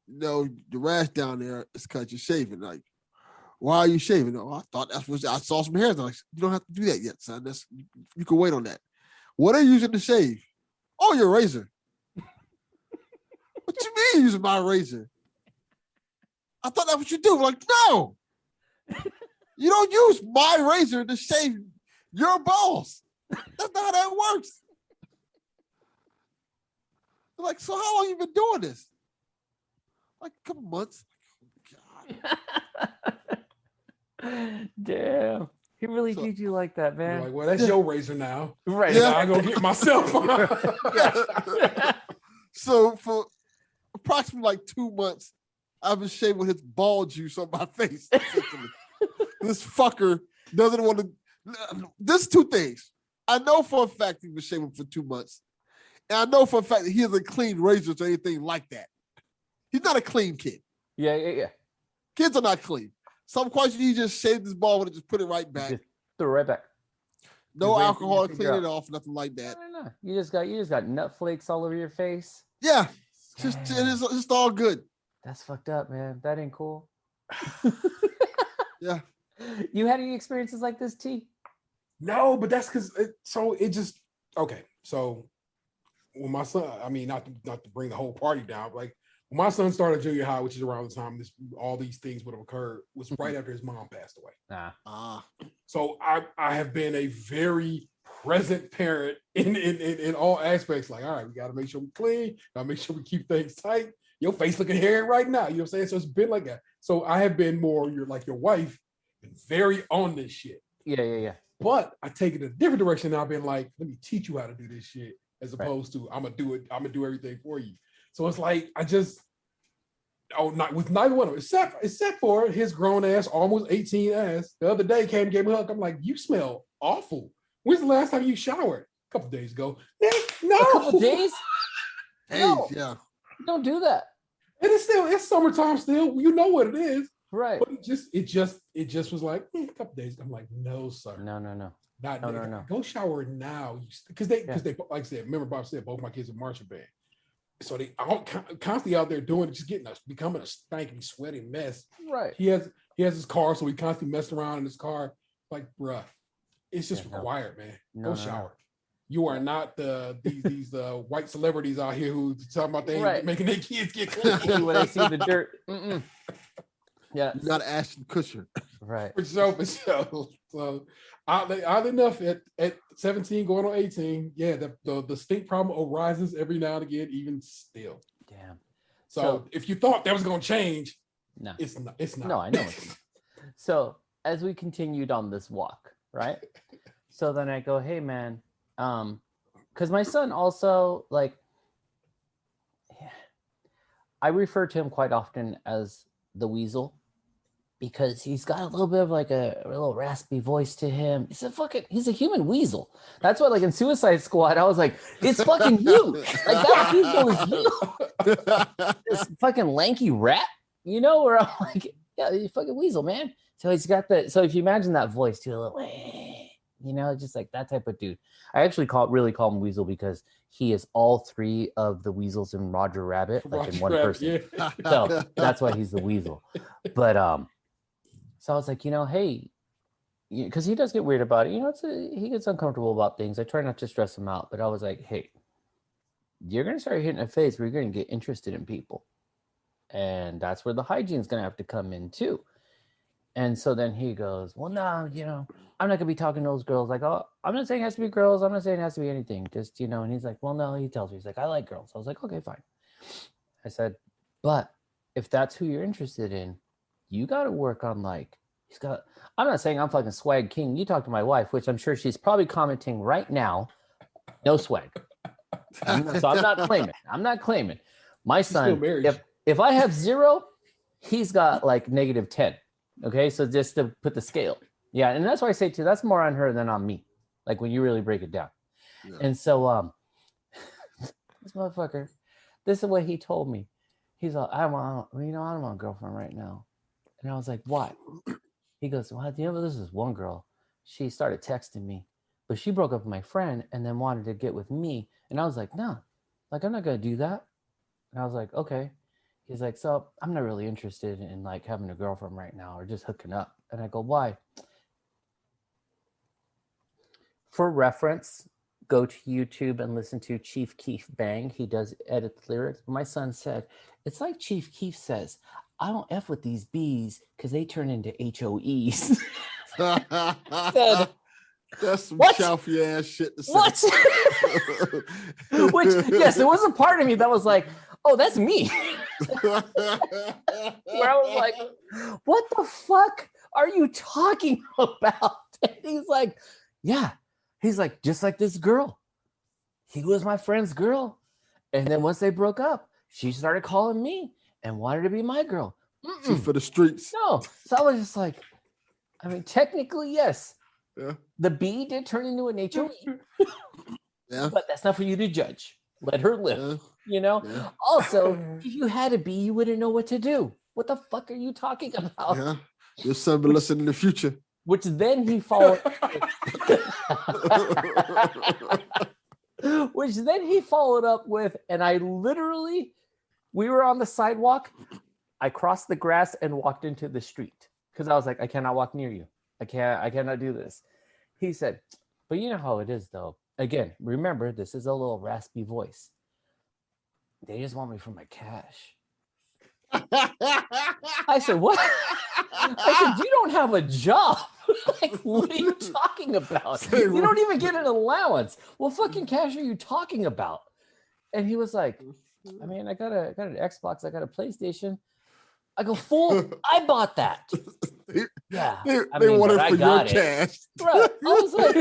the rash down there is because you're shaving. Like, why are you shaving? Oh, I thought that's what I saw some hairs. Like, you don't have to do that yet, son. You can wait on that. What are you using to shave? Oh, your razor. What you mean using my razor? I thought that's what you do. Like, no. You don't use my razor to shave your balls. That's not how that works. Like, so how long you been doing this? Like a couple months. God. Damn. He really did you like that, man. You're like, well, that's your razor now. Right. Yeah. I go get myself. So for approximately like 2 months, I've been shaving his ball juice on my face. This fucker doesn't want to. There's two things. I know for a fact he was shaving for 2 months. And I know for a fact that he hasn't cleaned razors or anything like that. He's not a clean kid. Yeah. Kids are not clean. So I'm quite sure he just shaved his ball and just put it right back. Just threw it right back. No alcohol to clean it off, nothing like that. No. You just got nut flakes all over your face. Yeah. It's just all good. That's fucked up, man. That ain't cool. Yeah. You had any experiences like this, T? No, but that's because okay. So when my son, I mean, not to bring the whole party down, but like when my son started junior high, which is around the time all these things would have occurred, was right after his mom passed away. So I have been a very present parent in all aspects. Like, all right, we got to make sure we clean, got to make sure we keep things tight. Your face looking hairy right now. You know what I'm saying? So it's been like that. So I have been more, you're like your wife, been very on this shit. Yeah. But I take it a different direction now, being like, let me teach you how to do this shit, as opposed to I'm gonna do it, I'm gonna do everything for you. So it's like not with neither one of them, except for his grown ass, almost 18 ass. The other day came and gave me a hug. I'm like, you smell awful. When's the last time you showered? A couple days ago. No, A couple days. No, yeah. don't do that. And it's summertime still. You know what it is. Right. But it just was like a couple days. I'm like, no, sir. No. No. Go shower now. Because they like I said, remember Bob said both my kids are marching band. So they all constantly out there doing it, just becoming a stanky, sweaty mess. Right. He has his car, so he constantly messing around in his car. Like, bruh, it's just required, man. Go shower. You are not these white celebrities out here who talking about they ain't making their kids get clean when they see the dirt. Mm-mm. Yeah, you got Ashton Kutcher, right? For sure. So, oddly enough, at 17 going on 18, yeah, the stink problem arises every now and again, even still. Damn. So if you thought that was going to change, no, it's not. It's not. No, I know it's not. So as we continued on this walk, right? So then I go, hey man, because my son also I refer to him quite often as the weasel. Because he's got a little bit of like a little raspy voice to him. He's a human weasel. That's why, like in Suicide Squad, I was like, it's fucking you. Like that weasel is you. This fucking lanky rat, where I'm like, yeah, you fucking weasel, man. So he's got so if you imagine that voice too, a little, just like that type of dude. I actually really call him Weasel because he is all three of the weasels in Roger Rabbit, in one person. Yeah. So that's why he's the weasel. But so I was like, hey, because he does get weird about it. He gets uncomfortable about things. I try not to stress him out, but I was like, hey, you're going to start hitting a phase where you're going to get interested in people. And that's where the hygiene's going to have to come in too. And so then he goes, well, no, I'm not going to be talking to those girls. Like, oh, I'm not saying it has to be girls. I'm not saying it has to be anything. Just, and he's like, well, no, he tells me, he's like, I like girls. I was like, okay, fine. I said, but if that's who you're interested in, you got to work on I'm not saying I'm fucking swag king. You talk to my wife, which I'm sure she's probably commenting right now. No swag. So I'm not claiming. My son, if I have 0, he's got like -10. Okay. So just to put the scale. Yeah. And that's why I say too, that's more on her than on me. Like when you really break it down. Yeah. And so, this motherfucker, this is what he told me. He's like, I don't want a girlfriend right now. And I was like, what? He goes, well, this is one girl. She started texting me, but she broke up with my friend and then wanted to get with me. And I was like, no, I'm not going to do that. And I was like, okay. He's like, so I'm not really interested in having a girlfriend right now or just hooking up. And I go, why? For reference, go to YouTube and listen to Chief Keef Bang. He does edit the lyrics. My son said, it's like Chief Keef says, I don't F with these B's because they turn into HOEs. That's some Chaufie ass shit to say. What? Which, yes, there was a part of me that was like, oh, that's me. Where I was like, what the fuck are you talking about? And he's like, yeah. He's like, just like this girl. He was my friend's girl. And then once they broke up, she started calling me and wanted to be my girl. For the streets. No. So I was just like, technically, yes. Yeah. The B did turn into an HOE. Yeah. But that's not for you to judge. Let her live. Yeah. Also, if you had a B, you wouldn't know what to do. What the fuck are you talking about? Yeah. Your son will listen in the future. Which then he followed. Which then he followed up with, and we were on the sidewalk. I crossed the grass and walked into the street because I was like, I cannot walk near you. I cannot do this. He said, but you know how it is though. Again, remember, this is a little raspy voice. They just want me for my cash. I said, what? I said, you don't have a job. What are you talking about? You don't even get an allowance. What fucking cash are you talking about? And he was like, I got an Xbox. I got a PlayStation. I go, fool, I bought that. Yeah. They want it for your cash. Right. I was like,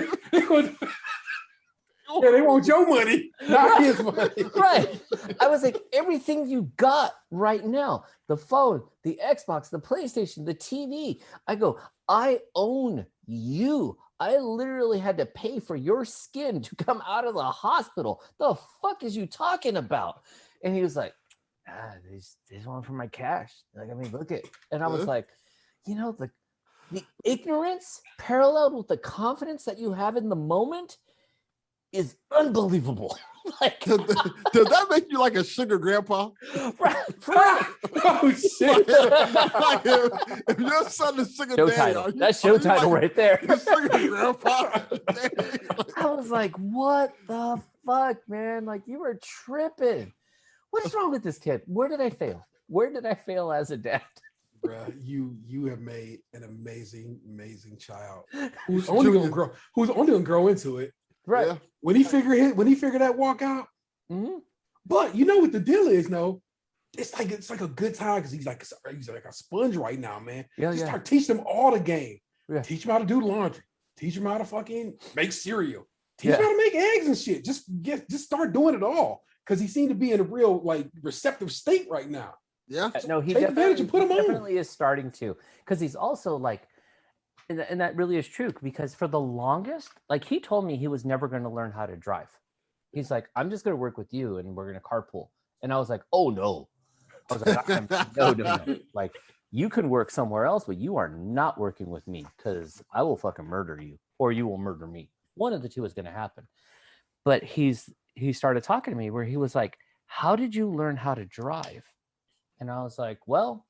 yeah, they want your money, not his money. Right. I was like, everything you got right now, the phone, the Xbox, the PlayStation, the TV. I go, I own you. I literally had to pay for your skin to come out of the hospital. The fuck is you talking about? And he was like, they just want for my cash. Like, I mean, look at, and I was like, you know, the ignorance paralleled with the confidence that you have in the moment is unbelievable. Like, does that make you like a sugar grandpa? Right. Oh shit! Like if your son is sugar Show daddy, title. That's show title like, right there. Sugar grandpa. I was like, what the fuck, man? Like, you were tripping. What is wrong with this kid? Where did I fail? Where did I fail as a dad? Bruh, you have made an amazing child who's only gonna grow into it. Right. Yeah. When he figure that walk out. Mm-hmm. But you know what the deal is, no? It's like a good time because he's like a sponge right now, man. Yeah, Just start teaching them all the game. Yeah. Teach them how to do laundry. Teach them how to fucking make cereal. Teach them how to make eggs and shit. Just start doing it all. Because he seemed to be in a real like receptive state right now. Yeah. No, he Take advantage and put him on. definitely is starting to. Because he's also like, and that really is true, because for the longest, like, he told me he was never going to learn how to drive. He's like, I'm just going to work with you and we're going to carpool. And I was like, oh no. I was like, no. Like, you can work somewhere else, but you are not working with me, because I will fucking murder you or you will murder me. One of the two is going to happen. But he started talking to me where he was like, how did you learn how to drive? And I was like, well,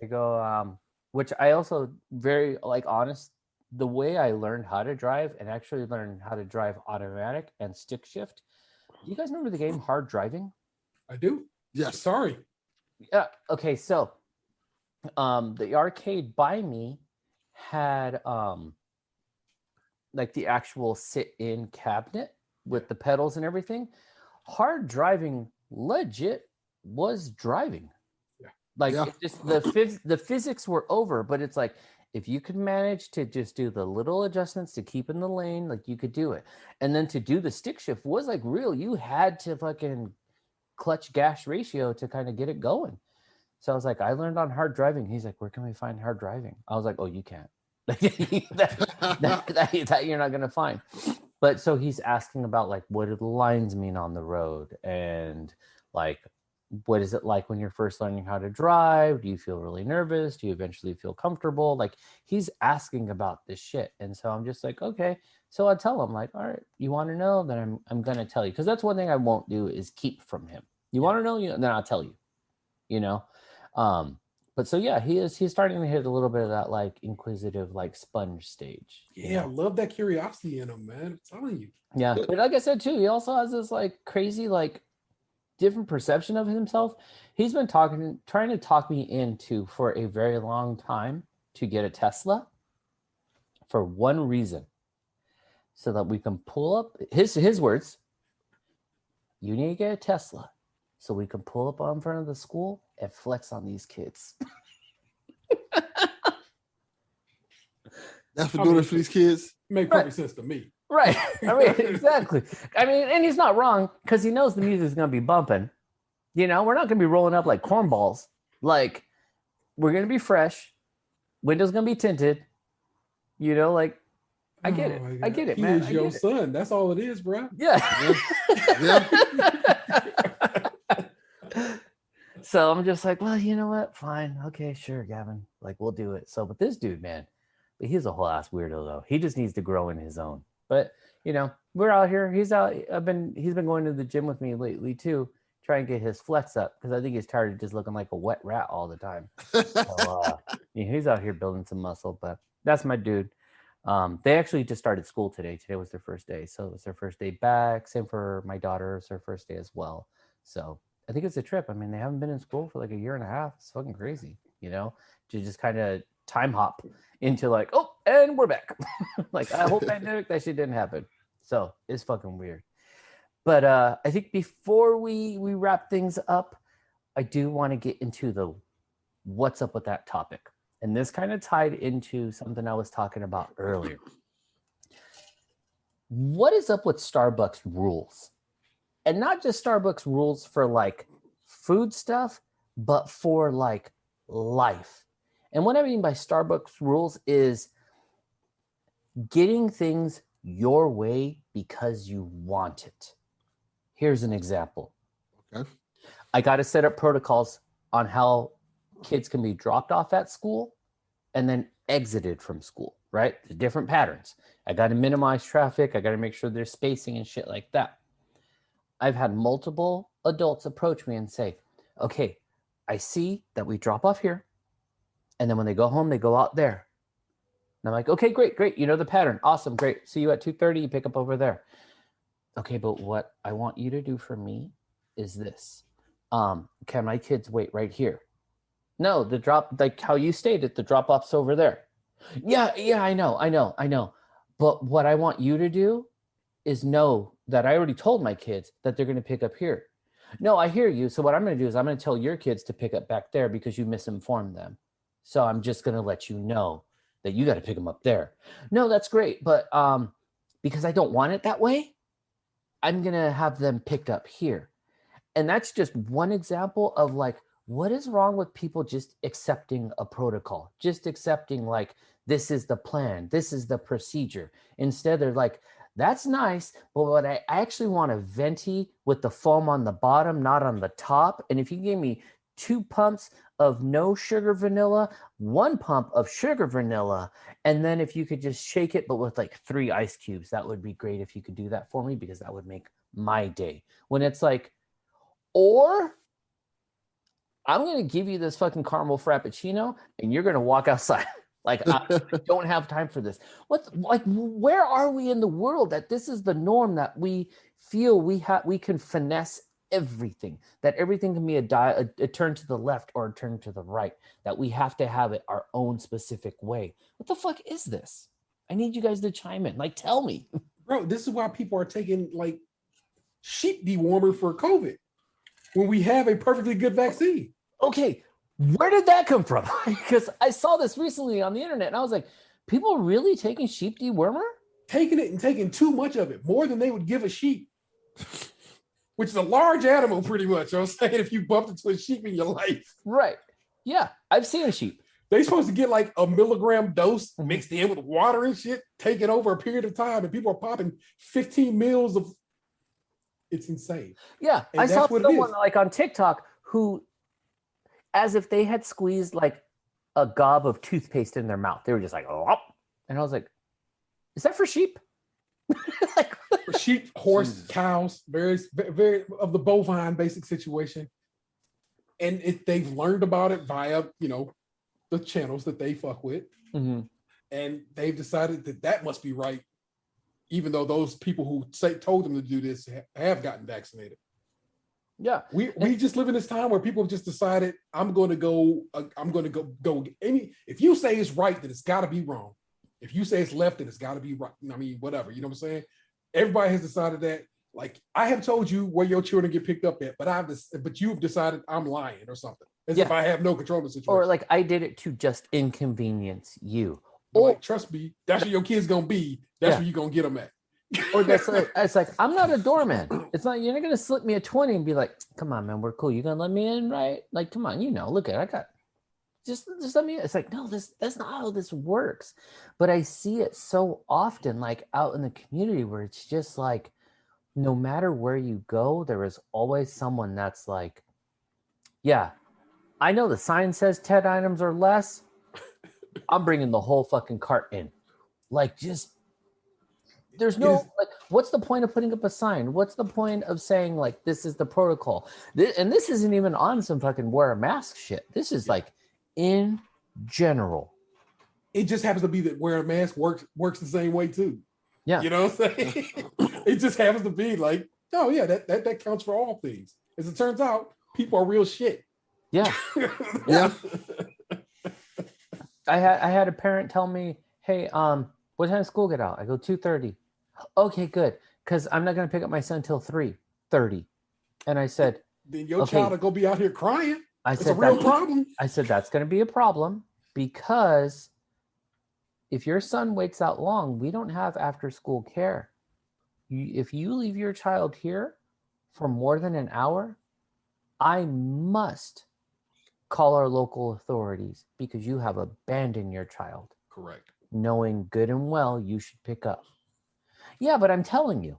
I go, which I also very like honest, the way I learned how to drive and actually learned how to drive automatic and stick shift. Do you guys remember the game Hard Driving? I do. Yes. Sorry. Yeah. Okay. So, the arcade by me had like the actual sit-in cabinet with the pedals and everything. Hard Driving legit was driving. Like, it just the physics were over, but it's like, if you could manage to just do the little adjustments to keep in the lane, like, you could do it. And then to do the stick shift was like real. You had to fucking clutch gas ratio to kind of get it going. So I was like, I learned on Hard Driving. He's like, where can we find Hard Driving? I was like, oh, you can't. that you're not gonna find. But so he's asking about like, what do the lines mean on the road, and like, what is it like when you're first learning how to drive? Do you feel really nervous? Do you eventually feel comfortable? Like, he's asking about this shit. And so I'm just like, okay. So I tell him, like, all right, you want to know? Then I'm going to tell you. Because that's one thing I won't do is keep from him. You want to know? Then I'll tell you, you know? But so, yeah, he's starting to hit a little bit of that, like, inquisitive, like, sponge stage. Yeah, I love that curiosity in him, man. I'm telling you. Yeah. But like I said, too, he also has this, like, crazy, like, different perception of himself. He's been trying to talk me into for a very long time to get a Tesla for one reason, so that we can pull up his words. You need to get a Tesla so we can pull up on front of the school and flex on these kids. That's for doing it for these kids. Make perfect sense to me. Right. I mean, exactly. I mean, and he's not wrong, because he knows the music's going to be bumping. You know, we're not going to be rolling up like cornballs. Like, we're going to be fresh. Windows going to be tinted. You know, like, I get it. I get it, man. He is your son. That's all it is, bro. Yeah. So I'm just like, well, you know what? Fine. Okay, sure, Gavin. Like, we'll do it. So, but this dude, man, he's a whole ass weirdo, though. He just needs to grow in his own. But, you know, we're out here. He's been going to the gym with me lately too, trying to get his flex up, because I think he's tired of just looking like a wet rat all the time. So yeah, he's out here building some muscle. But that's my dude. They actually just started school today. Today was their first day, so it was their first day back. Same for my daughter; it's her first day as well. So I think it's a trip. I mean, they haven't been in school for like a year and a half. It's fucking crazy, you know, to just kind of time hop into like, oh, and we're back. Like, I hope pandemic that shit didn't happen. So it's fucking weird. But I think before we wrap things up, I do want to get into the what's up with that topic. And this kind of tied into something I was talking about earlier. What is up with Starbucks rules? And not just Starbucks rules for like food stuff, but for like life. And what I mean by Starbucks rules is getting things your way because you want it. Here's an example. Okay. I got to set up protocols on how kids can be dropped off at school and then exited from school, right? The different patterns. I got to minimize traffic. I got to make sure there's spacing and shit like that. I've had multiple adults approach me and say, okay, I see that we drop off here. And then when they go home, they go out there. And I'm like, okay, great. You know the pattern. Awesome, great. See you at 2:30. You pick up over there. Okay, but what I want you to do for me is this. Can my kids wait right here? No, the drop, like how you stated, the drop-off's over there. Yeah, I know. But what I want you to do is know that I already told my kids that they're going to pick up here. No, I hear you. So what I'm going to do is I'm going to tell your kids to pick up back there because you misinformed them. So I'm just going to let you know that you got to pick them up there. No, that's great. But because I don't want it that way, I'm going to have them picked up here. And that's just one example of like, what is wrong with people just accepting a protocol, just accepting like, this is the plan, this is the procedure. Instead, they're like, that's nice, but what I actually want a venti with the foam on the bottom, not on the top. And if you gave me 2 pumps of no sugar vanilla, 1 pump of sugar vanilla, and then if you could just shake it, but with like 3 ice cubes, that would be great if you could do that for me, because that would make my day. When it's like, or I'm going to give you this fucking caramel frappuccino and you're going to walk outside. Like, I don't have time for this. Where are we in the world that this is the norm, that we feel we can finesse everything, that everything can be a turn to the left or a turn to the right, that we have to have it our own specific way? What the fuck is this? I need you guys to chime in. Like, tell me. Bro, this is why people are taking like sheep dewormer for COVID when we have a perfectly good vaccine. Okay, where did that come from? Because I saw this recently on the internet and I was like, people really taking sheep dewormer? Taking it and taking too much of it, more than they would give a sheep, which is a large animal pretty much. I'm saying, if you bumped into a sheep in your life. Right. Yeah, I've seen a sheep. They're supposed to get like a milligram dose mixed in with water and shit, taken over a period of time, and people are popping 15 mils of. It's insane. Yeah, and I saw someone like on TikTok who, as if they had squeezed like a gob of toothpaste in their mouth. They were just like, oh, and I was like, is that for sheep? Like, for sheep, horse, cows, very of the bovine basic situation. And they've learned about it via, the channels that they fuck with. Mm-hmm. And they've decided that must be right, even though those people who told them to do this have gotten vaccinated. Yeah, we just live in this time where people have just decided, I'm going to go if you say it's right, then it's got to be wrong. If you say it's left, then it's got to be right. I mean, whatever, you know what I'm saying? Everybody has decided that. Like, I have told you where your children get picked up at, but you've decided I'm lying or something, as if I have no control of the situation. Or like, I did it to just inconvenience you. Or like, trust me, that's where your kid's gonna be. That's where you're gonna get them at. Or it's like, I'm not a doorman. It's not, you're not gonna slip me a 20 and be like, come on, man, we're cool. You gonna let me in, right? Like, come on, look at it. I got just let me in. It's like, no, that's not how this works. But I see it so often, like out in the community, where it's just like, no matter where you go, there is always someone that's like, yeah, I know the sign says 10 items or less. I'm bringing the whole fucking cart in. Like, just, there's no, like, what's the point of putting up a sign? What's the point of saying, like, this is the protocol? And this isn't even on some fucking wear a mask shit. This is like in general. It just happens to be that wear a mask works the same way too. Yeah. You know what I'm saying? It just happens to be like, oh yeah, that counts for all things. As it turns out, people are real shit. Yeah. Yeah. I had a parent tell me, hey, what time does school get out? I go 2:30. Okay, good. Because I'm not going to pick up my son till 3:30. And I said, then your child will go be out here crying. It's a real problem. I said, that's going to be a problem because if your son waits out long, we don't have after school care. If you leave your child here for more than an hour, I must call our local authorities because you have abandoned your child. Correct. Knowing good and well you should pick up. Yeah, but I'm telling you.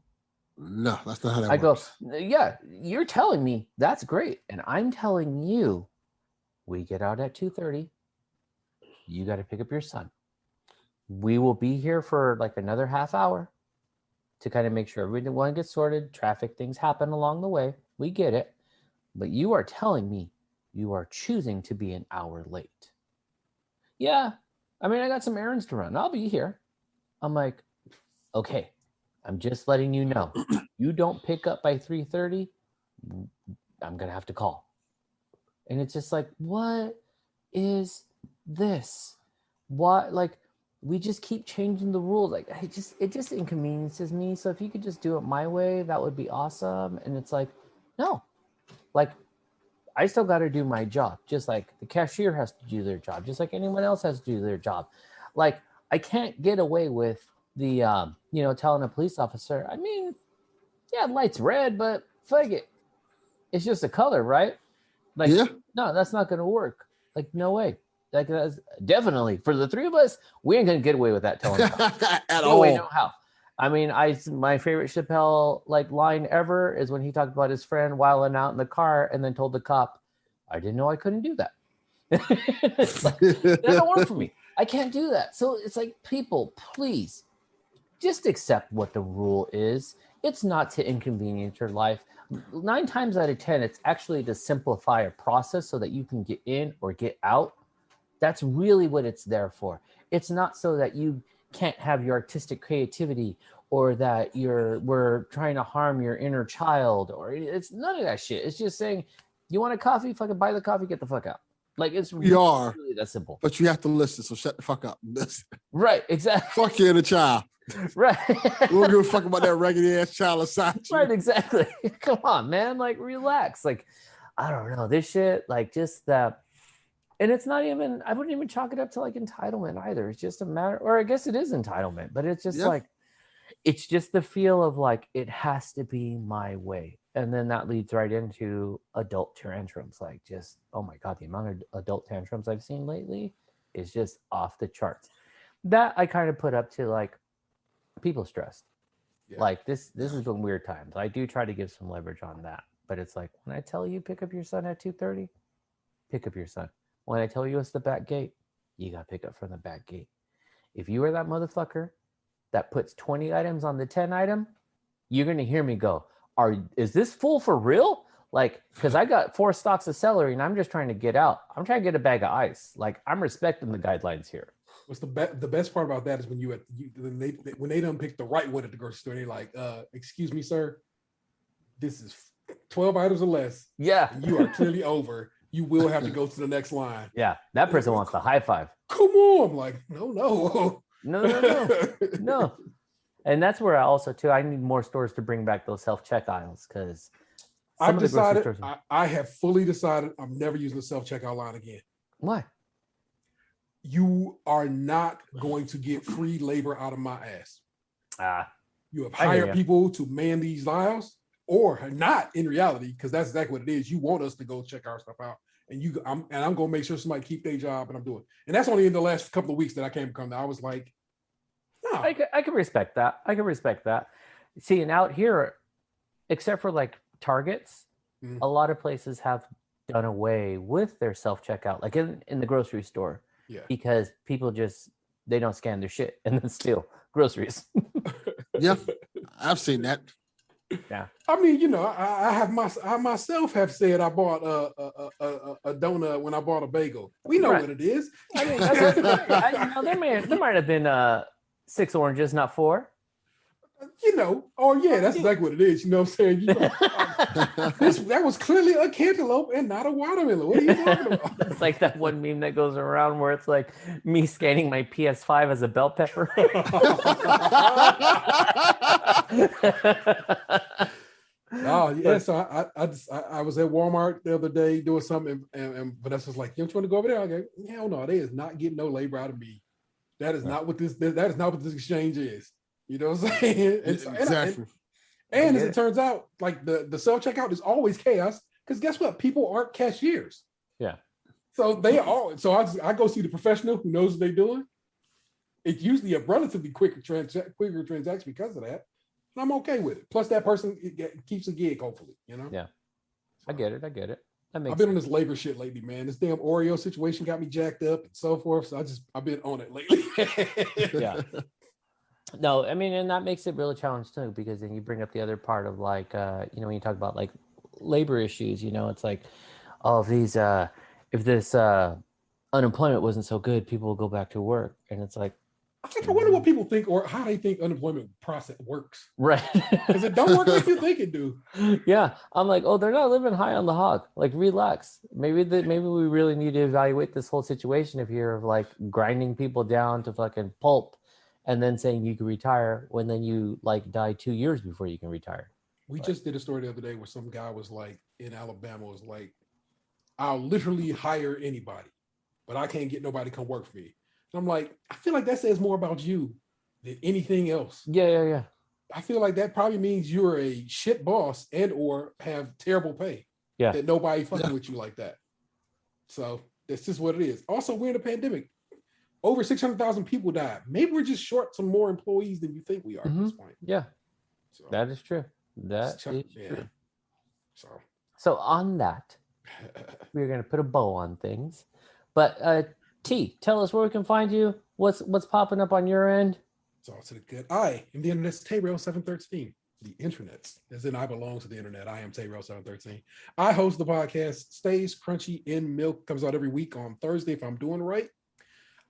No, that's not how that works. I go, yeah, you're telling me that's great. And I'm telling you, we get out at 2:30. You got to pick up your son. We will be here for like another half hour to kind of make sure everyone gets sorted. Traffic things happen along the way. We get it. But you are telling me you are choosing to be an hour late. Yeah. I mean, I got some errands to run. I'll be here. I'm like, okay, I'm just letting you know. You don't pick up by 3:30, I'm going to have to call. And it's just like, what is this? What, like, we just keep changing the rules. Like, it just inconveniences me. So if you could just do it my way, that would be awesome. And it's like, no, like, I still got to do my job, just like the cashier has to do their job, just like anyone else has to do their job. Like, I can't get away with the, telling a police officer, I mean, yeah, light's red, but fuck it. It's just a color, right? Like, yeah. No, that's not going to work. Like, no way. Like, that's definitely for the three of us, we ain't going to get away with that telling at no all. way, no how. I mean, my favorite Chappelle line ever is when he talked about his friend wilding out in the car and then told the cop, I didn't know I couldn't do that. It's like, that don't work for me. I can't do that. So it's like, people, please just accept what the rule is. It's not to inconvenience your life. 9 times out of 10, it's actually to simplify a process so that you can get in or get out. That's really what it's there for. It's not so that you can't have your artistic creativity or that we're trying to harm your inner child, or it's none of that shit. It's just saying, you want a coffee? Fucking buy the coffee, get the fuck out. Like, it's really that simple. But you have to listen, so shut the fuck up. Right, exactly. Fuck you and the child. Right. We don't give a fuck about that raggedy ass child aside you. Right, exactly. Come on, man. Like, relax. Like, I don't know. This shit, like, just that. And it's not even, I wouldn't even chalk it up to like entitlement either. It's just a matter, or I guess it is entitlement, but it's just like, it's just the feel of like, it has to be my way. And then that leads right into adult tantrums. Like, just, oh my God, the amount of adult tantrums I've seen lately is just off the charts. That I kind of put up to like, people stressed. Yeah. Like, this is been weird times. I do try to give some leverage on that. But it's like, when I tell you pick up your son at 2:30, pick up your son. When I tell you it's the back gate, you got to pick up from the back gate. If you are that motherfucker that puts 20 items on the 10 item, you're going to hear me go, is this full for real? Like, because I got 4 stalks of celery and I'm just trying to get out. I'm trying to get a bag of ice. Like, I'm respecting the guidelines here. What's the best part about that is when when they don't pick the right one at the grocery store, they're like, excuse me, sir, this is 12 items or less. Yeah. You are clearly over. You will have to go to the next line. Yeah, that person wants the high five. Come on. I'm like, no. And that's where I also, too, I need more stores to bring back those self-check aisles, because I've decided, I have fully decided I'm never using the self-checkout line again. Why? You are not going to get free labor out of my ass. You have hired people to man these aisles. Or not in reality, because that's exactly what it is. You want us to go check our stuff out, and I'm gonna make sure somebody keep their job, and I'm doing. And that's only in the last couple of weeks that I came to come. I was like, no. I can respect that. I can respect that. See, and out here, except for like Targets, a lot of places have done away with their self-checkout, like in the grocery store, because people they don't scan their shit and then steal groceries. Yeah, I've seen that. Yeah, I mean, I myself have said I bought a donut when I bought a bagel. We know what it is. I mean, there might have been 6 oranges, not 4. That's exactly what it is. You know what I'm saying? That was clearly a cantaloupe and not a watermelon. What are you talking about? It's like that one meme that goes around where it's like me scanning my PS5 as a bell pepper. No, Oh yeah, so I was at Walmart the other day doing something, and Vanessa's like, "You want to go over there?" I go, "Hell no, they is not getting no labor out of me. That is not what this. That is not what this exchange is. You know what I'm saying?" And so, Exactly. and as it turns out, like the self checkout is always chaos because guess what? People aren't cashiers. Yeah. So they all. So I go see the professional who knows what they're doing. It's usually a relatively quicker transaction because of that. And I'm okay with it. Plus, that person keeps a gig, hopefully, you know? Yeah. I get it. That makes I've been on this labor shit lately, man. This damn Oreo situation got me jacked up and so forth. So I've been on it lately. Yeah. No, I mean, and that makes it really challenging too, because then you bring up the other part of like, when you talk about like labor issues, it's like, oh, if this unemployment wasn't so good, people will go back to work. And it's like, I wonder what people think or how they think unemployment process works. Right. Because it don't work like you think it do. Yeah. I'm like, oh, they're not living high on the hog. Like, relax. Maybe we really need to evaluate this whole situation of here of like grinding people down to fucking pulp and then saying you can retire when then you like die 2 years before you can retire. We just did a story the other day where some guy was like in Alabama was like, I'll literally hire anybody, but I can't get nobody to come work for me. And I'm like, I feel like that says more about you than anything else. Yeah. I feel like that probably means you're a shit boss and or have terrible pay. Yeah. That nobody fucking with you like that. So that's just what it is. Also, we're in a pandemic. Over 600,000 people died. Maybe we're just short some more employees than you think we are at this point. Yeah. So, that is true. That is true. So on that, we're going to put a bow on things. But T, tell us where we can find you. What's popping up on your end? It's all to the good. I am the internet's Tayrail 713. The internet, as in I belong to the internet. I am Tayrail 713. I host the podcast Stays Crunchy in Milk. Comes out every week on Thursday if I'm doing right.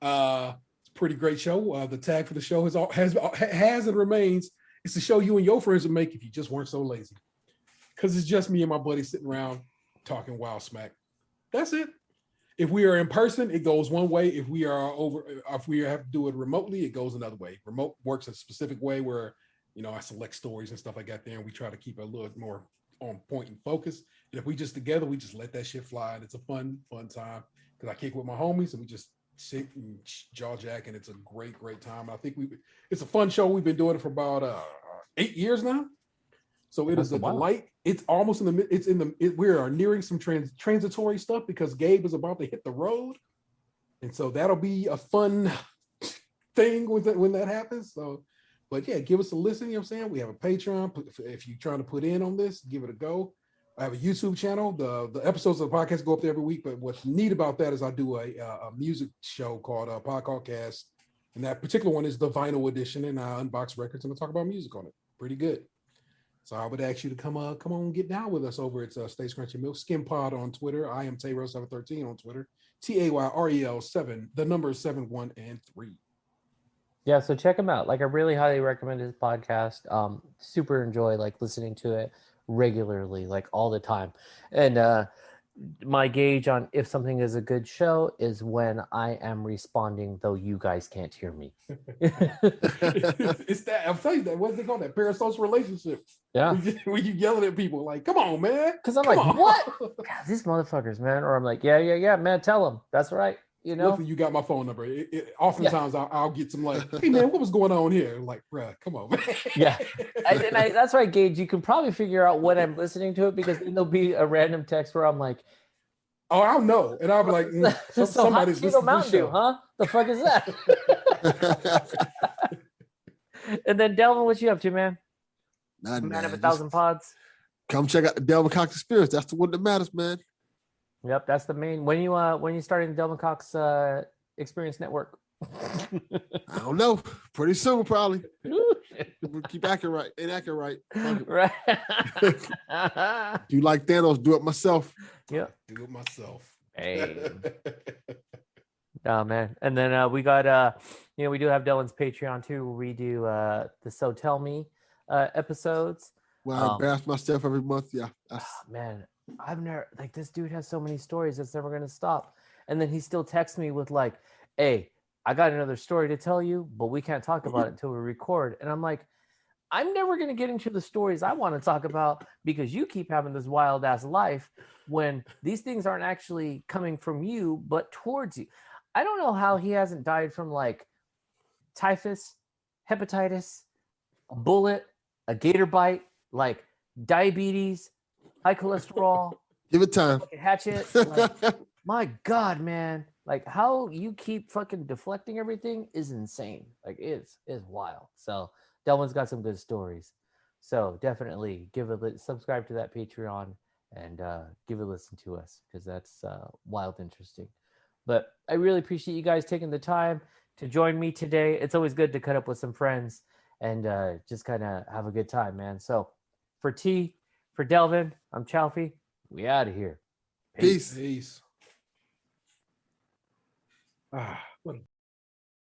It's a pretty great show. The tag for the show has and remains. It's the show you and your friends would make if you just weren't so lazy. Because it's just me and my buddy sitting around talking wild smack. That's it. If we are in person, it goes one way. If we have to do it remotely, it goes another way. Remote works a specific way where, I select stories and stuff like that there, and we try to keep it a little more on point and focus. And if we just together, we just let that shit fly. And it's a fun time because I kick with my homies and we just sit and jaw jack, and it's a great time. I think it's a fun show. We've been doing it for about 8 years now. So it is a delight. It's almost we are nearing some transitory stuff because Gabe is about to hit the road. And so that'll be a fun thing when that happens. So, but yeah, give us a listen. You know what I'm saying? We have a Patreon. If you're trying to put in on this, give it a go. I have a YouTube channel. The episodes of the podcast go up there every week. But what's neat about that is I do a music show called Podcast. And that particular one is the vinyl edition. And I unbox records and I talk about music on it. Pretty good. So I would ask you to come on and get down with us over at Stays Crunchy Milk, Skim Pod on Twitter. I am Tayrail713 on Twitter. TAYREL 7, the number 7, 1, and 3. Yeah, so check him out. Like, I really highly recommend his podcast. Super enjoy listening to it regularly, like all the time. And my gauge on if something is a good show is when I am responding, though you guys can't hear me. It's that, I'm telling you that, what's they call that? Parasocial relationship. Yeah. When you yelling at people like, come on, man. Because I'm what? God, these motherfuckers, man. Or I'm like, yeah, man, tell them. That's right. Listen, you got my phone number. Oftentimes I'll get some hey man, what was going on here? Like, bruh, come on, man. Yeah. That's right, Gage. You can probably figure out when I'm listening to it because then there'll be a random text where I'm like, oh, I'll know. And I'll be like, somebody's listening to Mountain Dew, huh? The fuck is that? And then Delvin, what you up to, man? Man of 1,000 pods. Come check out the Delvin Cox Experience. That's the one that matters, man. Yep, that's the main. When you starting the Delvin Cox Experience Network? I don't know. Pretty soon, probably. Keep acting right. Ain't acting right. Right. You like Thanos? Do it myself. Yeah, do it myself. Hey. Oh man, and then we got we do have Dylan's Patreon too, where we do the So Tell Me episodes. Well, I embarrass myself every month. Yeah. Man, I've never this dude has so many stories that's never gonna stop. And then he still texts me with like, hey, I got another story to tell you, but we can't talk about it until we record. And I'm like, I'm never going to get into the stories I want to talk about because you keep having this wild ass life when these things aren't actually coming from you, but towards you. I don't know how he hasn't died from like typhus, hepatitis, a bullet, a gator bite, like diabetes, high cholesterol, Give it time. fucking hatchet. Like, my God, man. Like how you keep fucking deflecting everything is insane. Like it's wild. So Delvin's got some good stories. So definitely subscribe to that Patreon and give a listen to us because that's wild interesting. But I really appreciate you guys taking the time to join me today. It's always good to cut up with some friends and just kind of have a good time, man. So for T, for Delvin, I'm Chaufie. We out of here. Peace. Peace. Ah.